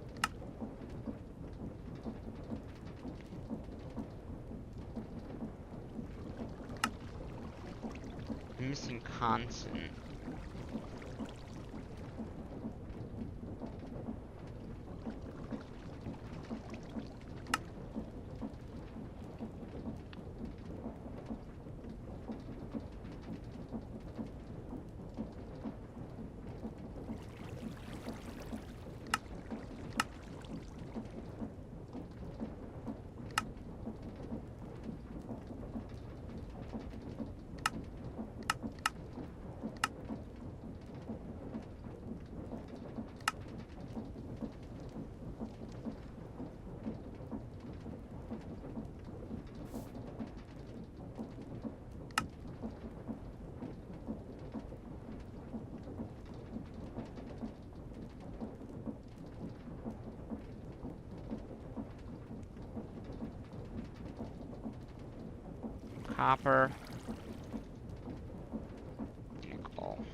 I'm missing constant. Copper. Nickel.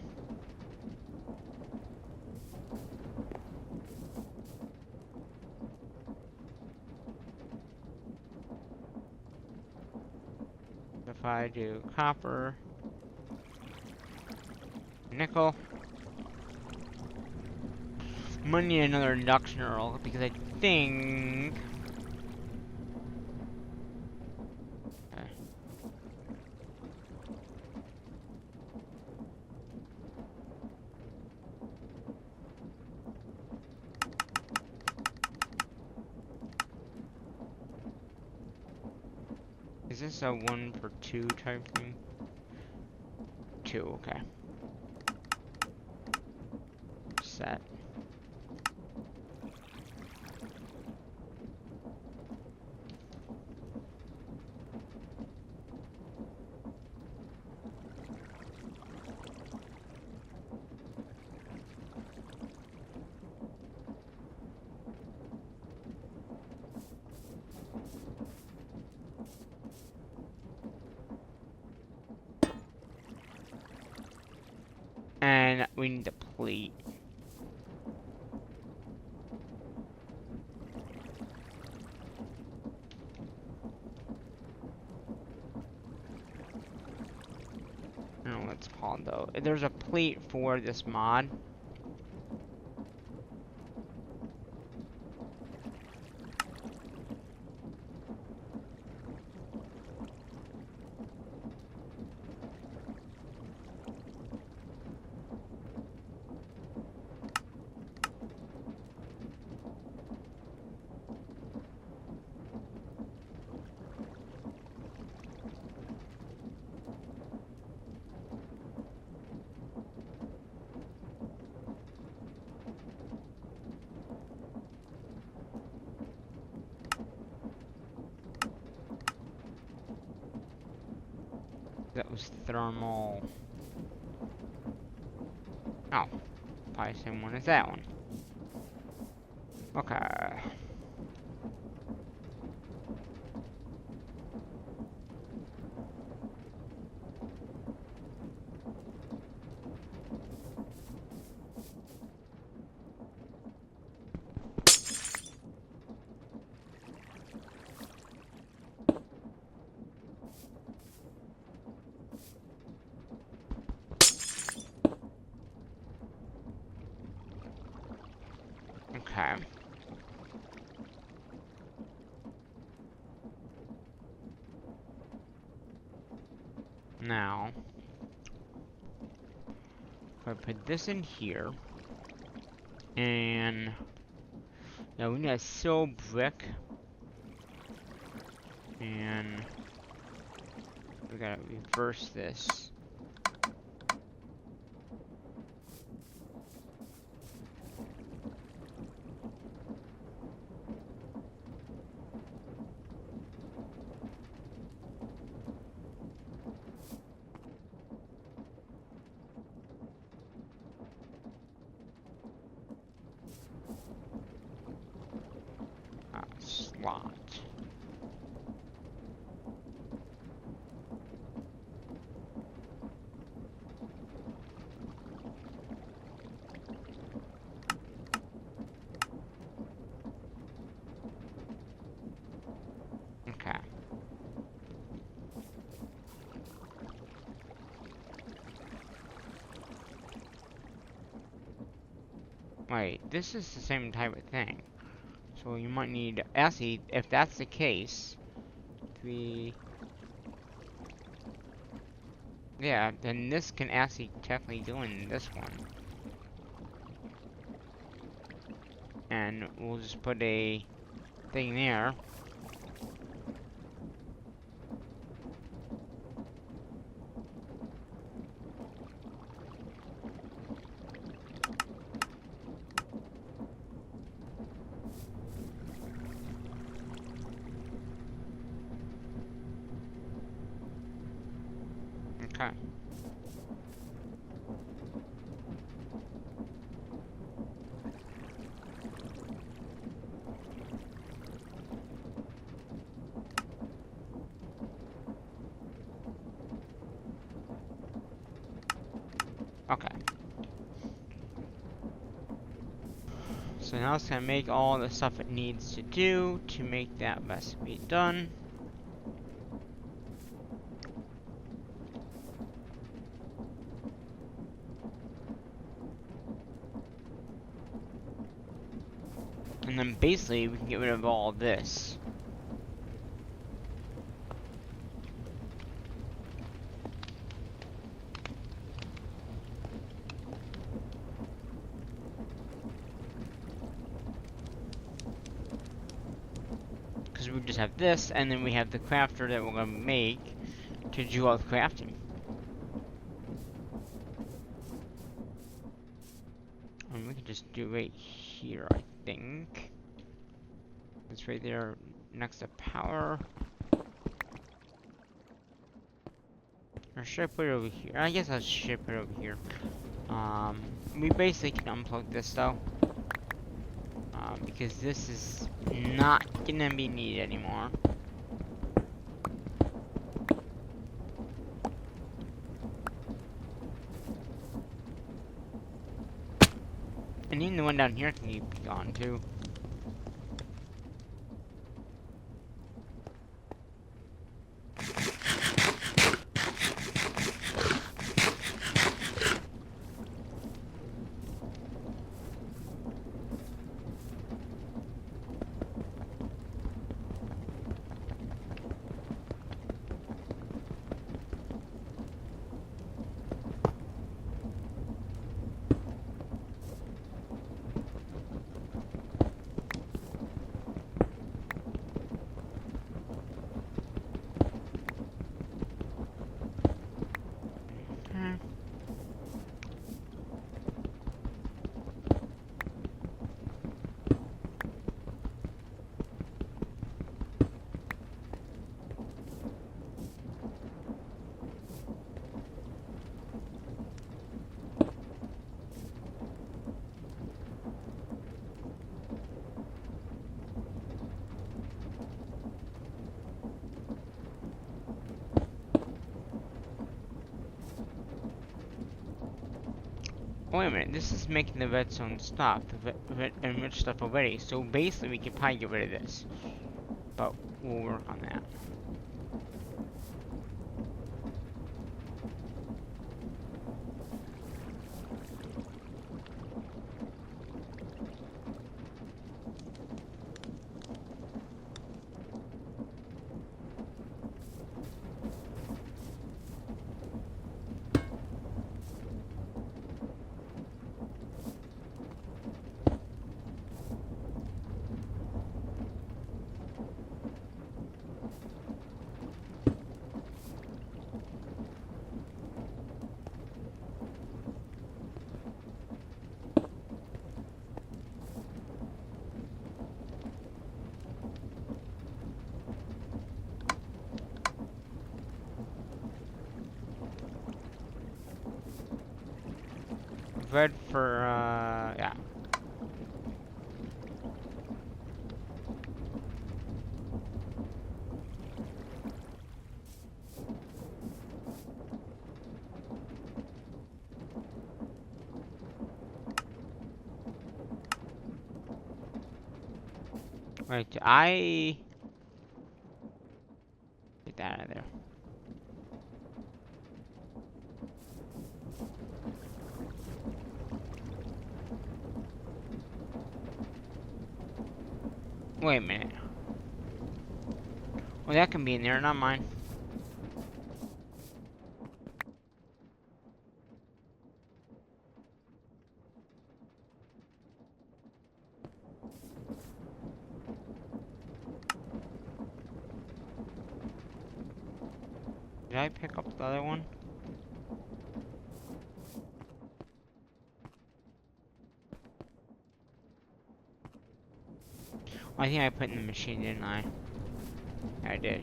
If I do copper, nickel, I'm gonna need another induction roll because I think. Okay. Is this a 1 for 2 type thing? 2, okay. Set. And we need the plate. I don't know what it's called though. There's a plate for this mod. That was thermal. Oh, probably the same one as that one. Okay. Okay. Now, if I put this in here, and now we need a sill brick, and we gotta reverse this. Slot. Okay. Wait, this is the same type of thing. So you might need, actually, if that's the case, yeah, then this can actually technically go in this one. And we'll just put a thing there. Okay. Okay. So now it's gonna make all the stuff it needs to do to make that recipe done. And then basically we can get rid of all this. Because we just have this, and then we have the crafter that we're gonna make to do all the crafting. And we can just do right here, I think. It's right there next to power. Or should I put it over here? I guess I should put it over here. We basically can unplug this though. Because this is not gonna be needed anymore. And even the one down here can be gone too. Wait a minute, this is making the redstone stop, the enriched stuff already, so basically we could probably get rid of this. But we'll work on that. good for, yeah. Wait, I get that out of there. Wait a minute. Well, that can be in there, not mine. Did I pick up the other one? I think I put in the machine, didn't I? Yeah, I did.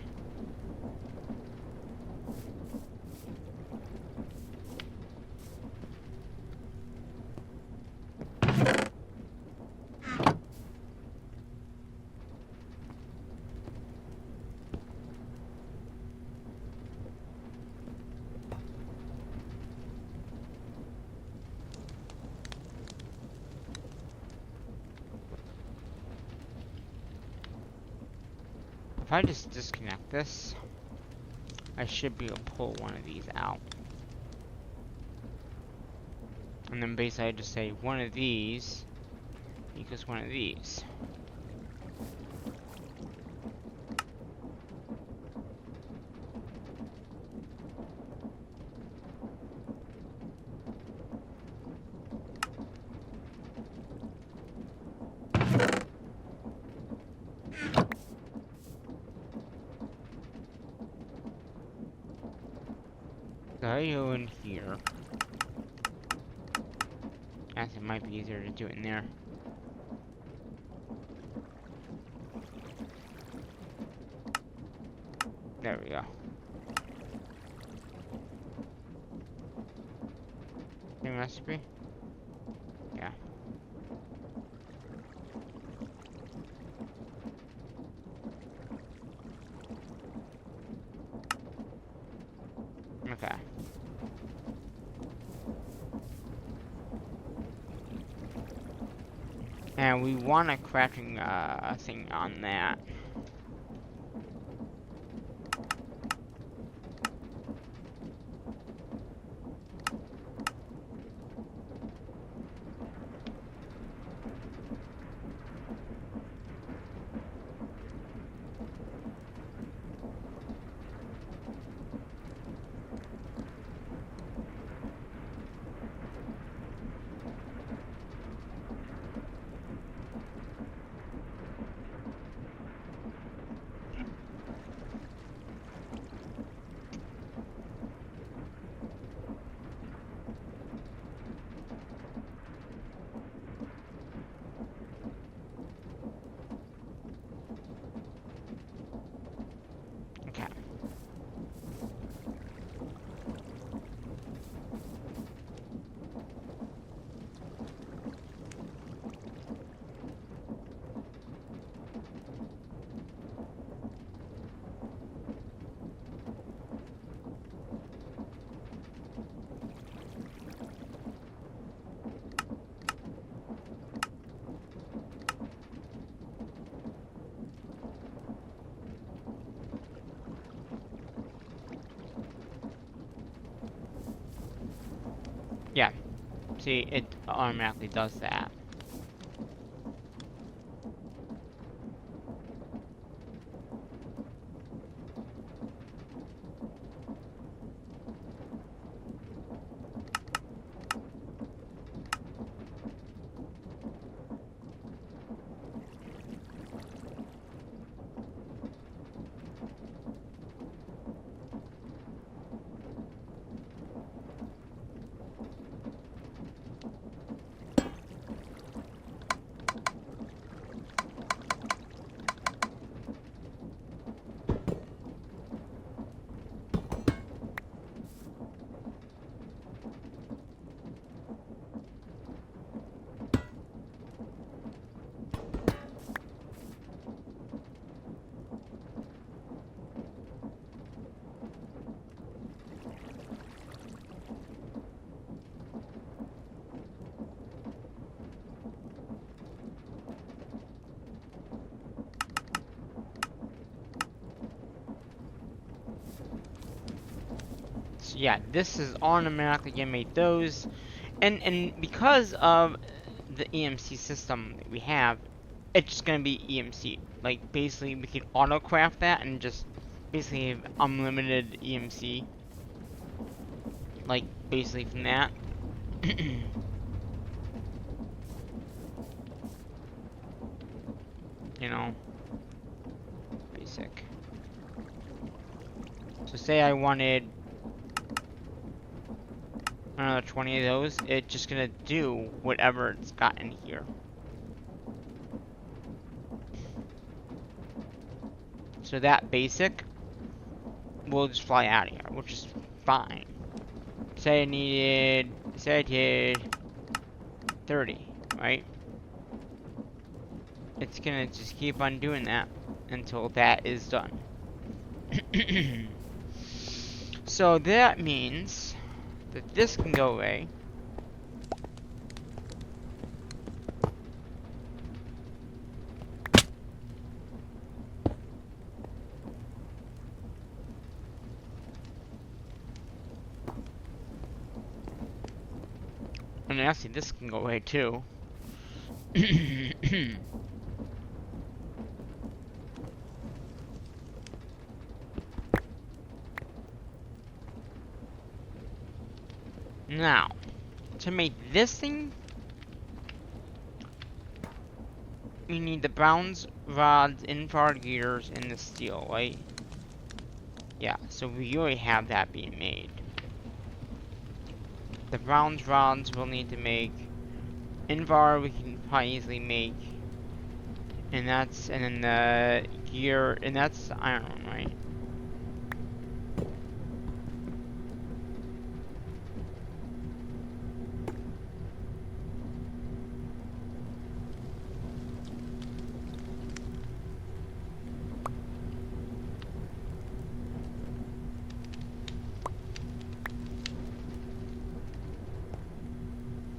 If I just disconnect this, I should be able to pull one of these out. And then basically I just say one of these equals one of these. So I go in here. Actually, it might be easier to do it in there. There we go. Same recipe? Yeah. Okay. And we want a crafting thing on that. Okay. Yeah. See, it automatically does that. So yeah, this is automatically gonna make those, and because of the EMC system that we have, it's just gonna be EMC. Like basically, we can auto craft that and just basically have unlimited EMC. Like basically from that. You know, basic. So say I wanted another 20 of those, it's just gonna do whatever it's got in here. So that basic will just fly out of here, which is fine. Say I did 30, right? It's gonna just keep on doing that until that is done. So that means that this can go away. And actually this can go away too. Now, to make this thing, we need the bronze rods, infrared gears, and the steel, right? Yeah, so we already have that being made. The bronze rods we'll need to make. Infrared we can probably easily make. And then the gear, and that's iron, right?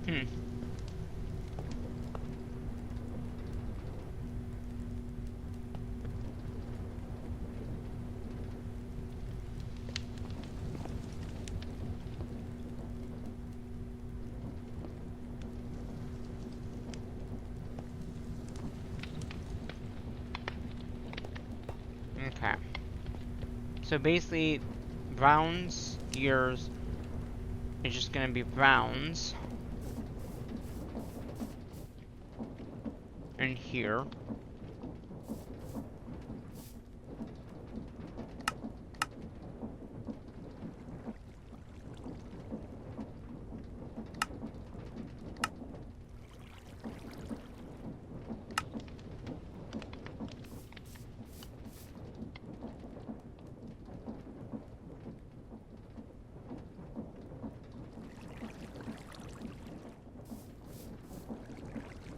Hmm. Okay. So basically, browns, gears, is just gonna be browns. And here.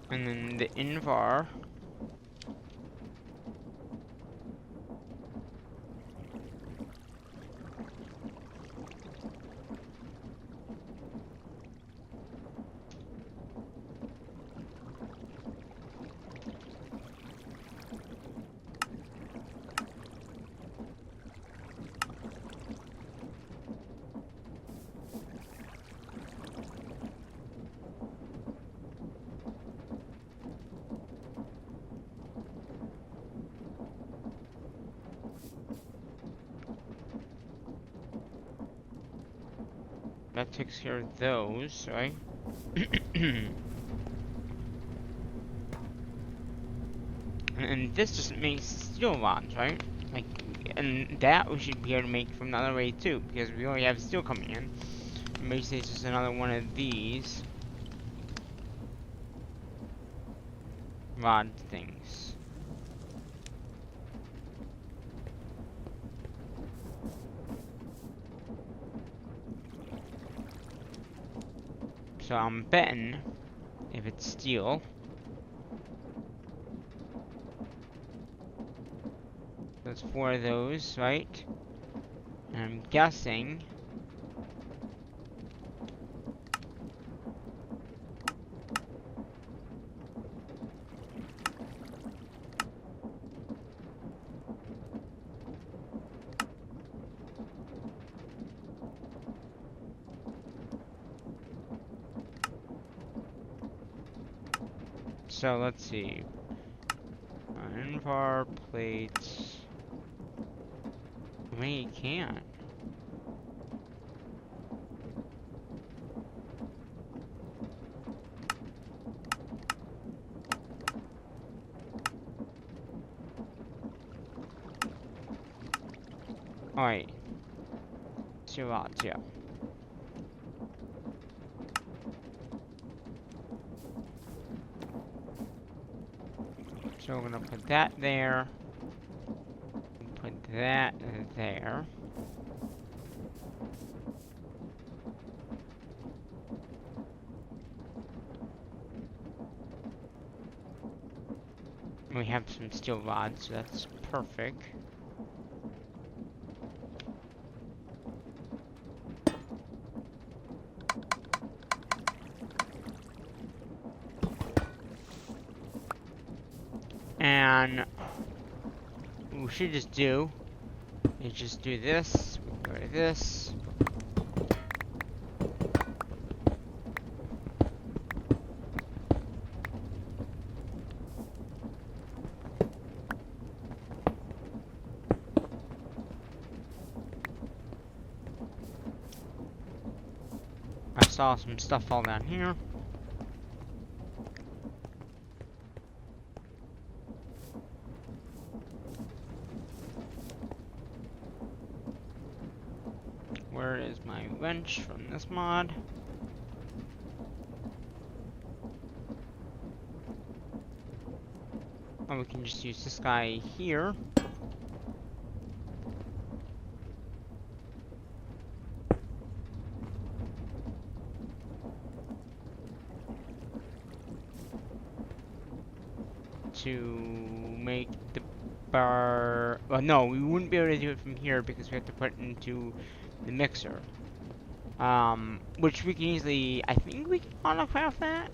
And then the invar. That takes care of those, right? And this just makes steel rods, right? Like, and that we should be able to make from the other way too, because we already have steel coming in. And basically, it's just another one of these rod things. So I'm betting if it's steel, there's 4 of those, right? And I'm guessing So let's see. Invar plates. I mean, you can't. Alright. Two lots, yeah. So we're gonna put that there. Put that there. We have some steel rods, so that's perfect. And what we should just do is just do this, go to this. I saw some stuff fall down here. Where is my wrench from this mod? Oh, we can just use this guy here. To make the bar. Well, no, we wouldn't be able to do it from here because we have to put it into the mixer. Which we can easily. I think we can autocraft that.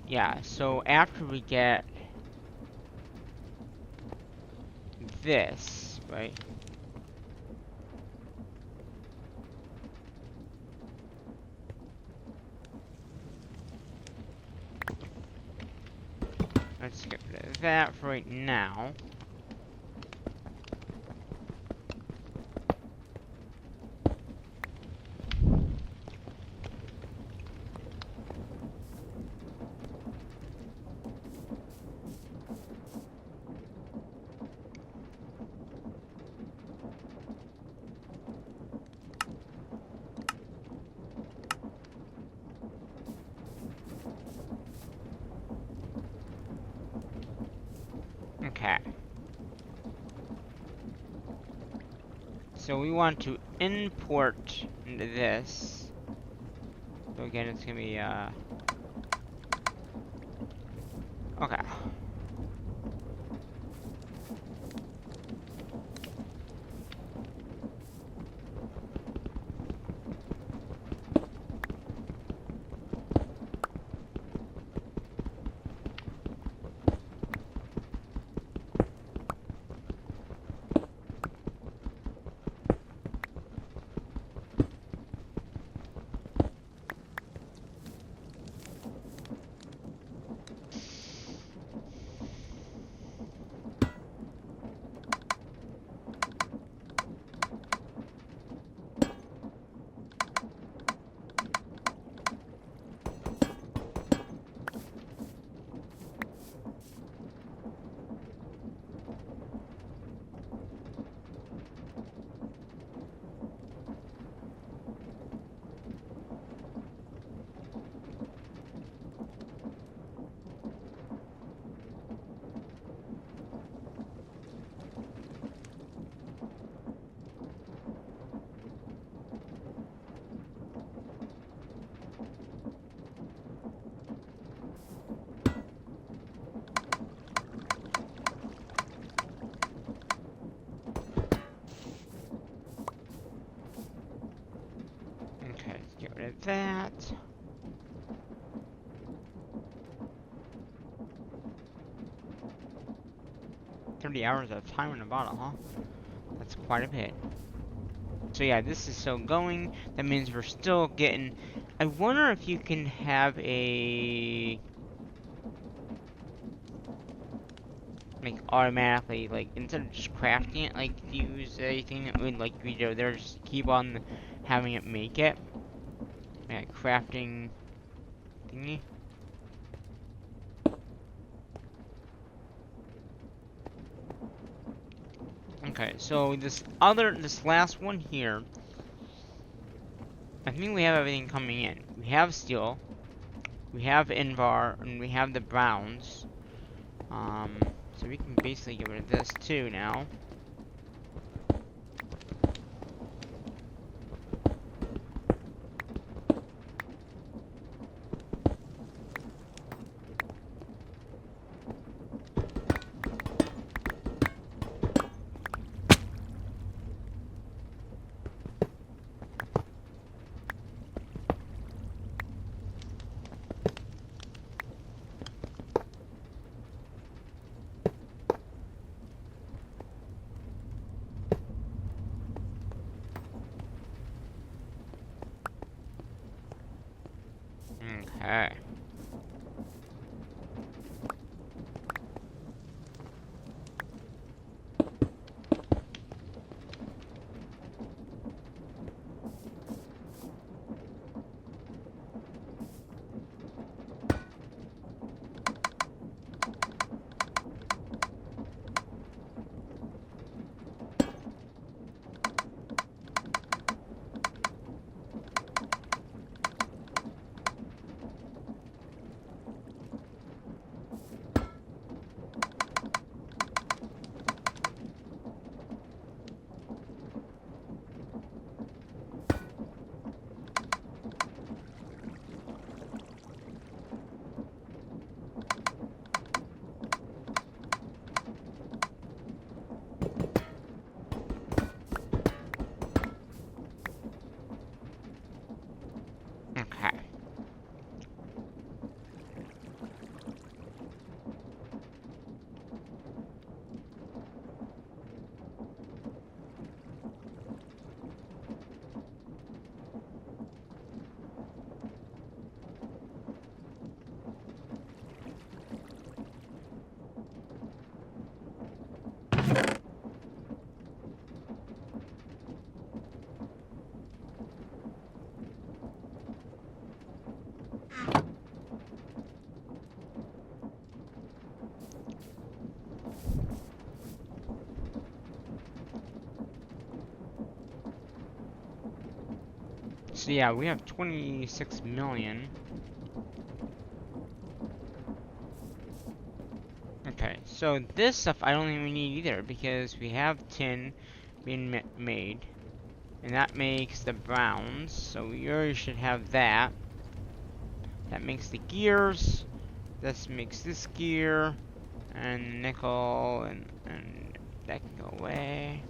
Yeah, so after we get this, right? Let's get rid of that for right now. Okay. So we want to import into this. So again, it's gonna be, okay. rid of that. $30 of time in the bottle, huh? That's quite a bit. So yeah, this is still going. That means we're still getting... I wonder if you can have a... like, automatically, like, instead of just crafting it, like, use anything that would, like, you know, there, just keep on having it make it. Yeah, crafting thingy. Okay, so this last one here, I think we have everything coming in. We have steel, we have Invar, and we have the browns. So we can basically get rid of this too now. Okay. Okay. So yeah, we have 26 million. Okay, so this stuff I don't even need either because we have tin being made. And that makes the browns, so we already should have that. That makes the gears. This makes this gear. And nickel, and that can go away.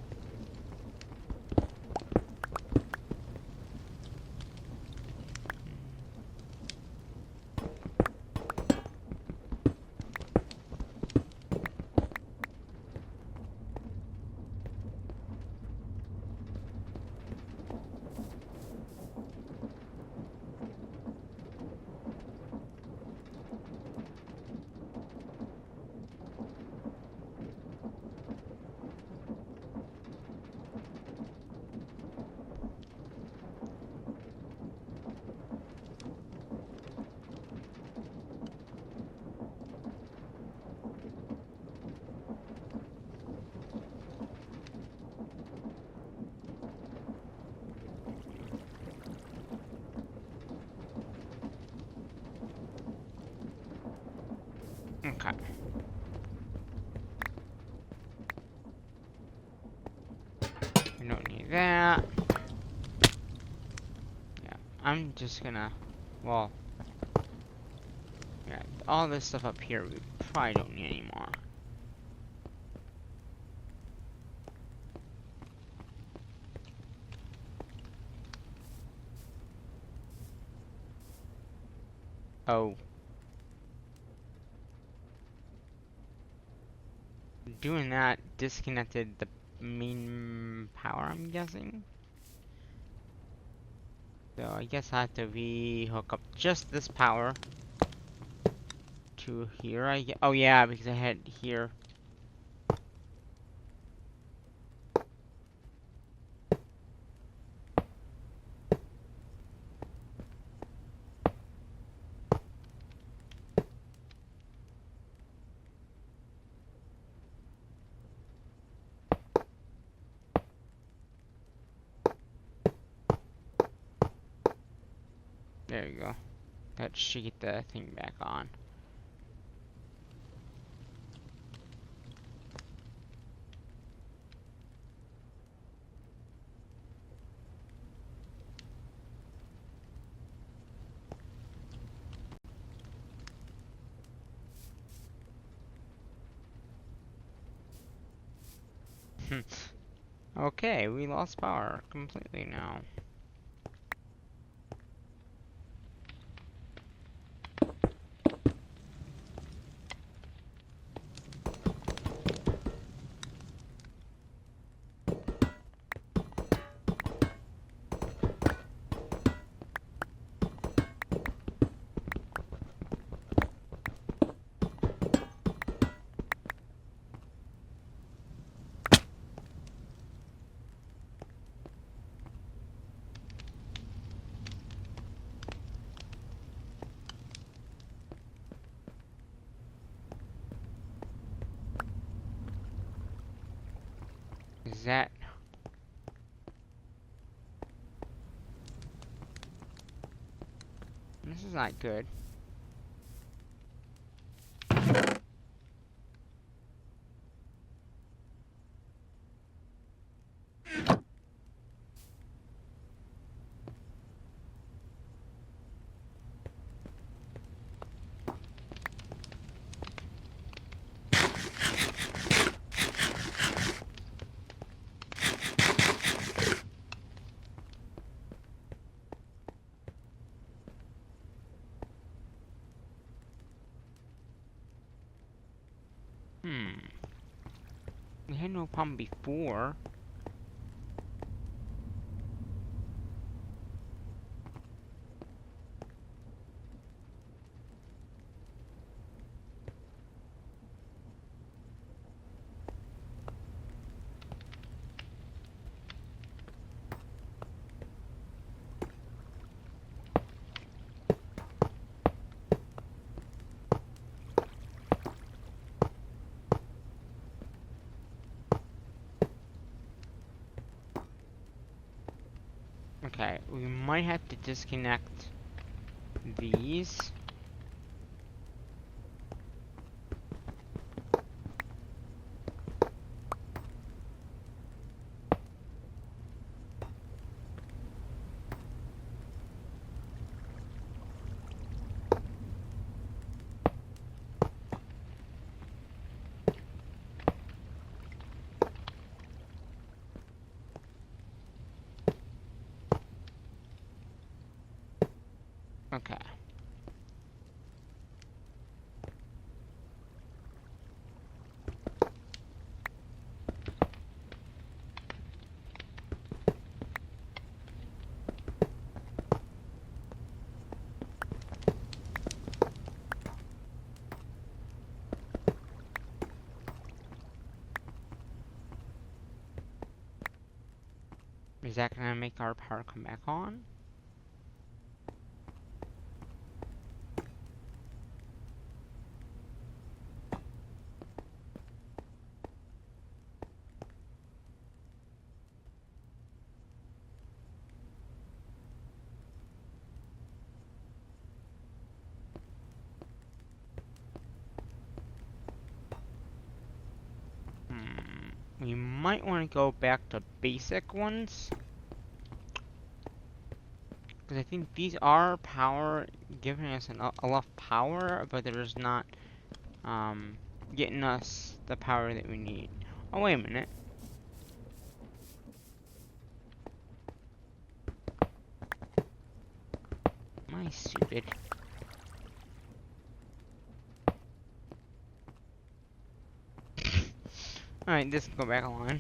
Okay. We don't need that. Yeah, I'm just gonna, well, yeah, all this stuff up here we probably don't need anymore. Oh. Doing that disconnected the main power, I'm guessing. So I guess I have to re-hook up just this power to here. Oh yeah, because I had here. There you go. That should get the thing back on. Okay, we lost power completely now. Is that... This is not good. We had no problem before. Okay, we might have to disconnect these. Okay. Is that gonna make our power come back on? We might want to go back to basic ones. Because I think these are power, giving us enough power, but there's not getting us the power that we need. Oh, wait a minute. Am I stupid? Alright, this can go back online.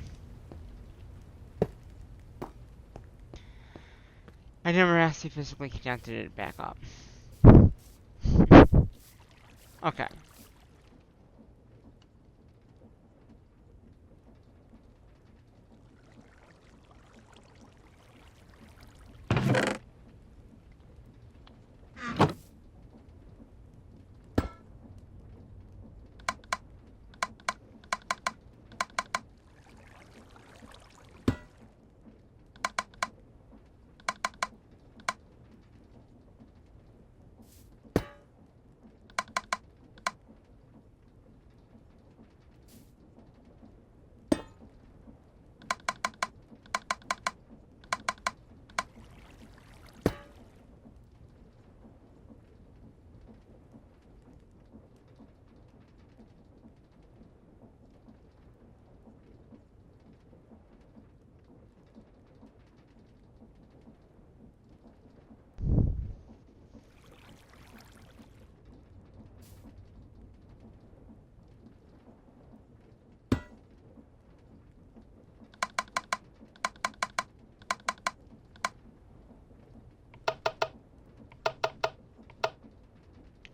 I never actually physically connected it back up. Okay.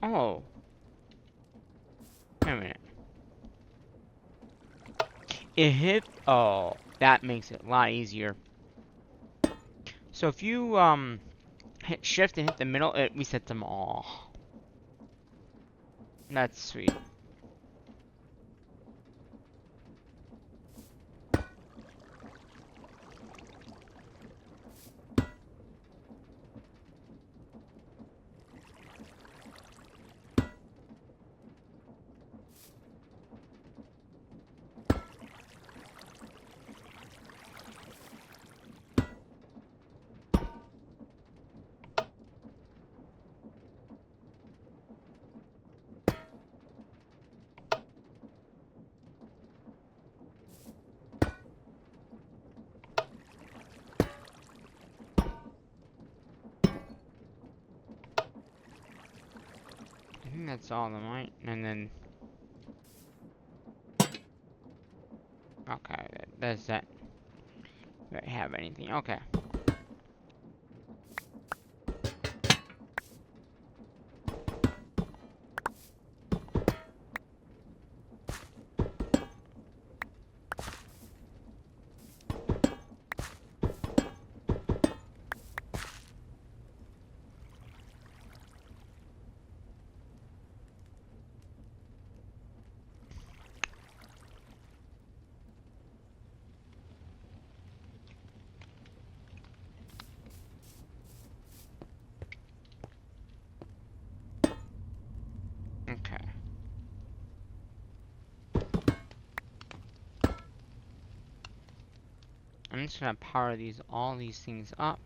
Oh. Wait a minute. It hit. Oh, that makes it a lot easier. So if you hit shift and hit the middle, it resets them all. That's sweet. I think that's all of them, right? And then. Okay, that's that. Do I have anything? Okay. Okay. I'm just gonna power all these things up.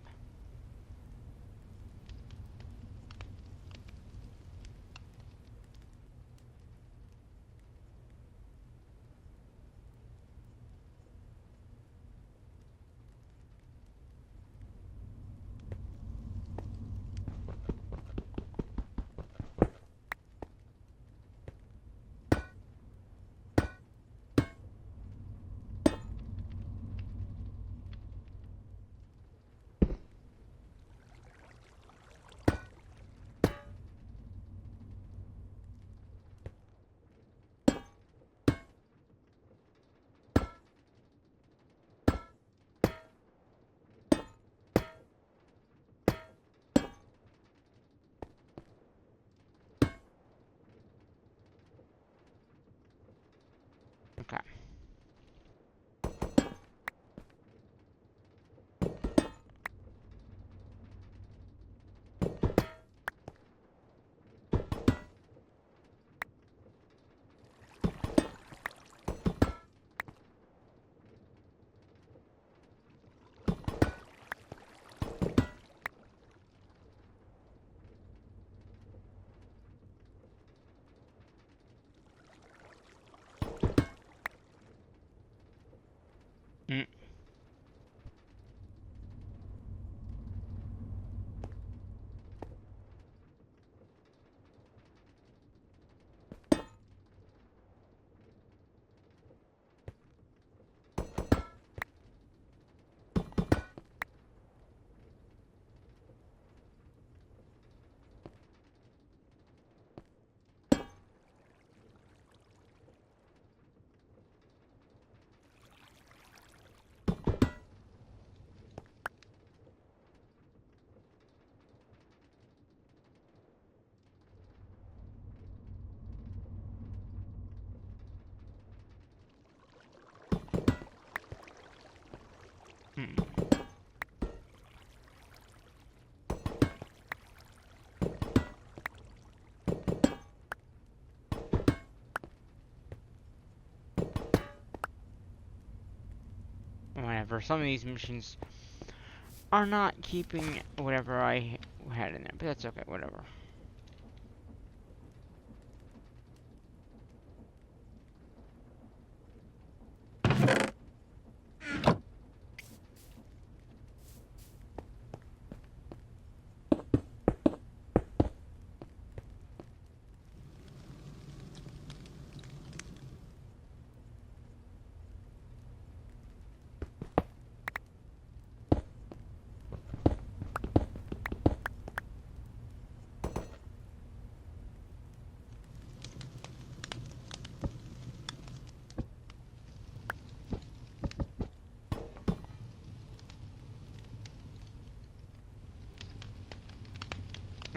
whatever. Some of these missions are not keeping whatever I had in there, but that's okay, whatever.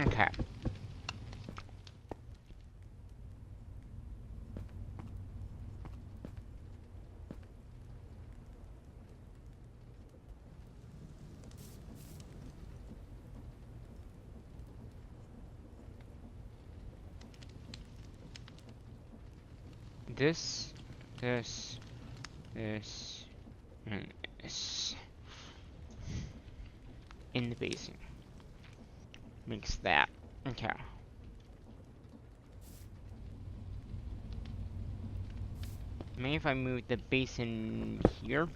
Okay. This, this, this, and this. In the basin. Makes that. Okay. Maybe if I move the basin here.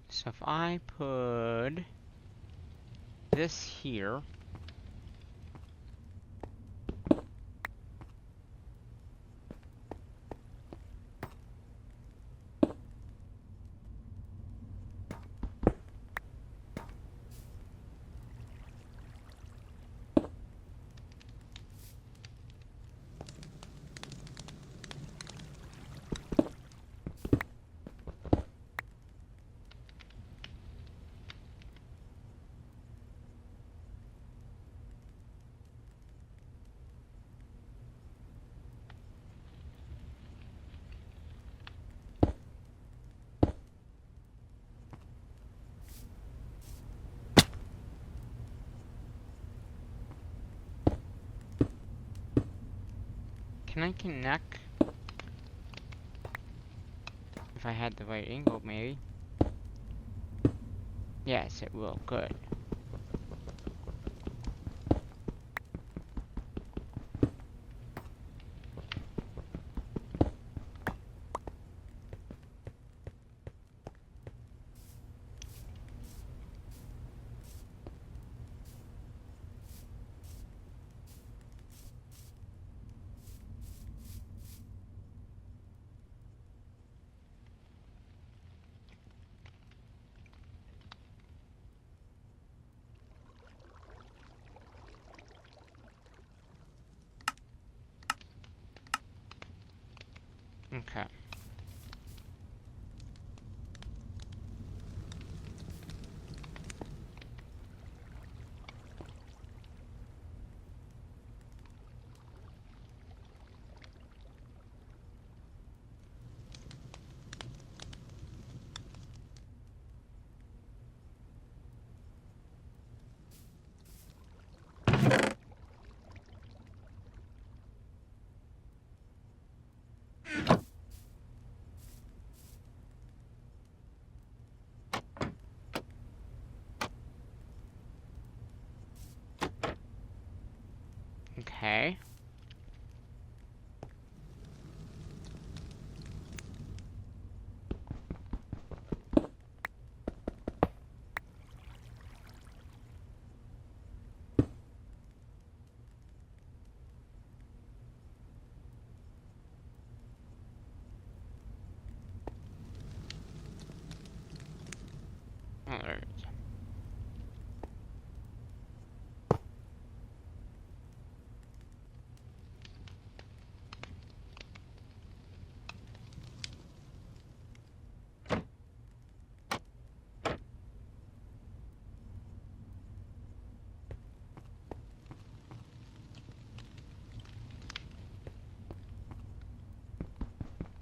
So if I put this here. Can I connect? If I had the right angle, maybe. Yes, it will. Good. Okay. Okay. Alright.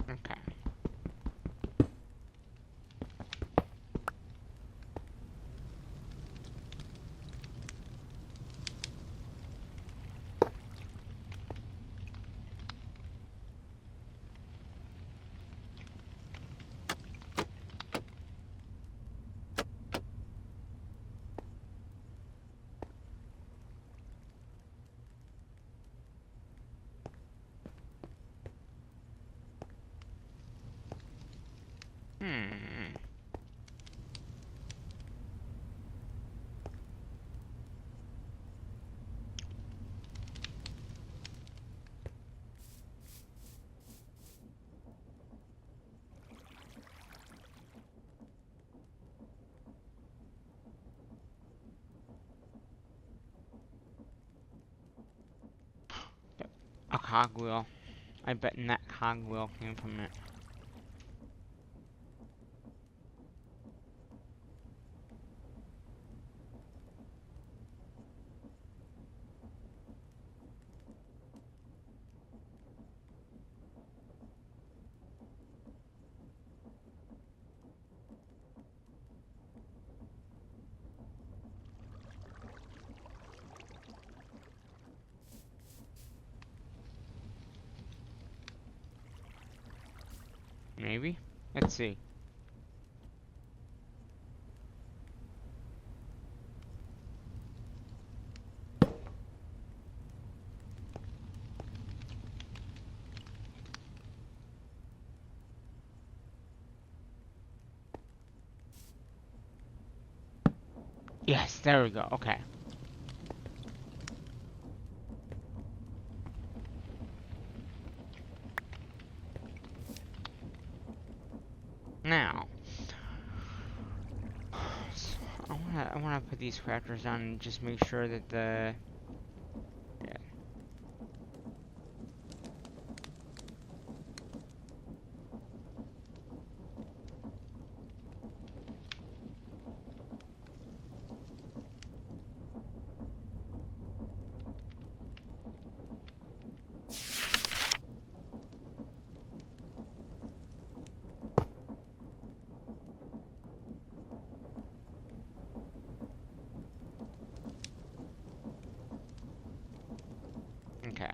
Okay. Hmm. A cogwheel. I bet that cogwheel came from it. Maybe? Let's see. Yes, there we go. Okay. Now, I wanna put these crafters on and just make sure that the yeah. Okay.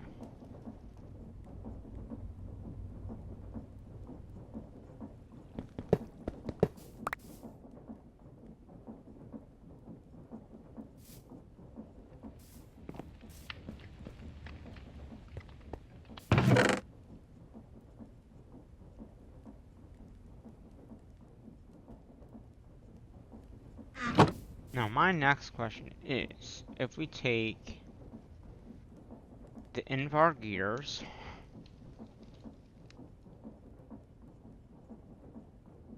Now, my next question is, if we take the Invar gears,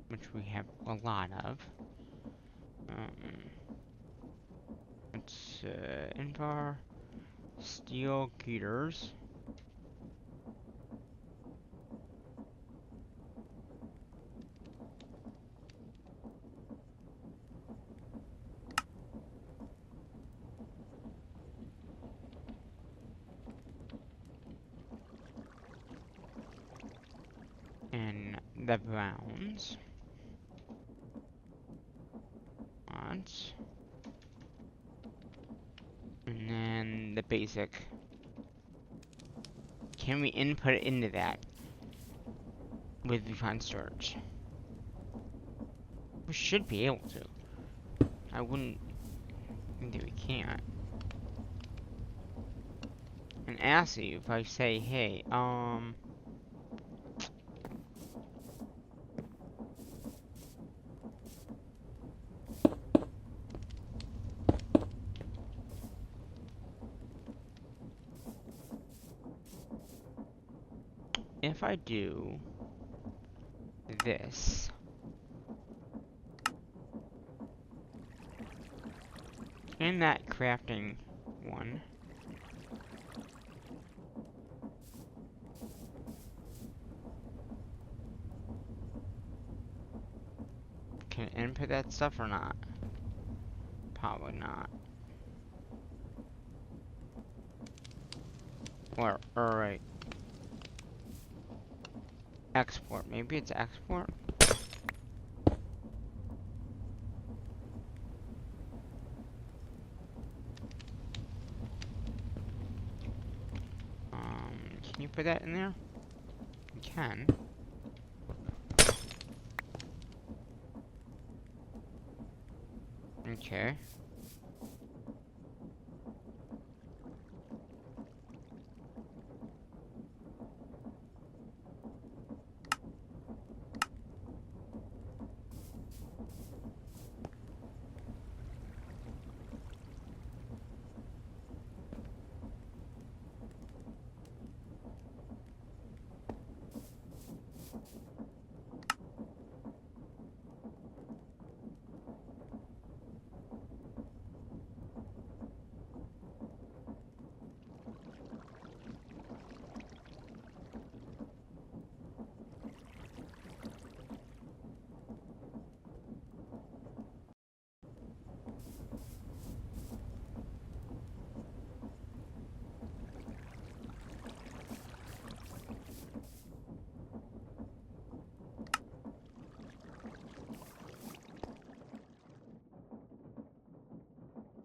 which we have a lot of, um, it's Invar steel gears, and the browns, odds, and then the basic. Can we input it into that with refined storage? We should be able to. I wouldn't think that we can't. And ask you if I say, hey, if I do this, in that crafting one. Can I input that stuff or not? Probably not. Or right. Export. Maybe it's export? Can you put that in there? You can. Okay.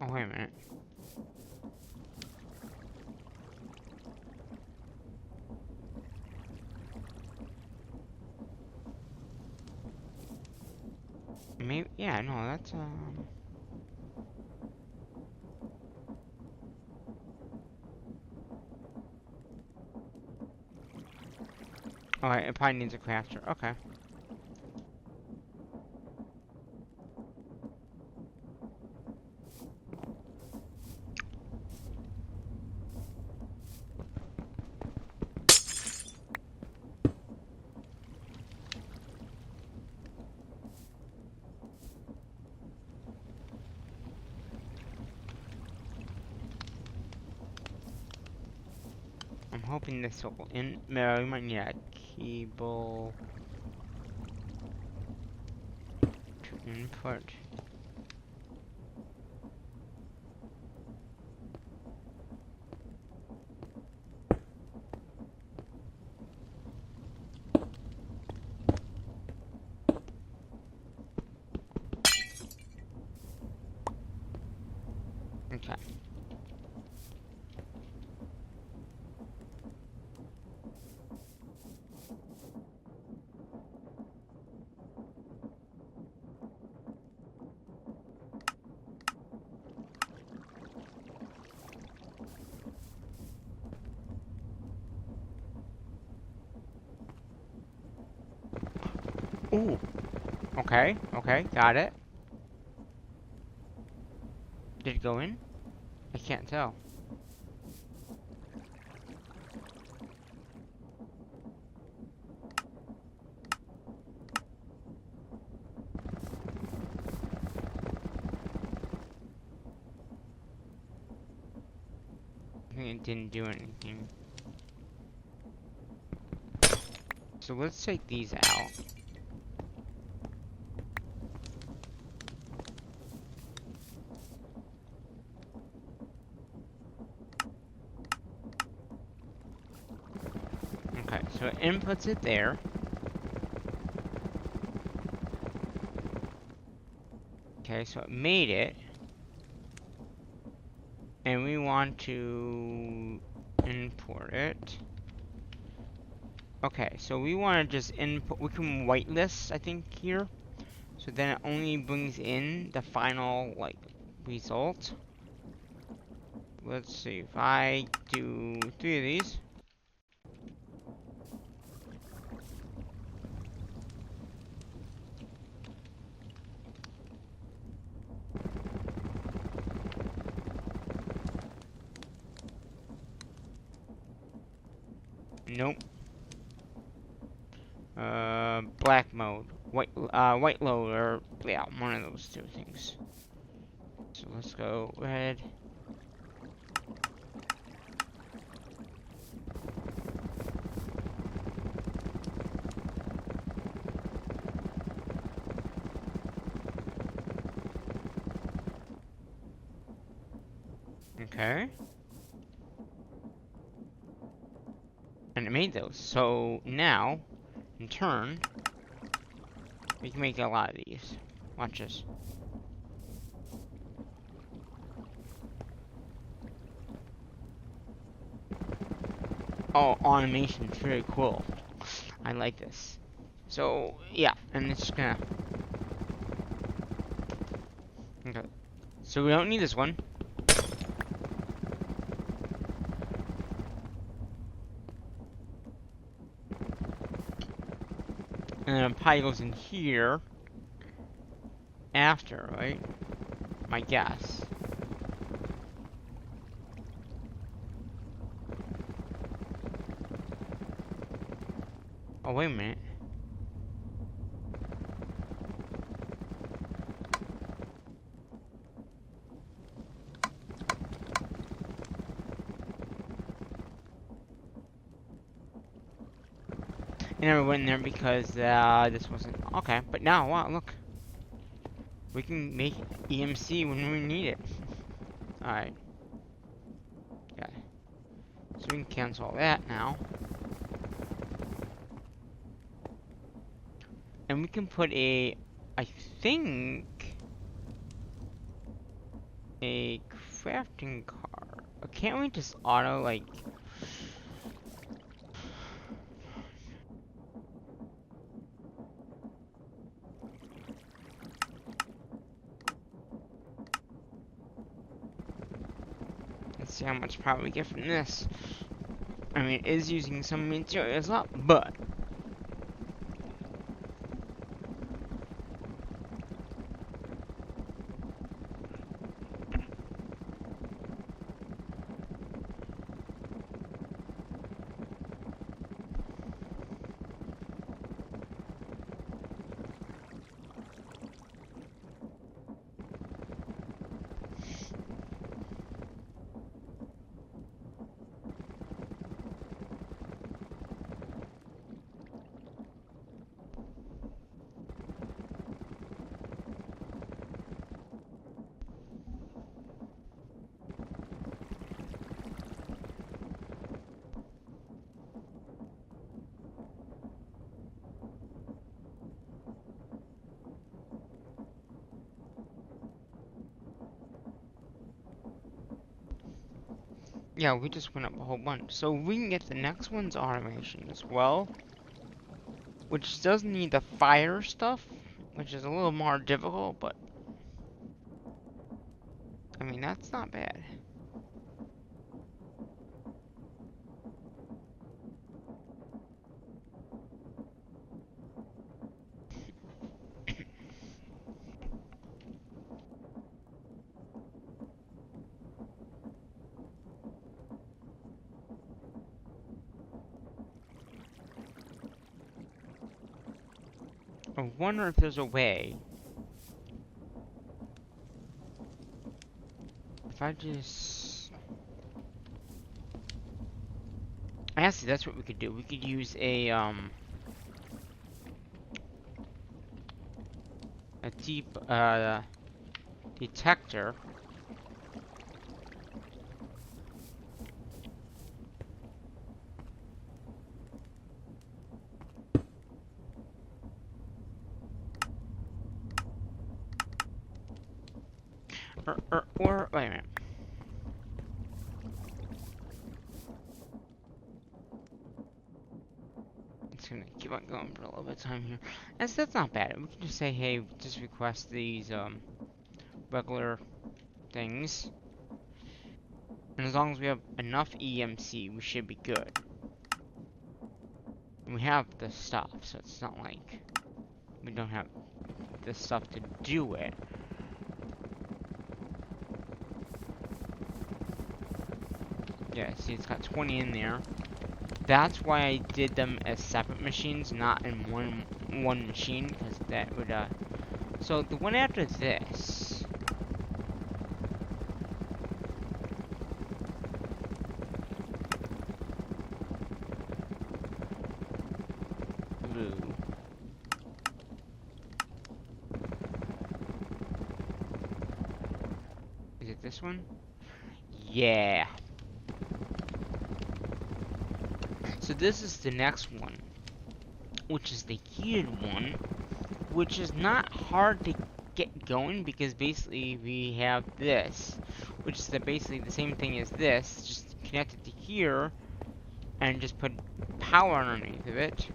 Oh, wait a minute. Maybe, yeah, no, that's, alright, it probably needs a crafter. Okay. I'm hoping this will no, we might need a cable to input. Okay. Ooh. Okay, okay, got it. Did it go in? I can't tell. I think it didn't do anything. So let's take these out. Okay, so it inputs it there. Okay, so it made it. And we want to import it. Okay, so we want to just input, we can whitelist, I think, here. So then it only brings in the final, like, result. Let's see, if I do 3 of these. Nope. Black mode. White load, or, yeah, one of those two things. So let's go red. Okay. And it made those. So now, in turn, we can make a lot of these. Watch this. Oh, automation, very cool. I like this. So, yeah, and it's just gonna... Okay. So we don't need this one. And then it probably goes in here after, right? My guess. Oh, wait a minute. I never went in there because this wasn't... Okay, but now, wow, look. We can make EMC when we need it. Alright. Yeah. So we can cancel all that now. And we can put a... I think... a crafting car. Can't we just auto, like... Let's see how much power we get from this. I mean, it is using some materials up, but... Yeah, we just went up a whole bunch. So we can get the next one's automation as well. Which does need the fire stuff. Which is a little more difficult, but... I mean, that's not bad. I wonder if there's a way. If I just... Actually, that's what we could do. We could use a deep, detector. Or wait a minute. It's gonna keep on going for a little bit of time here. That's not bad. We can just say, hey, just request these, regular things. And as long as we have enough EMC, we should be good. And we have the stuff, so it's not like we don't have the stuff to do it. Yeah, see, it's got 20 in there. That's why I did them as separate machines, not in one machine, because that would, So, the one after this... Boo. Is it this one? Yeah. So this is the next one, which is the heated one, which is not hard to get going because basically we have this, which is basically the same thing as this, just connect it to here and just put power underneath of it.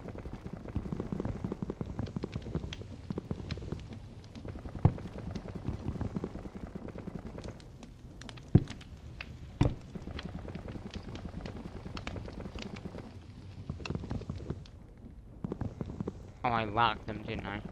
Oh, I locked them, didn't I?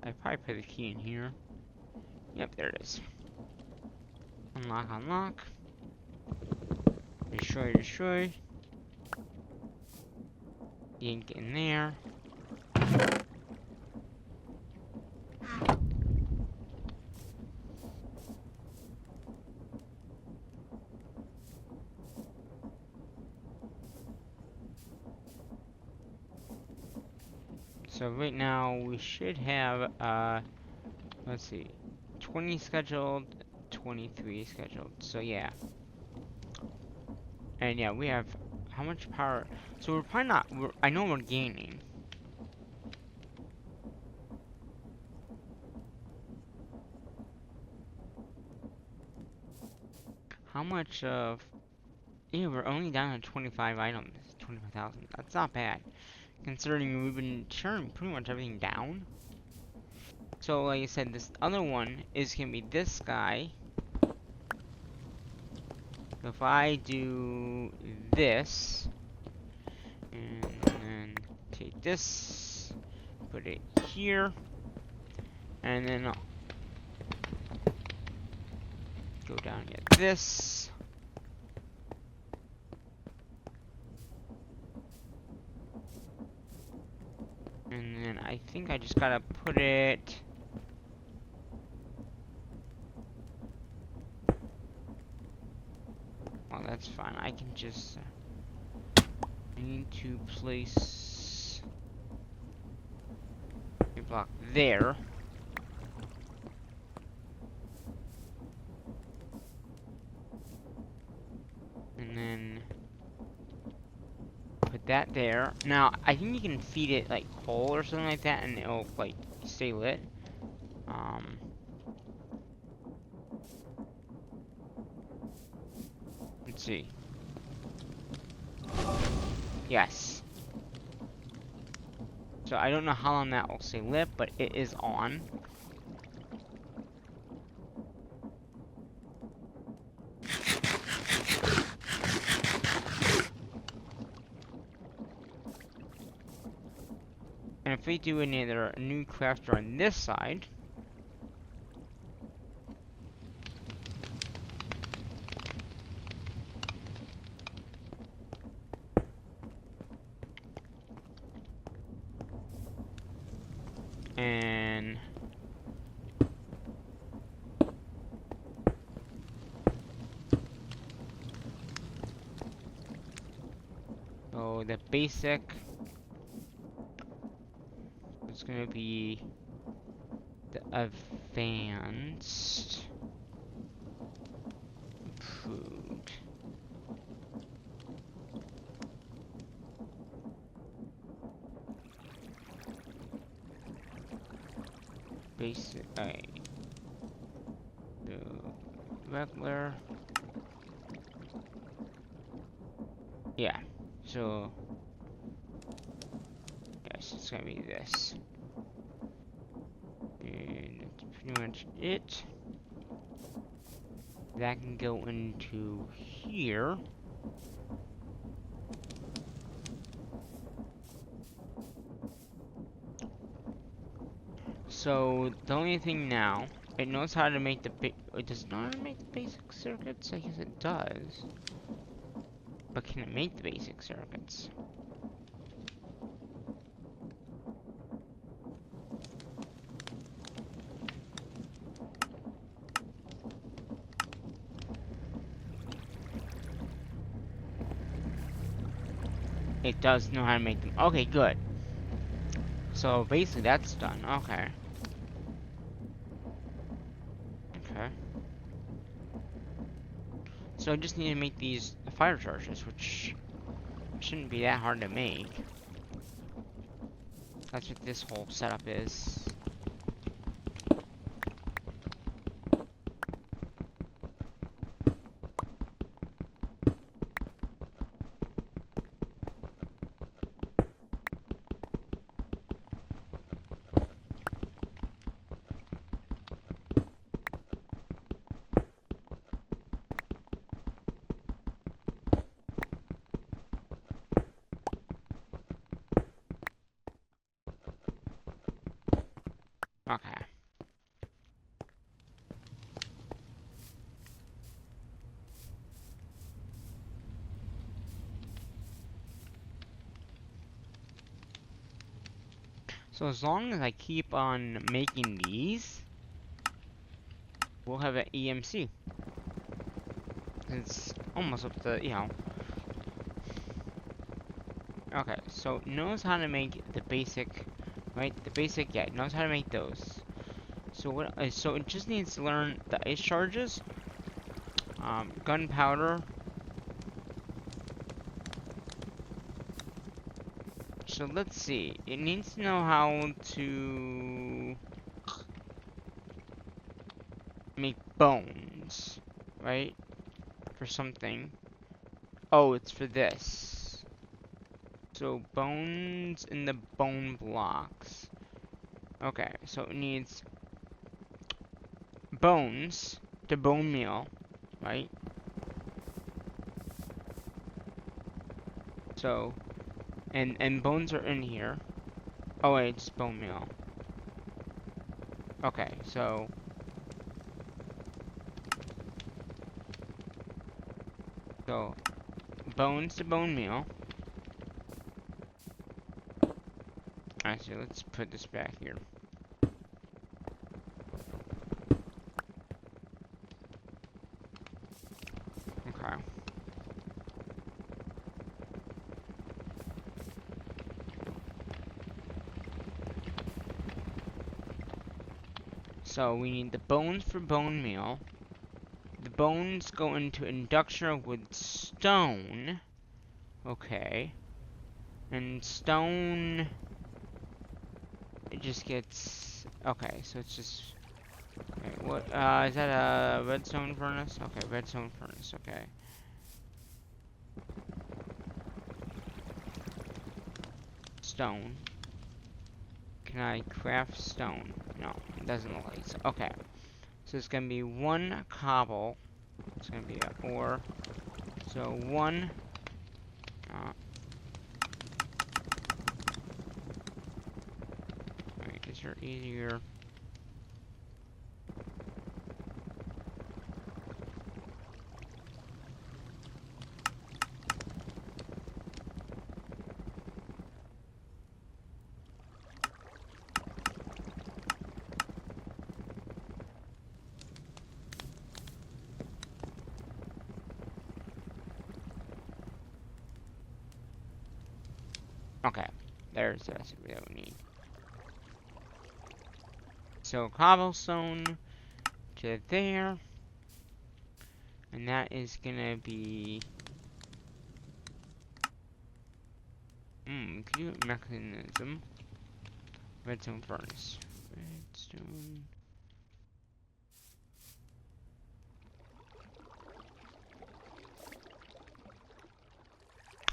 I probably put the key in here. Yep, there it is. Unlock, unlock. Destroy, destroy. Yank in there. So right now we should have, let's see, 20 scheduled, 23 scheduled. So yeah. And yeah, we have how much power? So we're probably not, I know we're gaining. How much of, yeah, we're only down to 25 items, 25,000. That's not bad, considering we've been turning pretty much everything down. So like I said, this other one is gonna be this guy. So if I do this, and then take this, put it here, and then I'll go down and get this. And then I think I just gotta put it oh, that's fine. I can just need to place a block there. And then put that there. Now, I think you can feed it like coal or something like that and it'll like stay lit. Let's see. Yes. So I don't know how long that will stay lit, but it is on. And if we do another new crafter on this side, and so the basic is going to be the advanced improved. Basic, the regular, Yeah. So, yes, it's gonna be this. And that's pretty much it. That can go into here. So the only thing now, it knows how to make it does not make the basic circuits. I guess it does, but can it make the basic circuits? It does know how to make them. Okay, good. So basically that's done. Okay. Okay. So I just need to make these fire charges, which shouldn't be that hard to make. That's what this whole setup is. Okay. So as long as I keep on making these, we'll have an EMC. It's almost up to, you know. Okay, so it knows how to make the basic, right? The basic, yeah, it knows how to make those. So what? So it just needs to learn the ice charges, gunpowder. So let's see. It needs to know how to make bones, right? For something. Oh, it's for this. So bones in the bone blocks. Okay, so it needs bones to bone meal, right? So, and bones are in here. Oh wait, it's bone meal. Okay, so bones to bone meal. Alright, so let's put this back here. Okay. So we need the bones for bone meal. The bones go into induction with stone. Okay. And stone, it just gets, okay, so it's just, okay, what, is that a redstone furnace? Okay, redstone furnace, okay. Stone. Can I craft stone? No, it doesn't look like so. Okay. So it's gonna be one cobble. It's gonna be a ore. So one, alright, these are easier. Okay, there's the recipe that we need. So cobblestone to there. And that is gonna be compute mechanism. Redstone furnace. Redstone.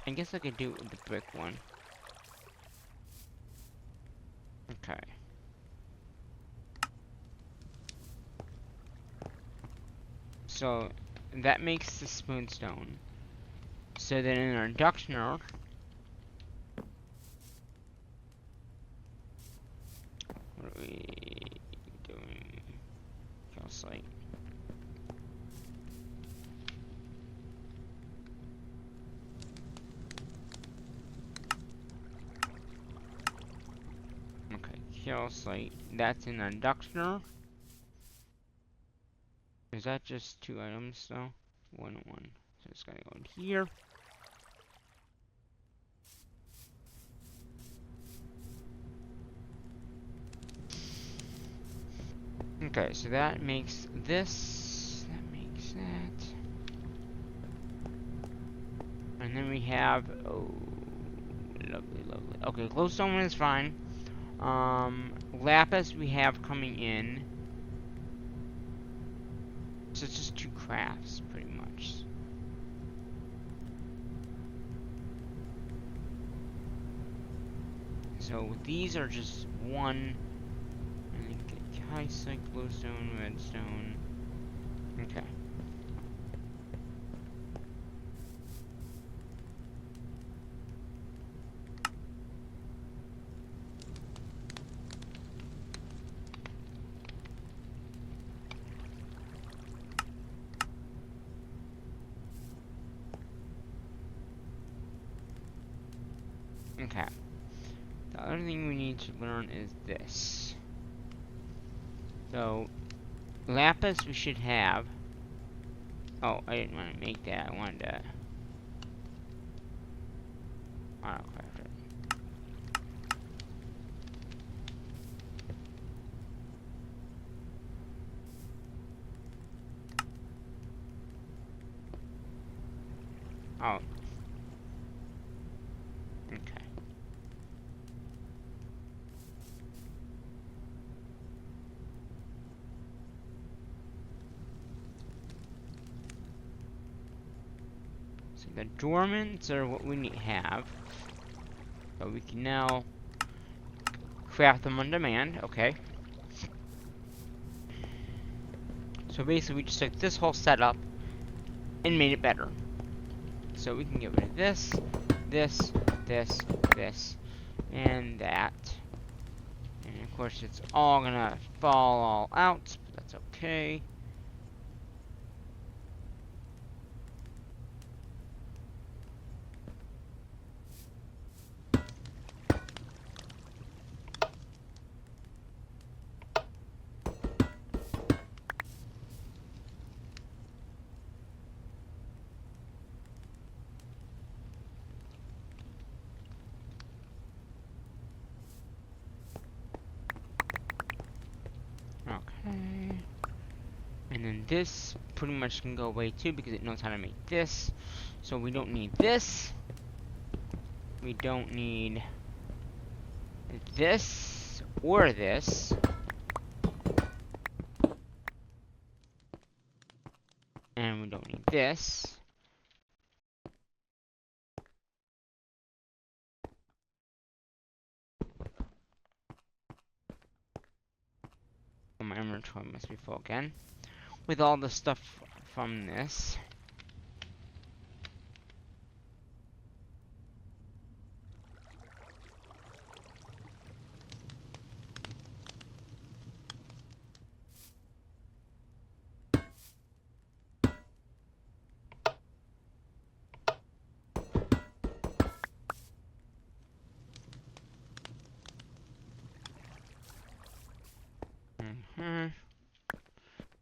I guess I could do it with the brick one. Okay. So that makes the spoonstone. So then in our inductioner, what are we doing? Calcite. Okay, calcite. That's in our inductioner. Is that just 2 items though? 1 and 1. So it's gotta go in here. Okay, so that makes this. That makes that. And then we have. Oh, lovely, lovely. Okay, glowstone is fine. Lapis we have coming in. So it's just 2 crafts, pretty much. So these are just 1. And then get calcite, glowstone, redstone. Okay. Okay. The other thing we need to learn is this. So, lapis we should have. Oh, I didn't want to make that. I wanted to autocraft it. Oh. Okay. So the dormants are what we need to have. So we can now craft them on demand. Okay. So basically we just took this whole setup and made it better. So we can get rid of this, this, this, and that. And of course it's all gonna fall all out, but that's okay. Okay. And then this pretty much can go away too because it knows how to make this. So we don't need this. We don't need this or this. And we don't need this. Oh, my inventory must be full again. With all the stuff from this.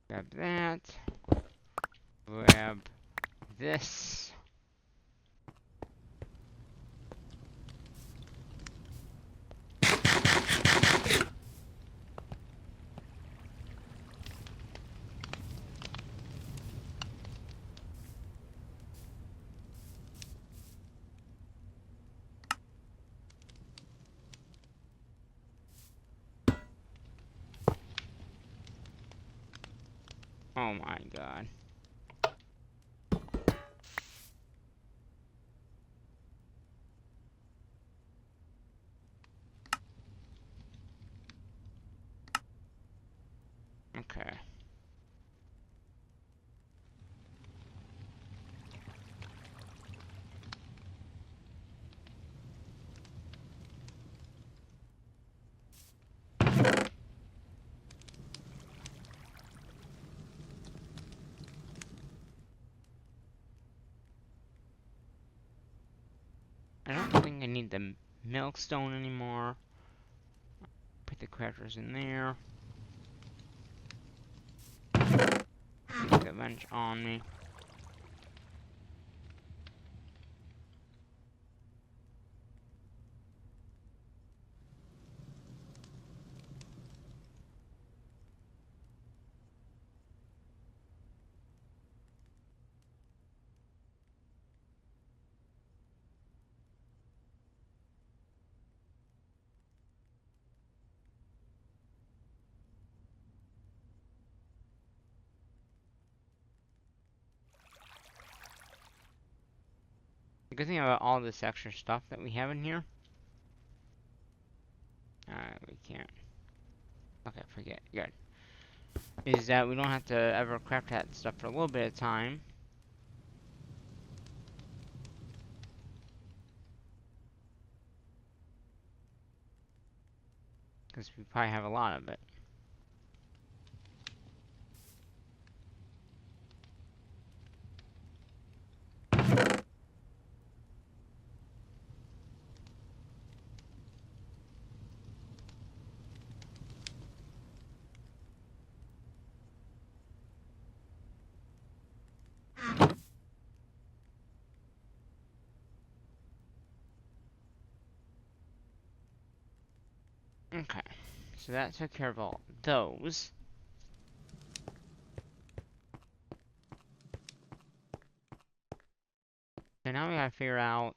Grab that. Grab this. Oh my god. Okay. I don't think I need the milkstone anymore. Put the crafters in there. Keep the bench on me. The good thing about all this extra stuff that we have in here. We can't. Okay, forget. Good. Is that we don't have to ever craft that stuff for a little bit of time. Because we probably have a lot of it. Okay. So that took care of all those. So now we gotta figure out,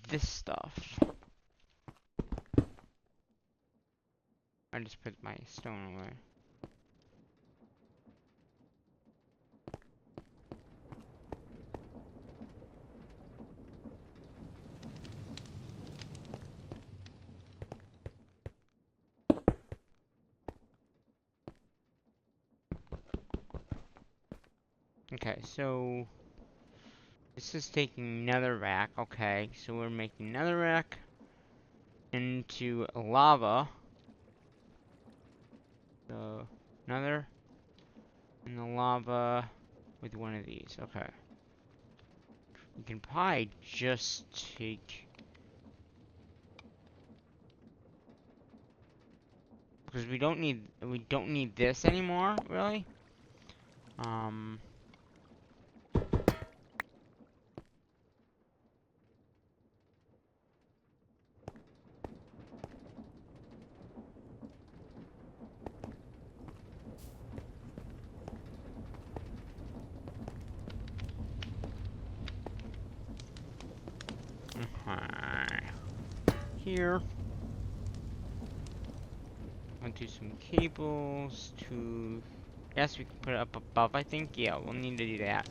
this stuff. I just put my stone away. Okay, so this is taking netherrack. Okay, so we're making netherrack into lava. So another in the lava with one of these. Okay. We can probably just take, because we don't need this anymore, really. Here. I'll do some cables to. Yes, we can put it up above, I think. Yeah, we'll need to do that.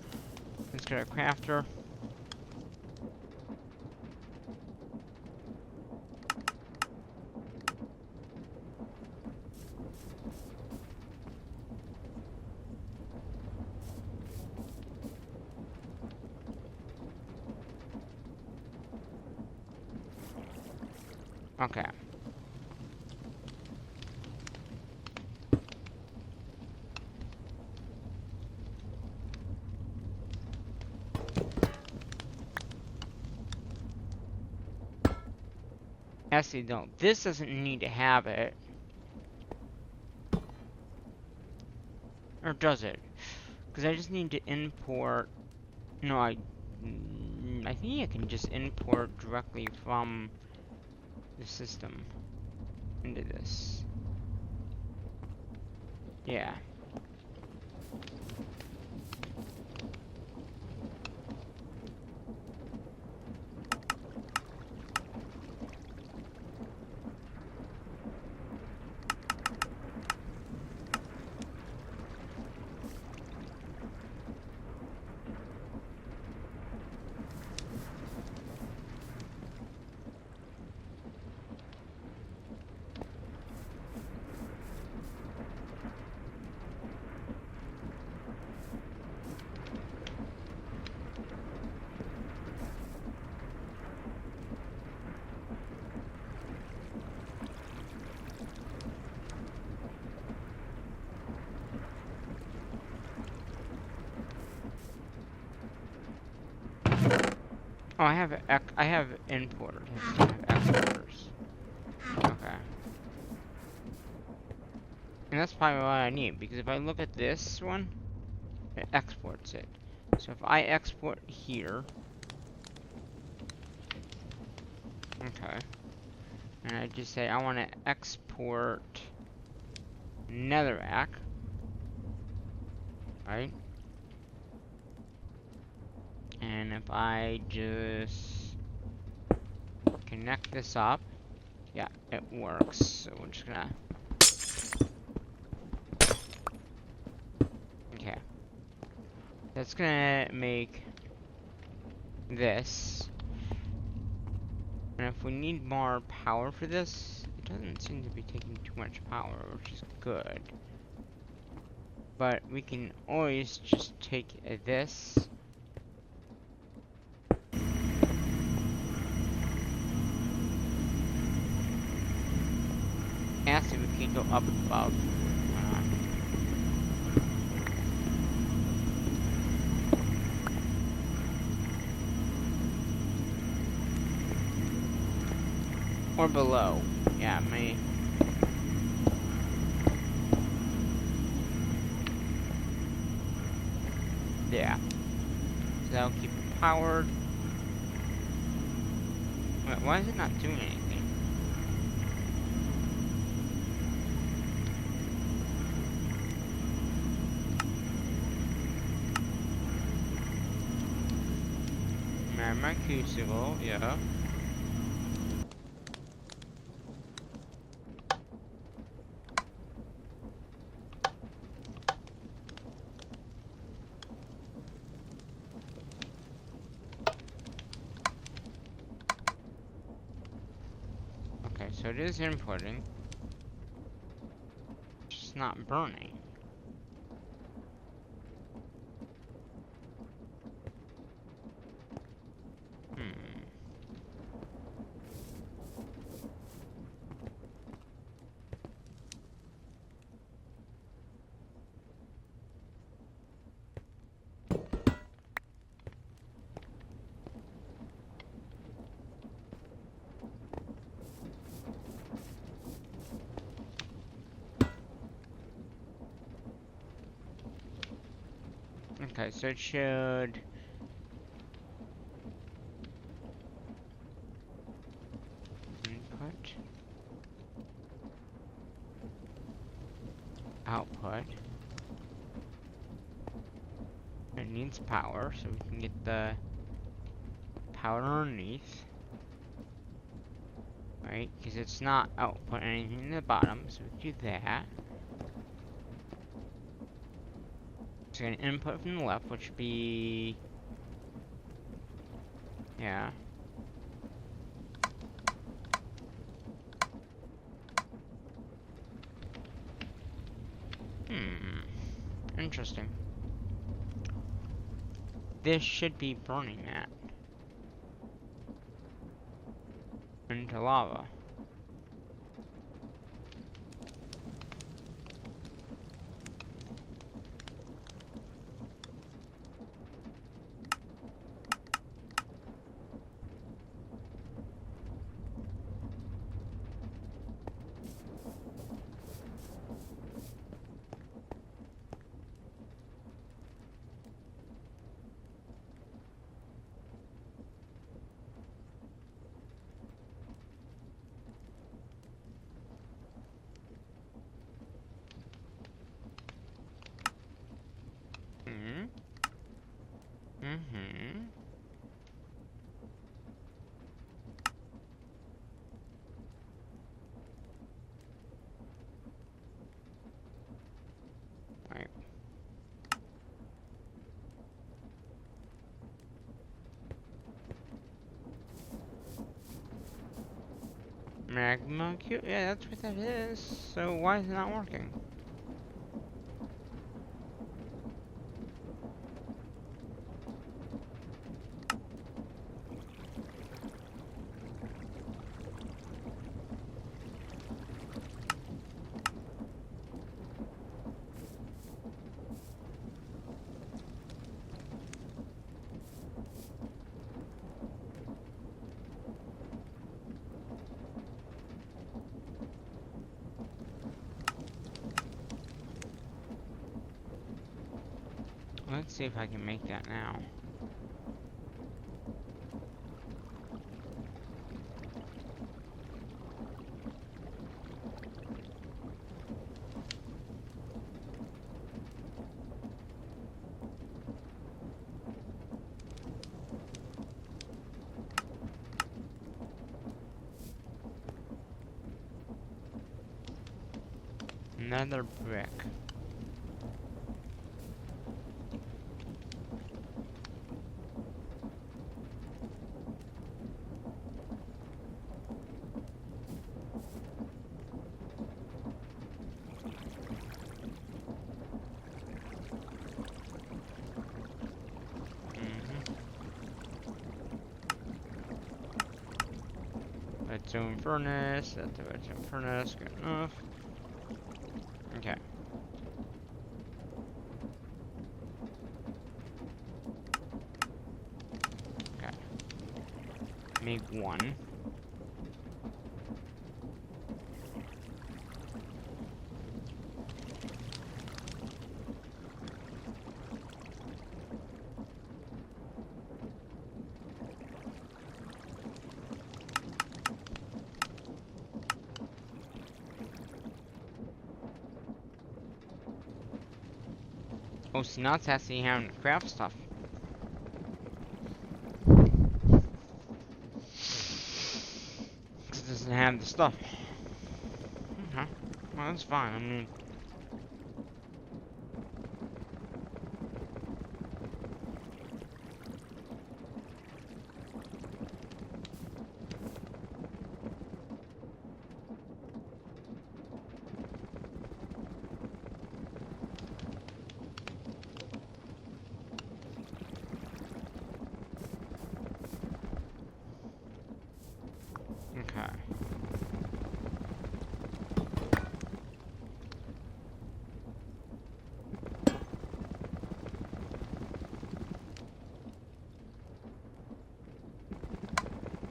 Let's get our crafter. Okay. Actually, no. This doesn't need to have it. Or does it? Because I just need to import. No, I think I can just import directly from the system into this. Yeah. Oh, I have importers. I have exporters. Okay. And that's probably what I need, because if I look at this one, it exports it. So if I export here, okay, and I just say I want to export netherrack, right? And if I just connect this up, yeah, it works. So we're just gonna, okay, that's gonna make this. And if we need more power for this, it doesn't seem to be taking too much power, which is good. But we can always just take this. And see if we can go up above. Or below. Yeah, may. Yeah. So that'll keep it powered. Wait, why is it not doing anything? My crucible, yeah. Okay, so it is inputting. It's just not burning. Hmm. Okay, so it should. Input. Output. It needs power, so we can get the power underneath. Right? Because it's not output anything in the bottom, so we do that. So an input from the left, which would be. Yeah. Hmm. Interesting. This should be burning that into lava. Hmm. Mm-hmm. Right. Magma cube? Yeah, that's what that is. So why is it not working? let's see if I can make that now. Another brick. Redstone furnace, that's a redstone furnace, good enough. Okay. Okay. Make one. Oh, see, now it's asking how to craft stuff. Because it doesn't have the stuff. Okay. Well, that's fine. I mean... Okay.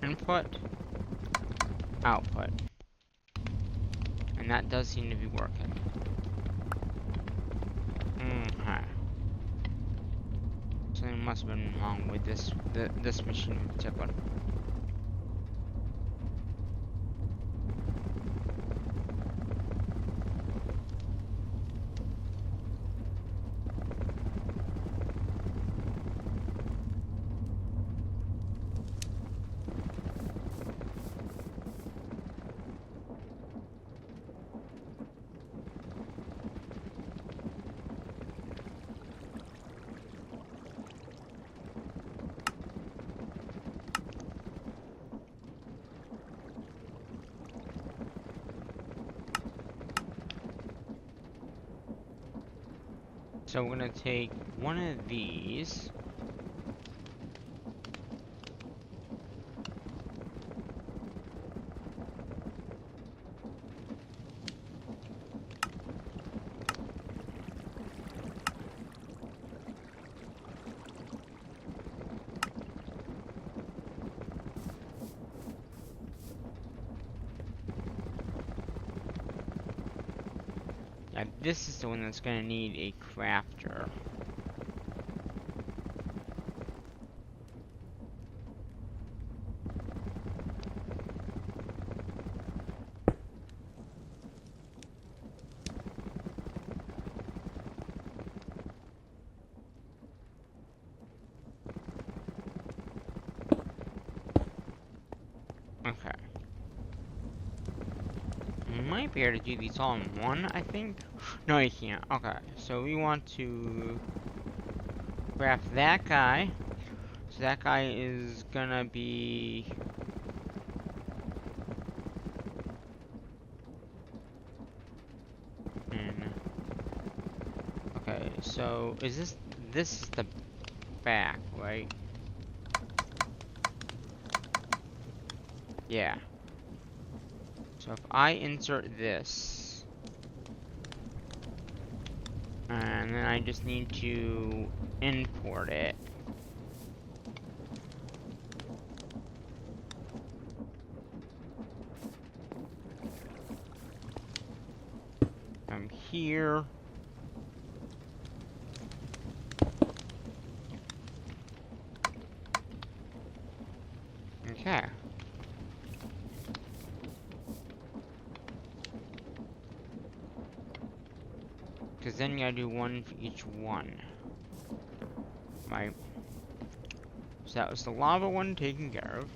Input. Output. And that does seem to be working. Okay. Something must have been wrong with this machine in particular. So we're gonna take one of these. Now this is the one that's gonna need a crafter. Okay. You might be able to do these all in one, I think. No, you can't. Okay, so we want to craft that guy. So that guy is gonna be... Okay, so is this is the back, right? Yeah. So if I insert this, and then I just need to import it. From here. because then you gotta do one for each one. Right? So that was the lava one taken care of.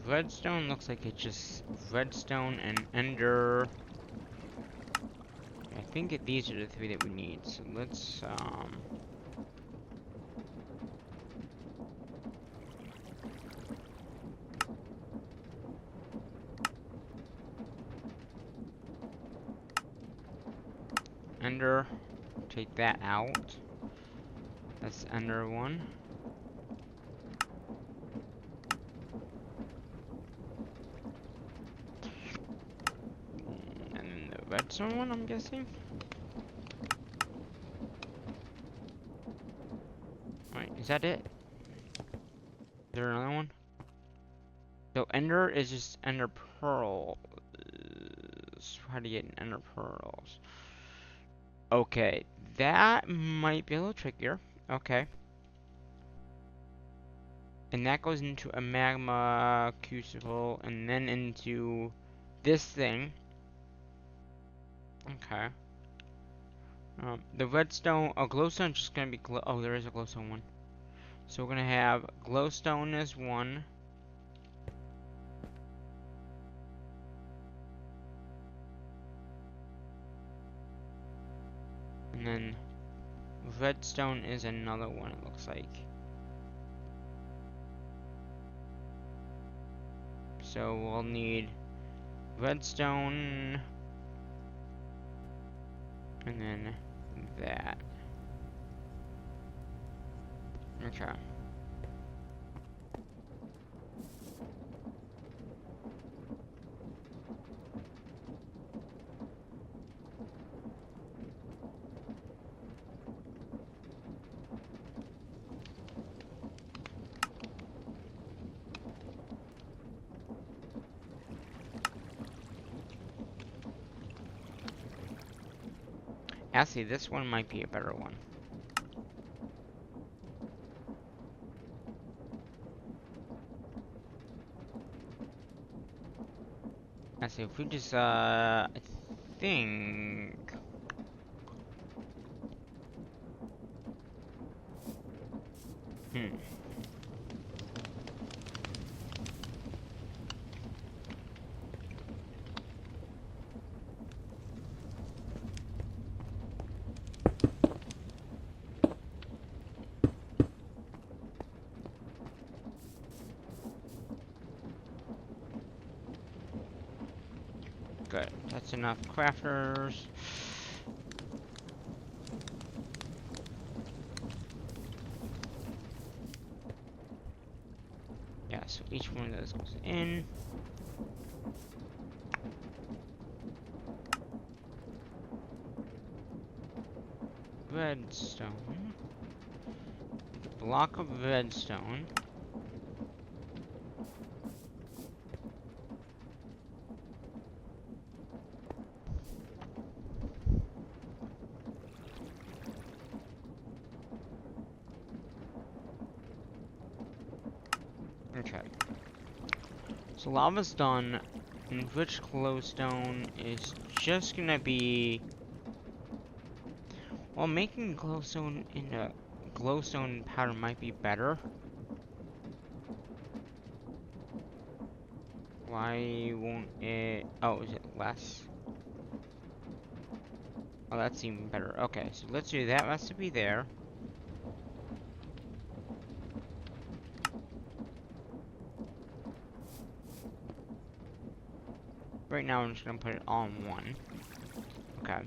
Redstone looks like it's just redstone and ender. I think these are the three that we need. So let's ender. Take that out. That's ender one. And the redstone one, I'm guessing. Right, is that it? Is there another one? So ender is just ender pearls. How do you get an ender pearls? Okay, that might be a little trickier. Okay. And that goes into a magma crucible and then into this thing. Okay. The redstone, glowstone is just gonna be oh, there is a glowstone one. So we're gonna have glowstone as one. And then redstone is another one, it looks like. So we'll need redstone and then that. Okay. Actually, this one might be a better one. Actually, if we just, I think... Good. That's enough crafters. Yeah, so each one of those goes in. Redstone. Block of redstone. Okay. So lava's done. Enriched glowstone is just gonna be... Well, making glowstone into glowstone powder might be better. Why won't it... Oh, is it less? Oh, that's even better. Okay, so let's do that recipe there. Right now, I'm just gonna put it all in one. Okay.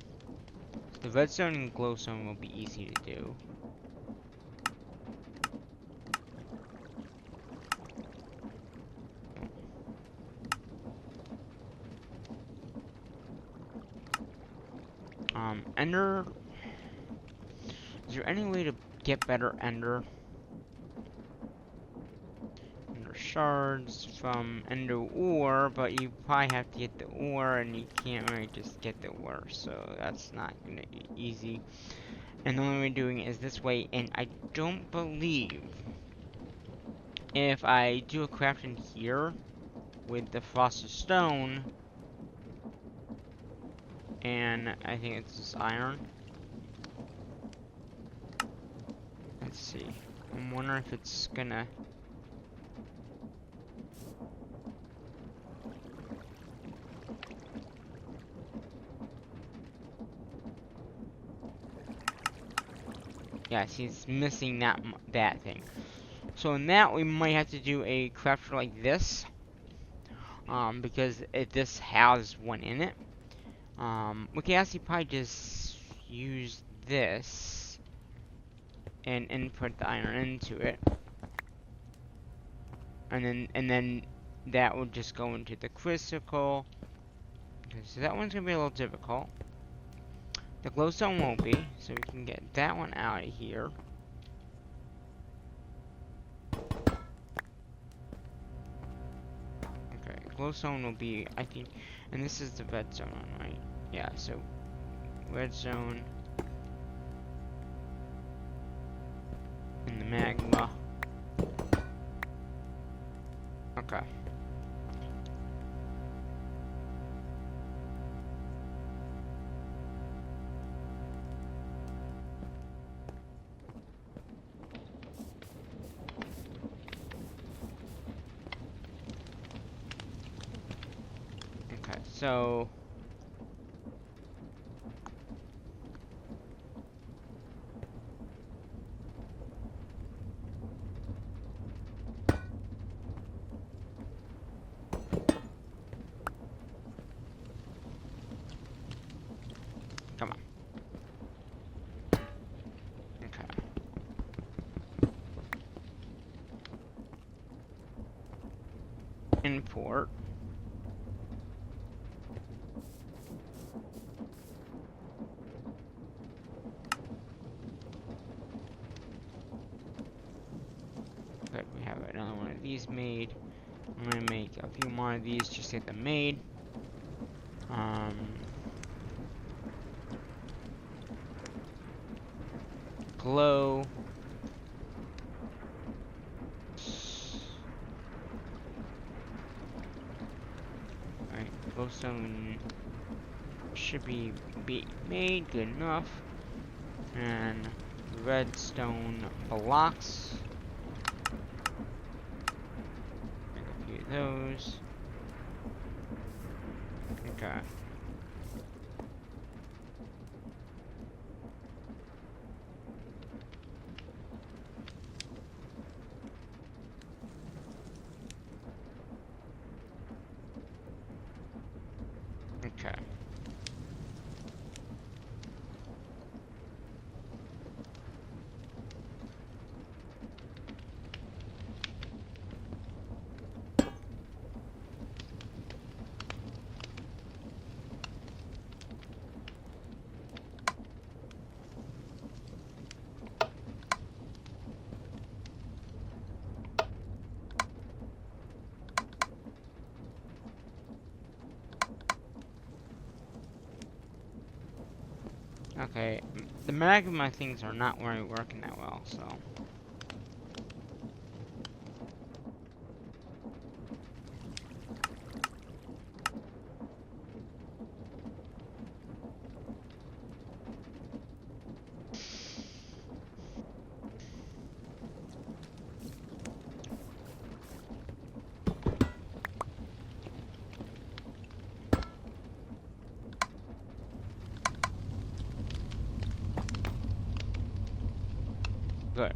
So the redstone and glowstone will be easy to do. Ender... Is there any way to get better ender? Ender shards from ender ore, but you probably have to get the ore, and you can't really just get the ore, so that's not gonna be easy. And the only way doing it is this way, and I don't believe if I do a craft in here with the frosted stone, and I think it's this iron. Let's see. I'm wondering if it's gonna. Yeah, see, it's missing that thing. So in that, we might have to do a crafter like this, because this has one in it. We can actually probably just use this and input the iron into it, and then that will just go into the crystal. Okay, so that one's gonna be a little difficult. The glowstone won't be, so we can get that one out of here. Okay, glowstone will be, I think, and this is the red zone one, right? Yeah, so red zone in the magma. Okay. Okay, so come on. Okay. Import. Good, we have another one of these made. I'm gonna make a few more of these just to get them made. Glow. Alright, glowstone should be made good enough. And redstone blocks. Make a few of those. Okay. Okay. Okay, the magma things are not really working that well, so. Good.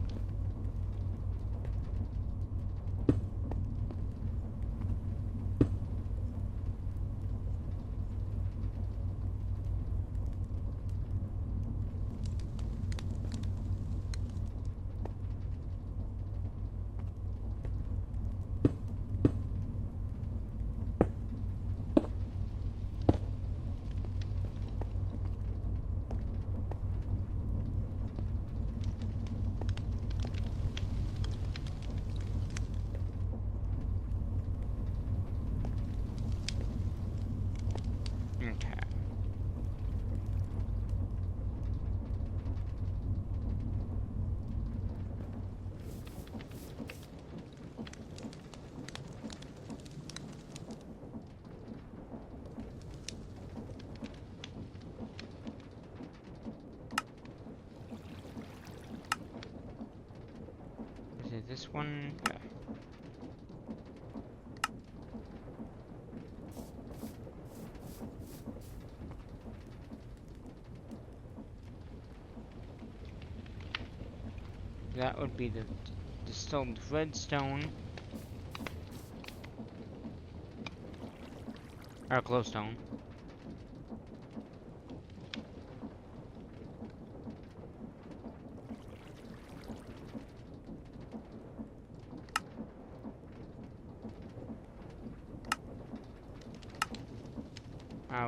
Is this one? Yeah. That would be the distilled redstone. Or glowstone.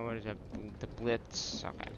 What is it? The Blitz. Okay.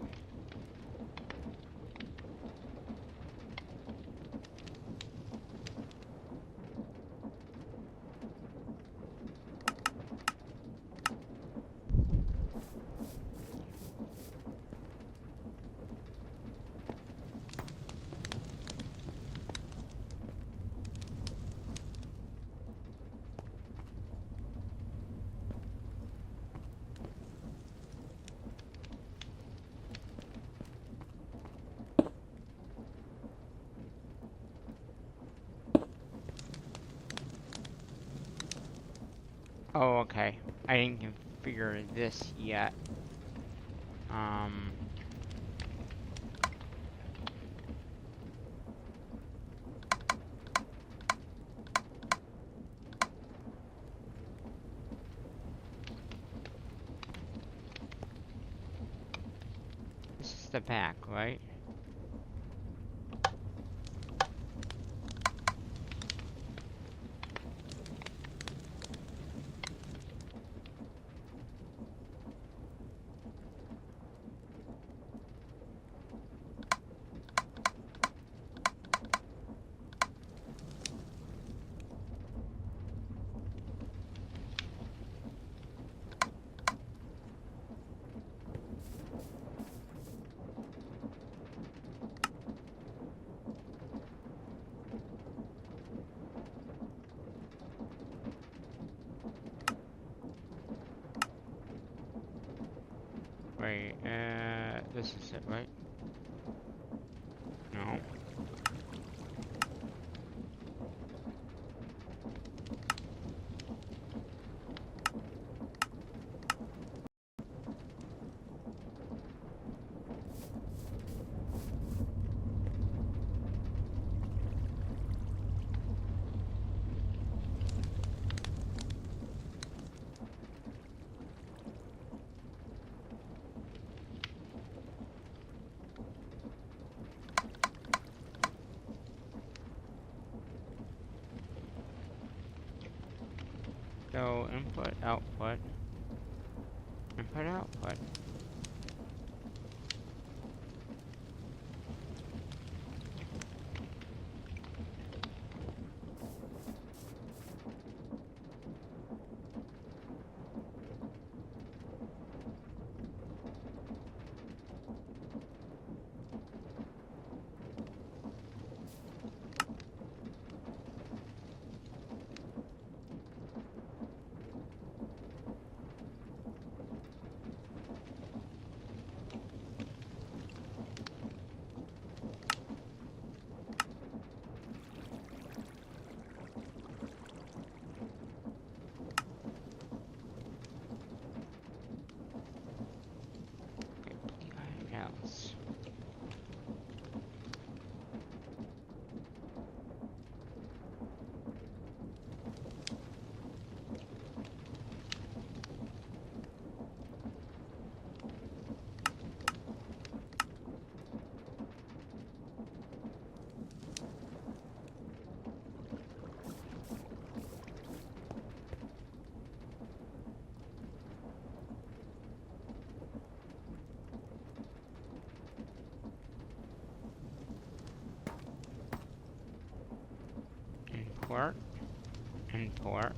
Oh, okay. I didn't configure this yet. This is the back, right? Wait, this is it, right? No. So, input, output. Input, output. Okay, else. Import. Import.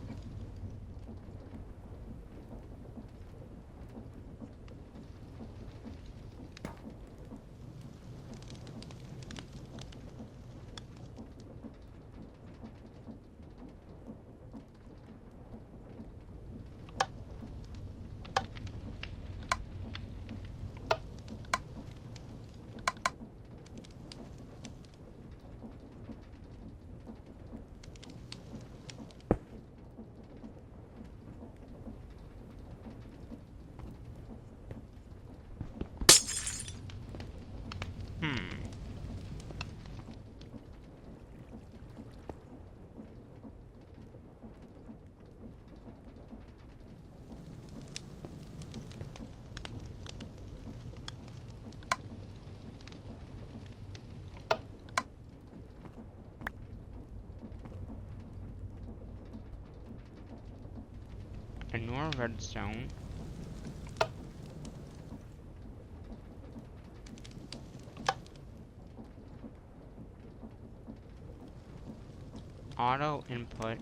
Ignore redstone. Auto input.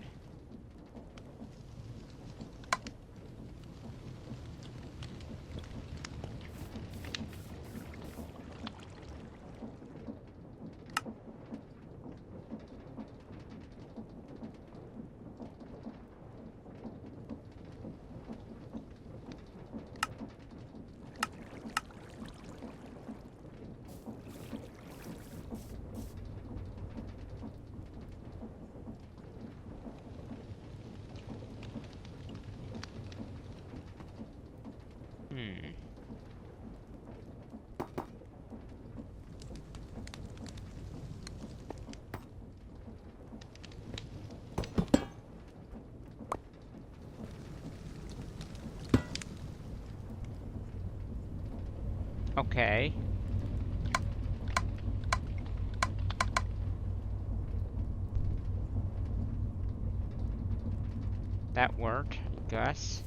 Hmm. Okay. That worked, I guess.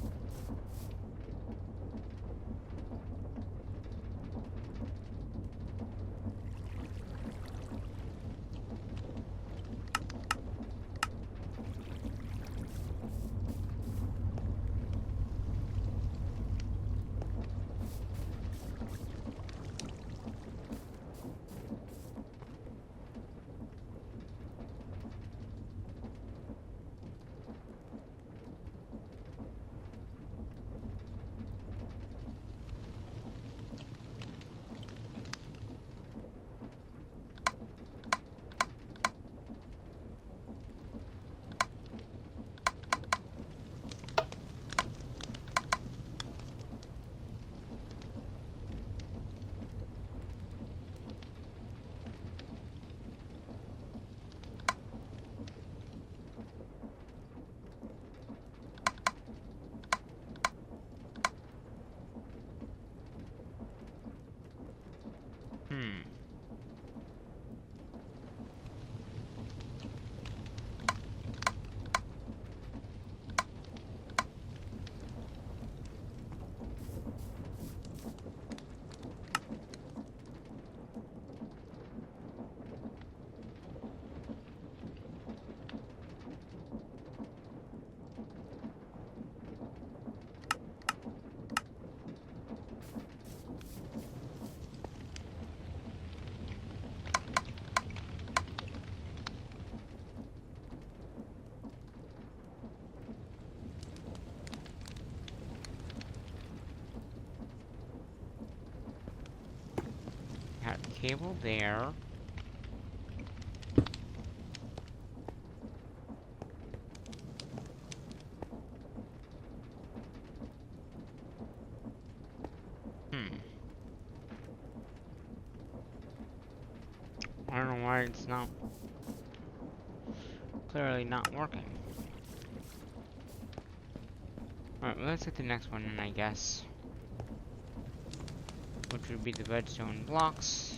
Hmm. Got cable there. Hmm. I don't know why it's not clearly not working. Alright, well, let's hit the next one then, I guess. Which would be the redstone blocks.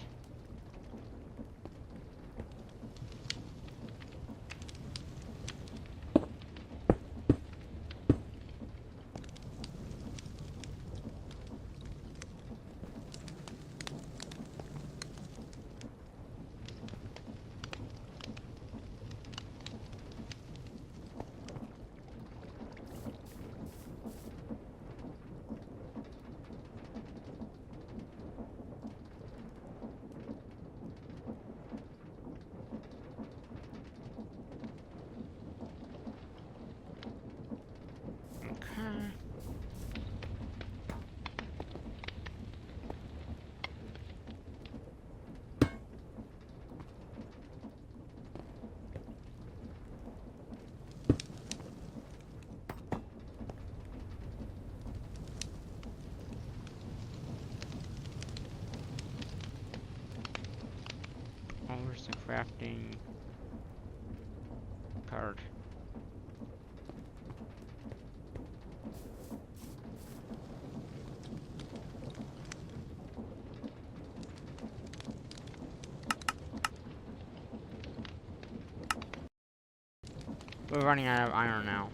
Okay. Oh, where's the crafting card? We're running out of iron now.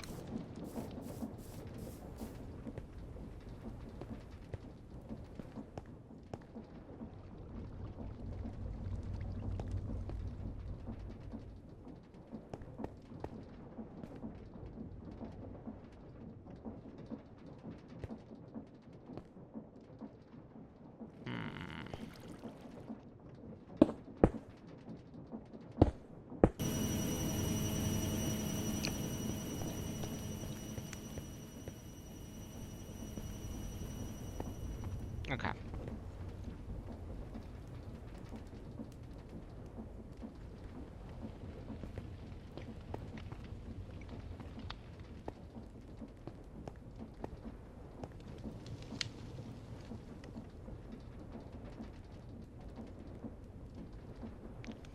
Okay.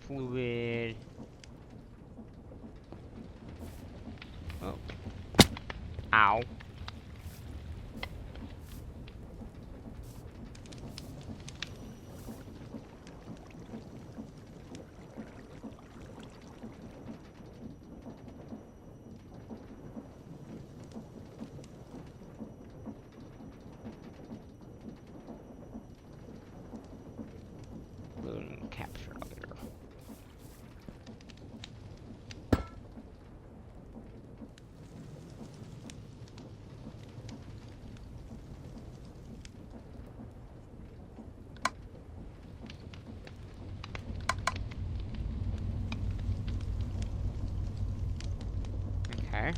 Fluid. Oh. Ow. Balloon capture later. Okay.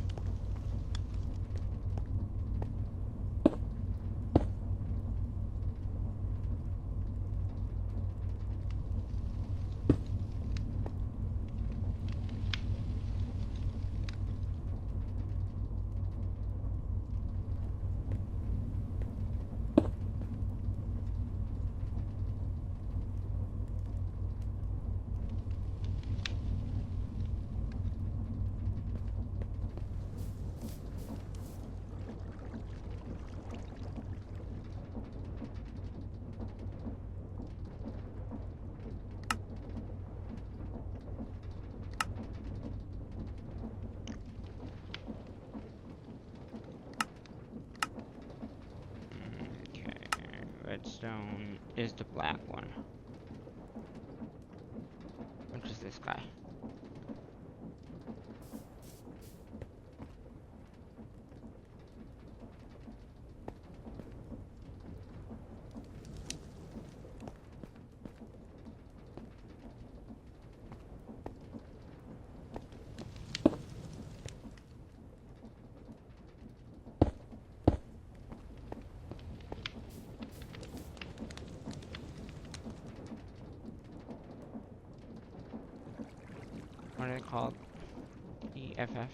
Okay. Redstone is the black one. Which is this guy? What are they called? EFF?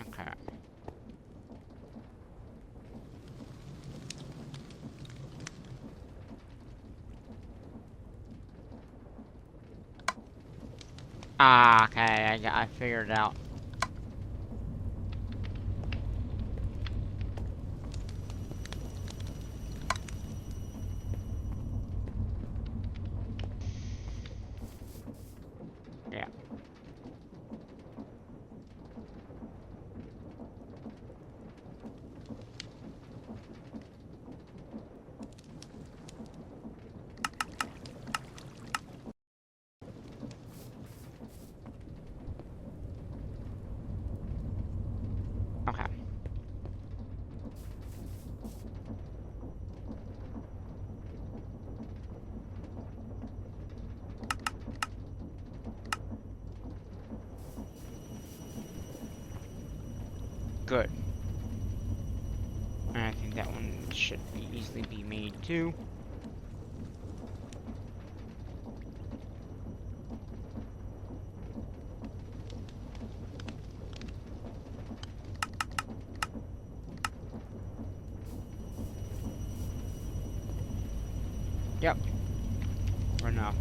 Okay. Ah, okay, I figured it out. Yeah. Okay. Good. And I think that one should easily be made too. Yep. For now.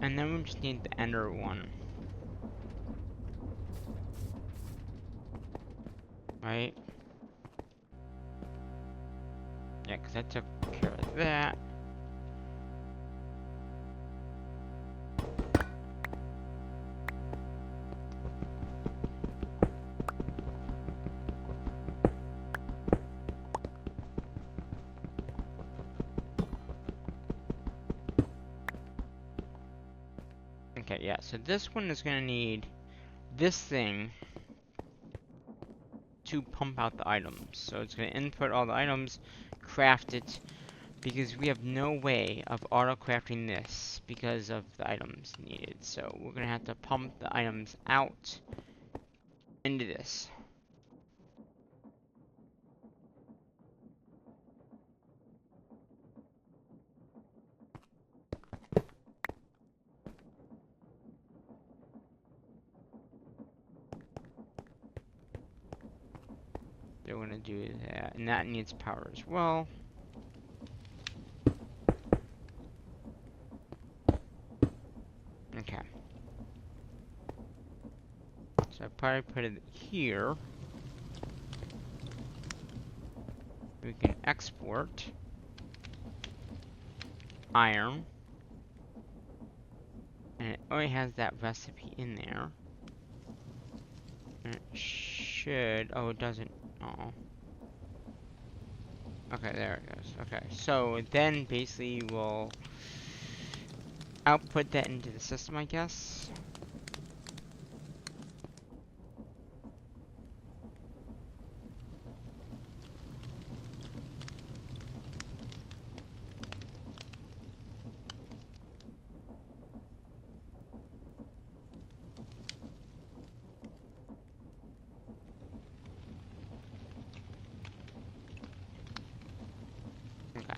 And then we just need the ender one. Right? Yeah, because I took care of that. Okay, yeah, so this one is gonna need this thing to pump out the items. So it's gonna input all the items, craft it, because we have no way of auto-crafting this because of the items needed. So we're gonna have to pump the items out into this. So we're gonna do that, and that needs power as well. Okay. So I probably put it here. We can export iron. And it only has that recipe in there. And it should... Oh, it doesn't... Oh. Okay, there it goes. Okay, so then basically we'll output that into the system, I guess. Okay.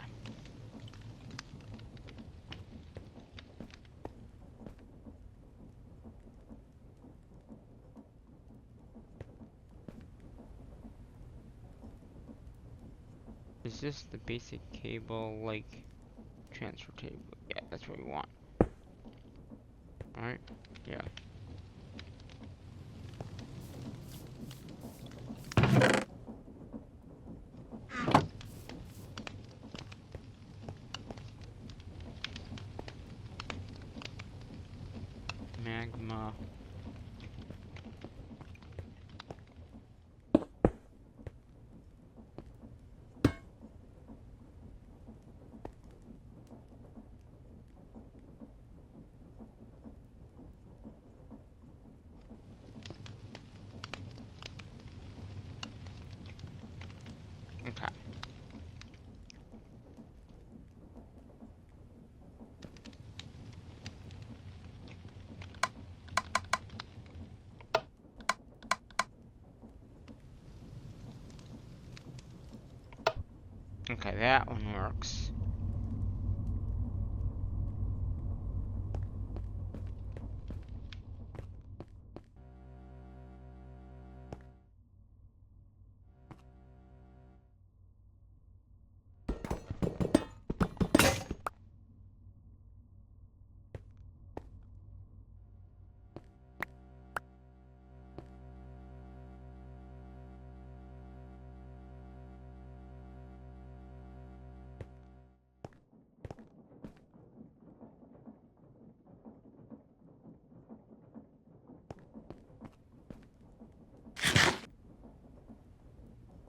Is this the basic cable, like, transfer cable? Yeah, that's what we want. Alright? Yeah. Magma. Okay. Okay, that one works.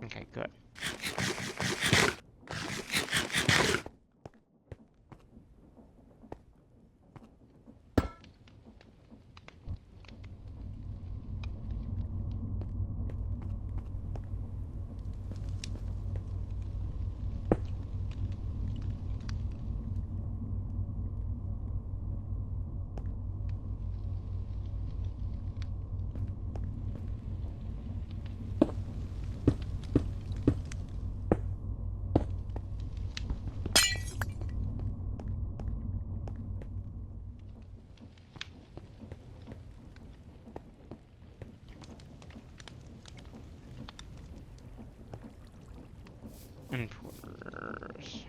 Okay, good. Importers.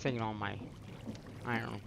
taking all my iron.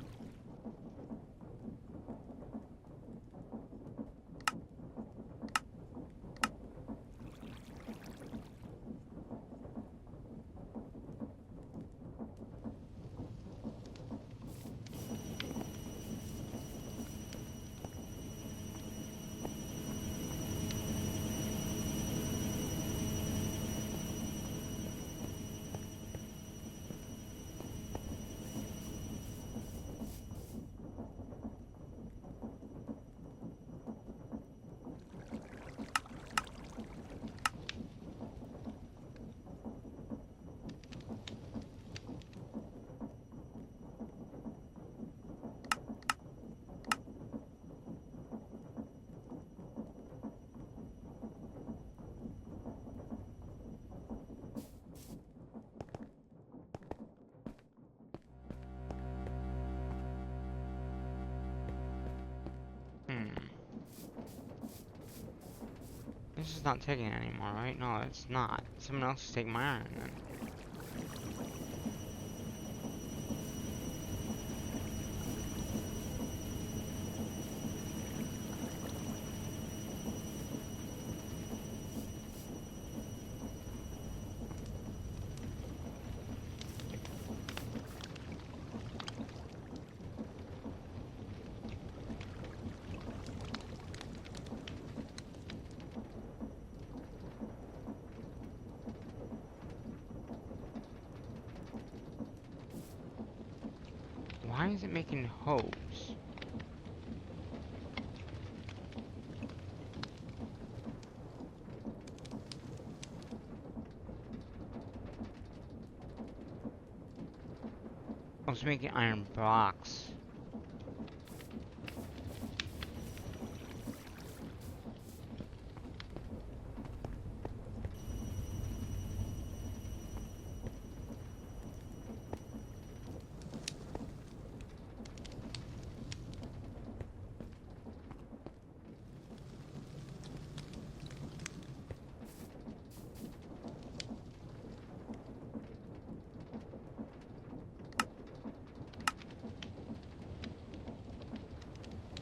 This is not taking it anymore, right? No, it's not. Someone else is taking my iron then. Why is it making hose? I was making iron blocks.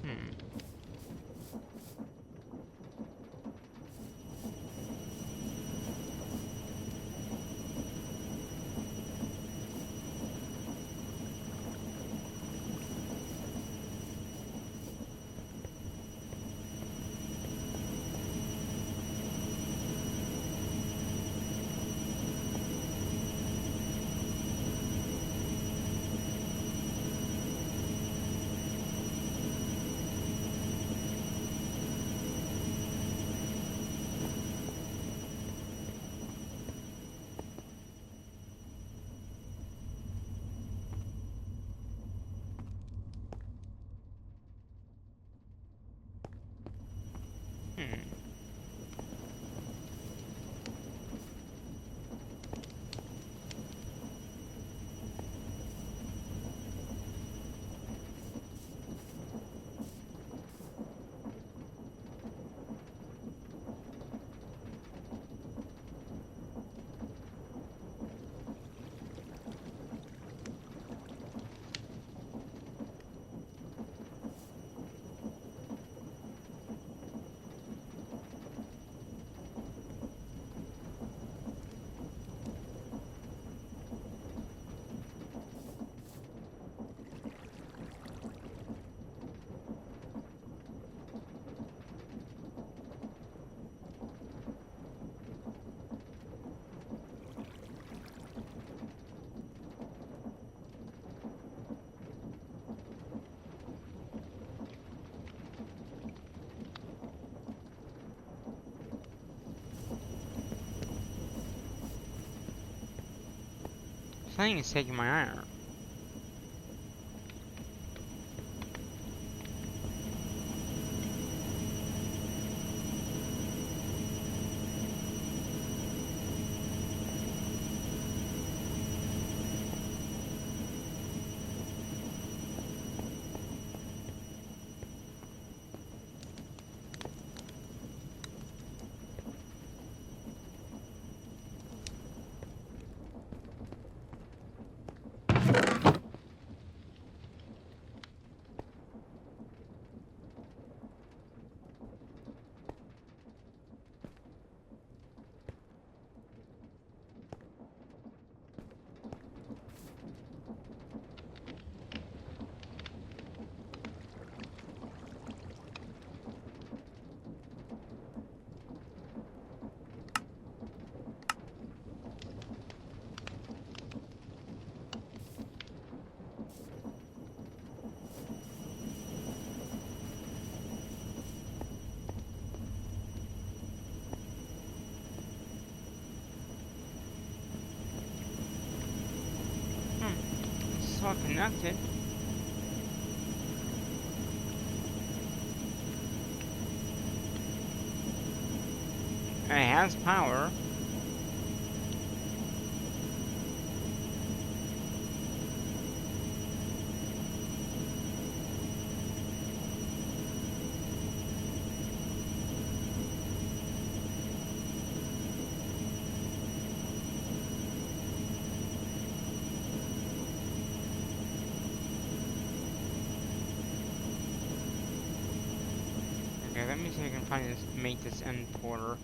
Hmm. Hmm. Something is taking my iron. somewhat connected. It has power. Okay, let me see if I can find this, make this end porter.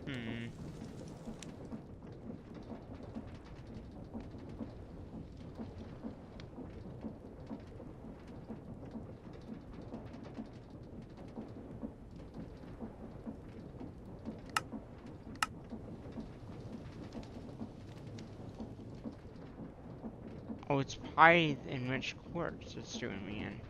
Hmm. Oh, it's probably enriched quartz it's doing me in.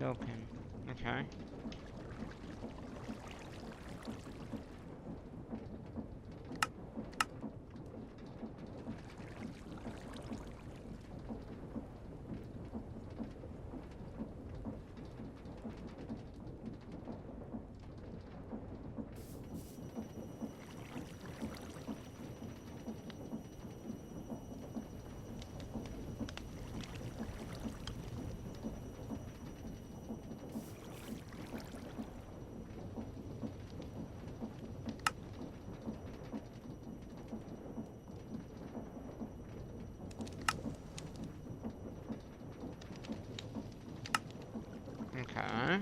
Open. Okay. Okay.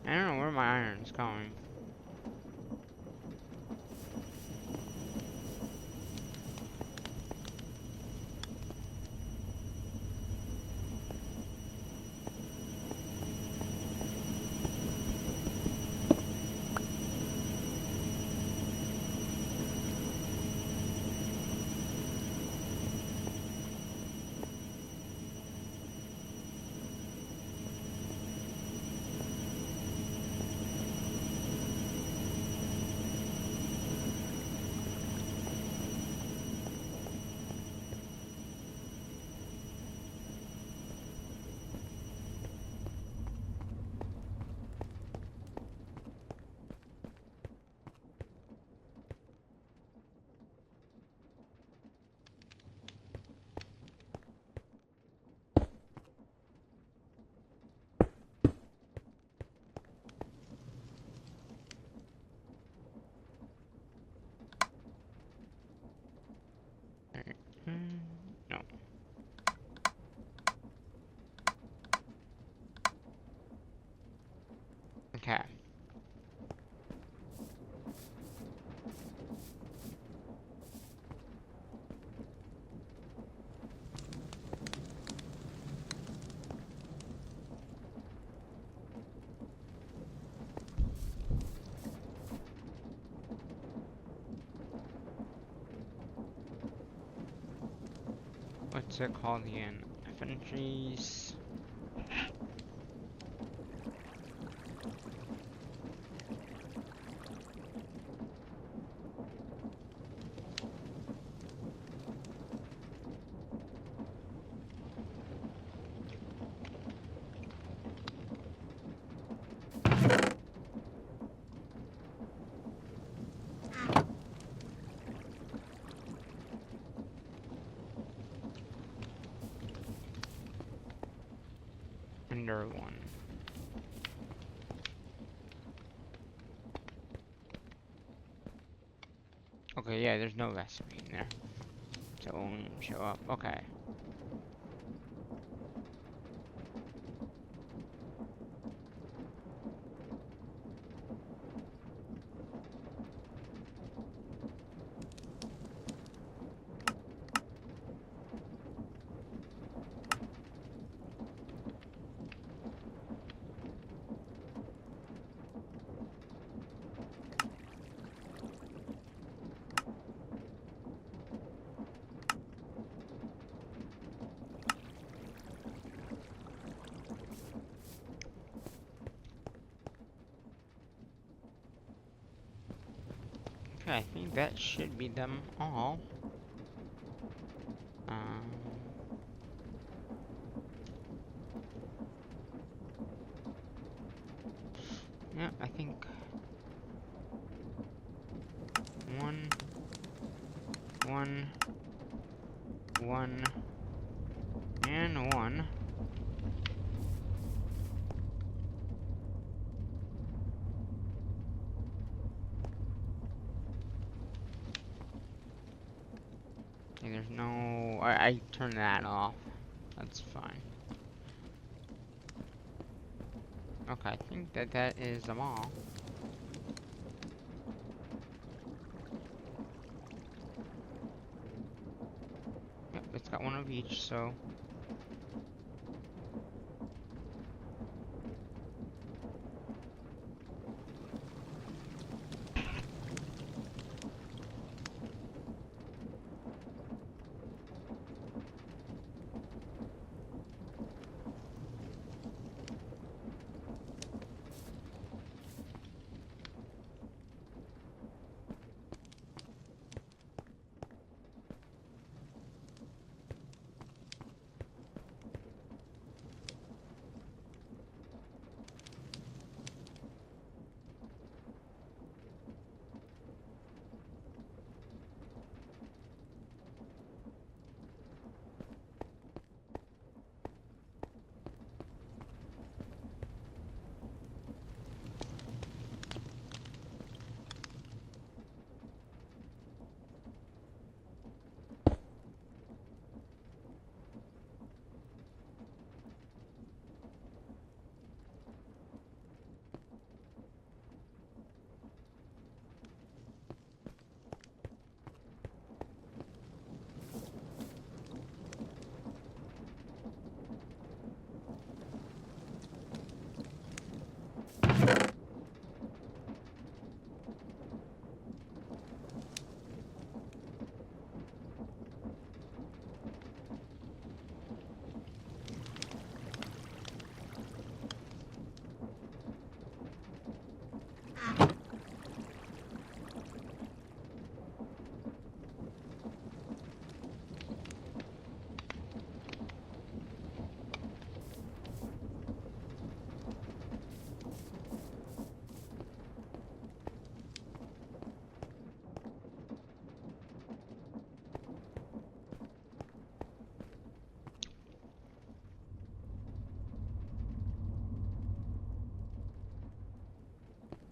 I don't know where my iron's going. Okay. What's it called again? Infantries. Under one. Okay, yeah, there's no recipe in there. So it won't show up. Okay. Okay, I think that should be them all. Um, yeah, I think one, one, one, and one. Okay, there's no. I turned that off. That's fine. Okay, I think that is them all. Yep, it's got one of each, so.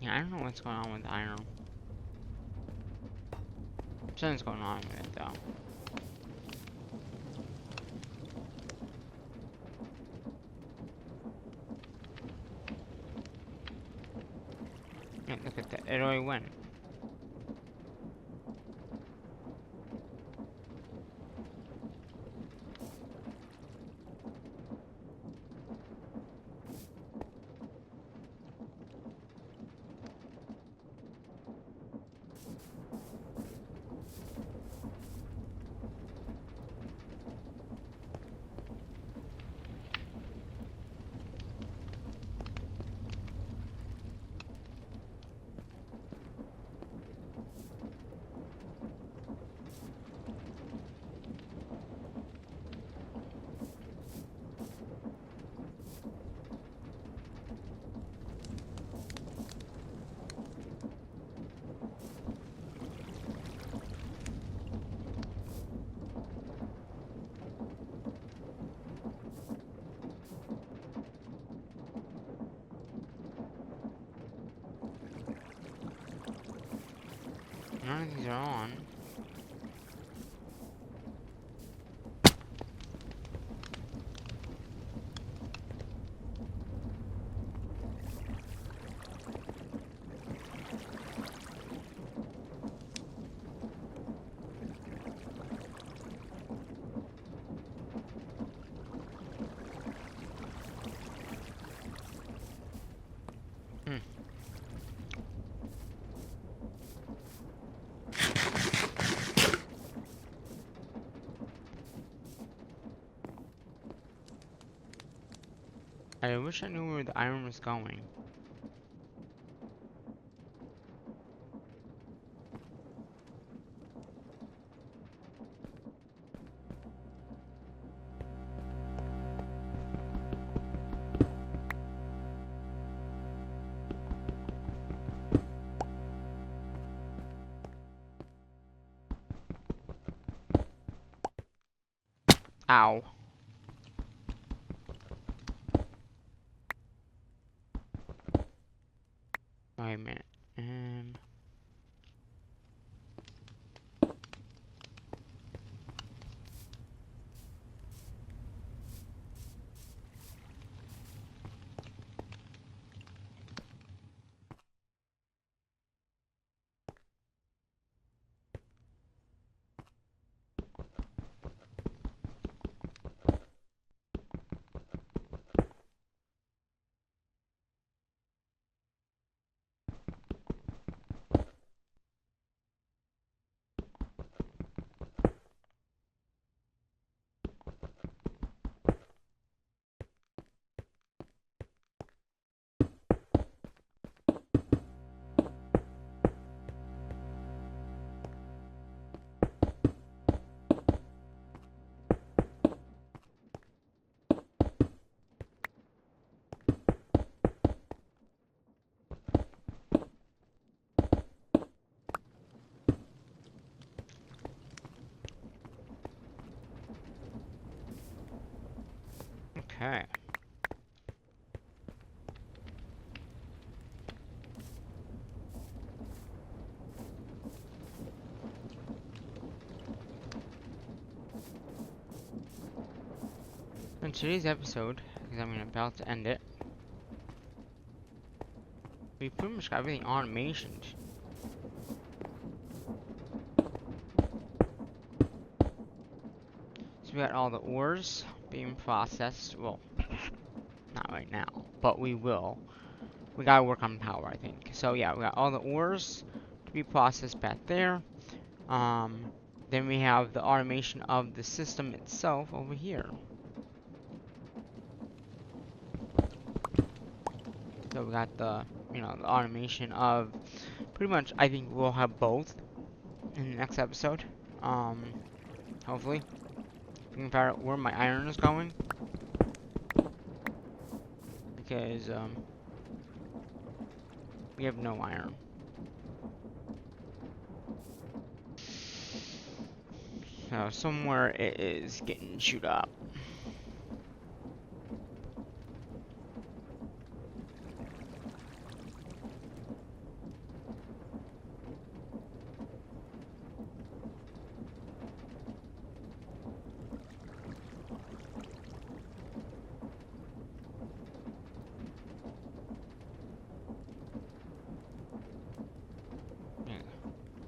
Yeah, I don't know what's going on with iron. Something's going on with it, though. These are on. Hmm. I wish I knew where the iron was going. Ow. Wait a minute. Okay. In today's episode, because I'm about to end it, we pretty much got everything automationed. So we got all the ores being processed. Well, not right now, but we will. We gotta work on power, I think. So yeah, we got all the ores to be processed back there. Then we have the automation of the system itself over here. So we got the, the automation of pretty much. I think we'll have both in the next episode. Hopefully, we can figure out where my iron is going, because we have no iron. So somewhere it is getting chewed up. Yeah,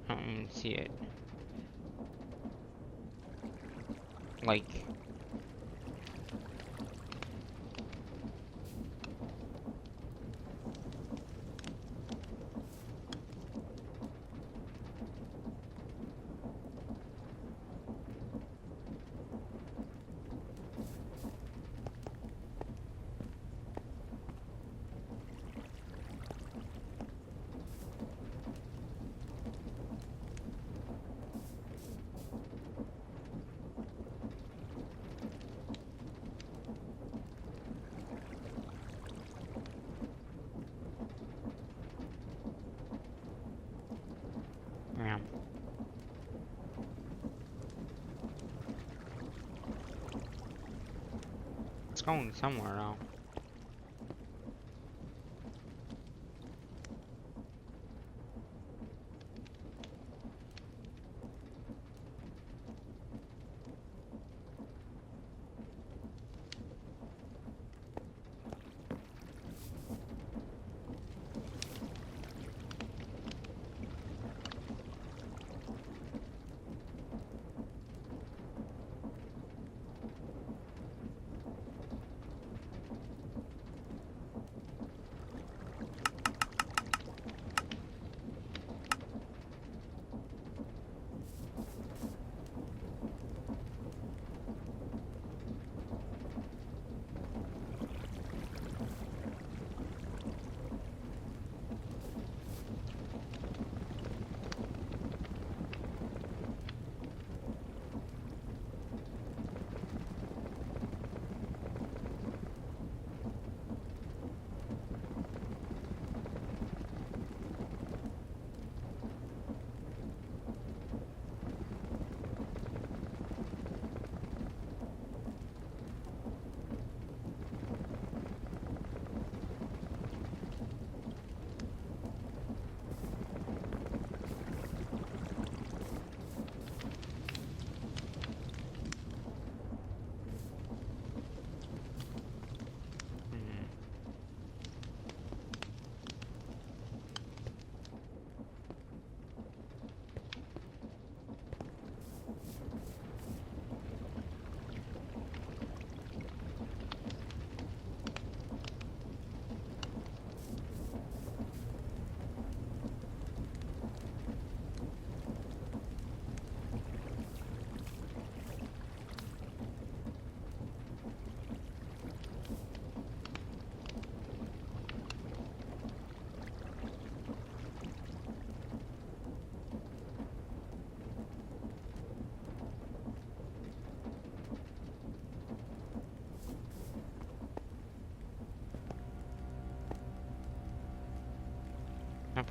I don't even see it. Like, yeah. It's going somewhere though.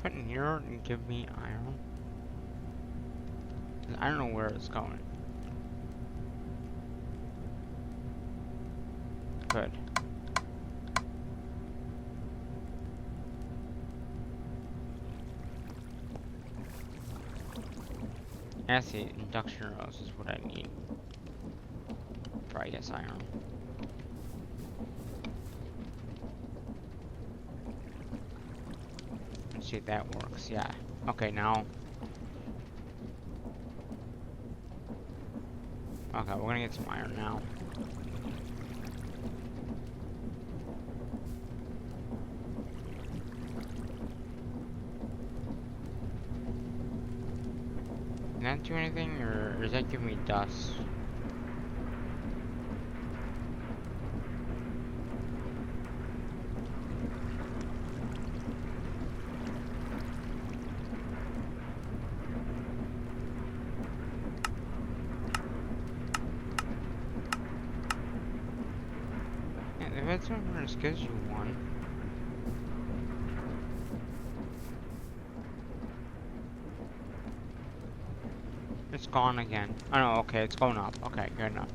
put in here and give me iron? I don't know where it's going. Good. Actually, induction rows is what I need. For, I guess, iron. Let's see if that works. Yeah. Okay, now. Okay, we're gonna get some iron now. Can that do anything, or does that give me dust? Yeah, the redstone furnace gives you one. It's gone again. Oh no, okay, it's going up. Okay, good enough.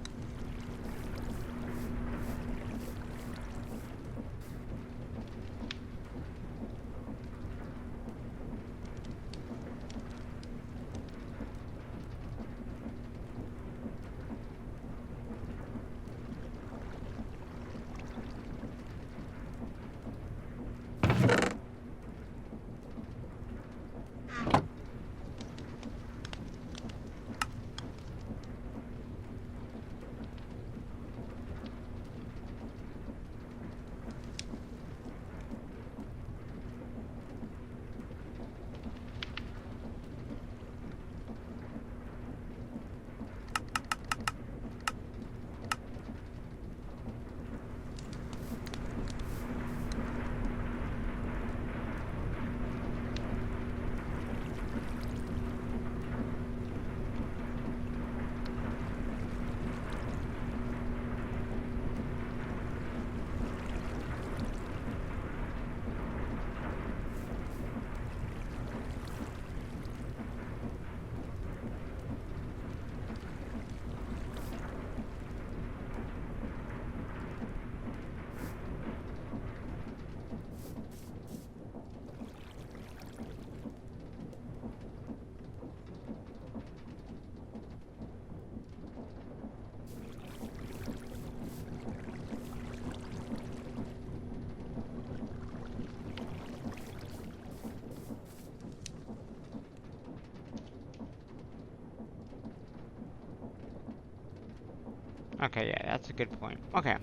Okay, yeah, that's a good point. Okay.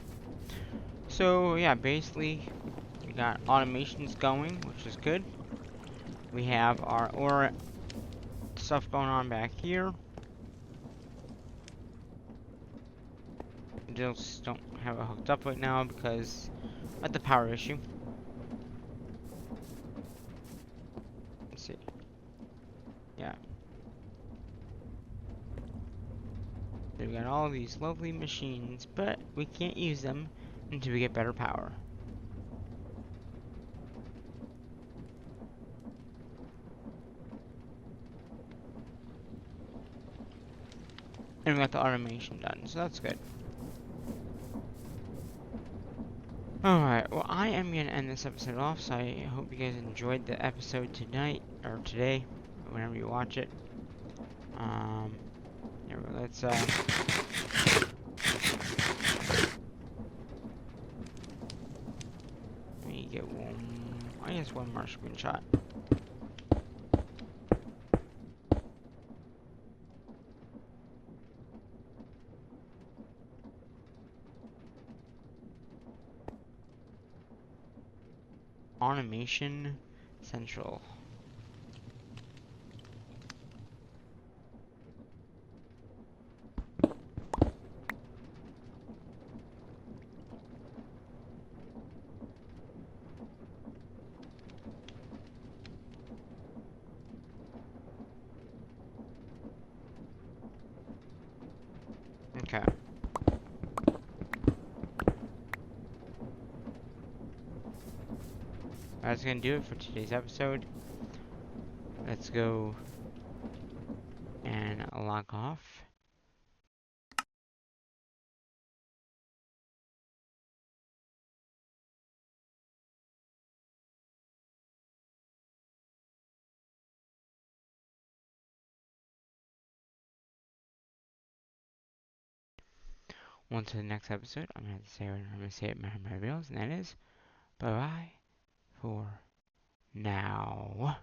So, yeah, basically, we got automations going, which is good. We have our ore stuff going on back here. Just don't have it hooked up right now because of the power issue. Let's see. Yeah. We've got all these lovely machines, but we can't use them until we get better power. And we got the automation done, so that's good. Alright, well, I am going to end this episode off, so I hope you guys enjoyed the episode tonight, or today, whenever you watch it. Here, let's, let me get one, I guess one more screenshot. Automation Central. Okay. That's gonna do it for today's episode. let's go and log off. On to the next episode. I'm going to say what I'm going to say it my videos, and that is bye bye for now.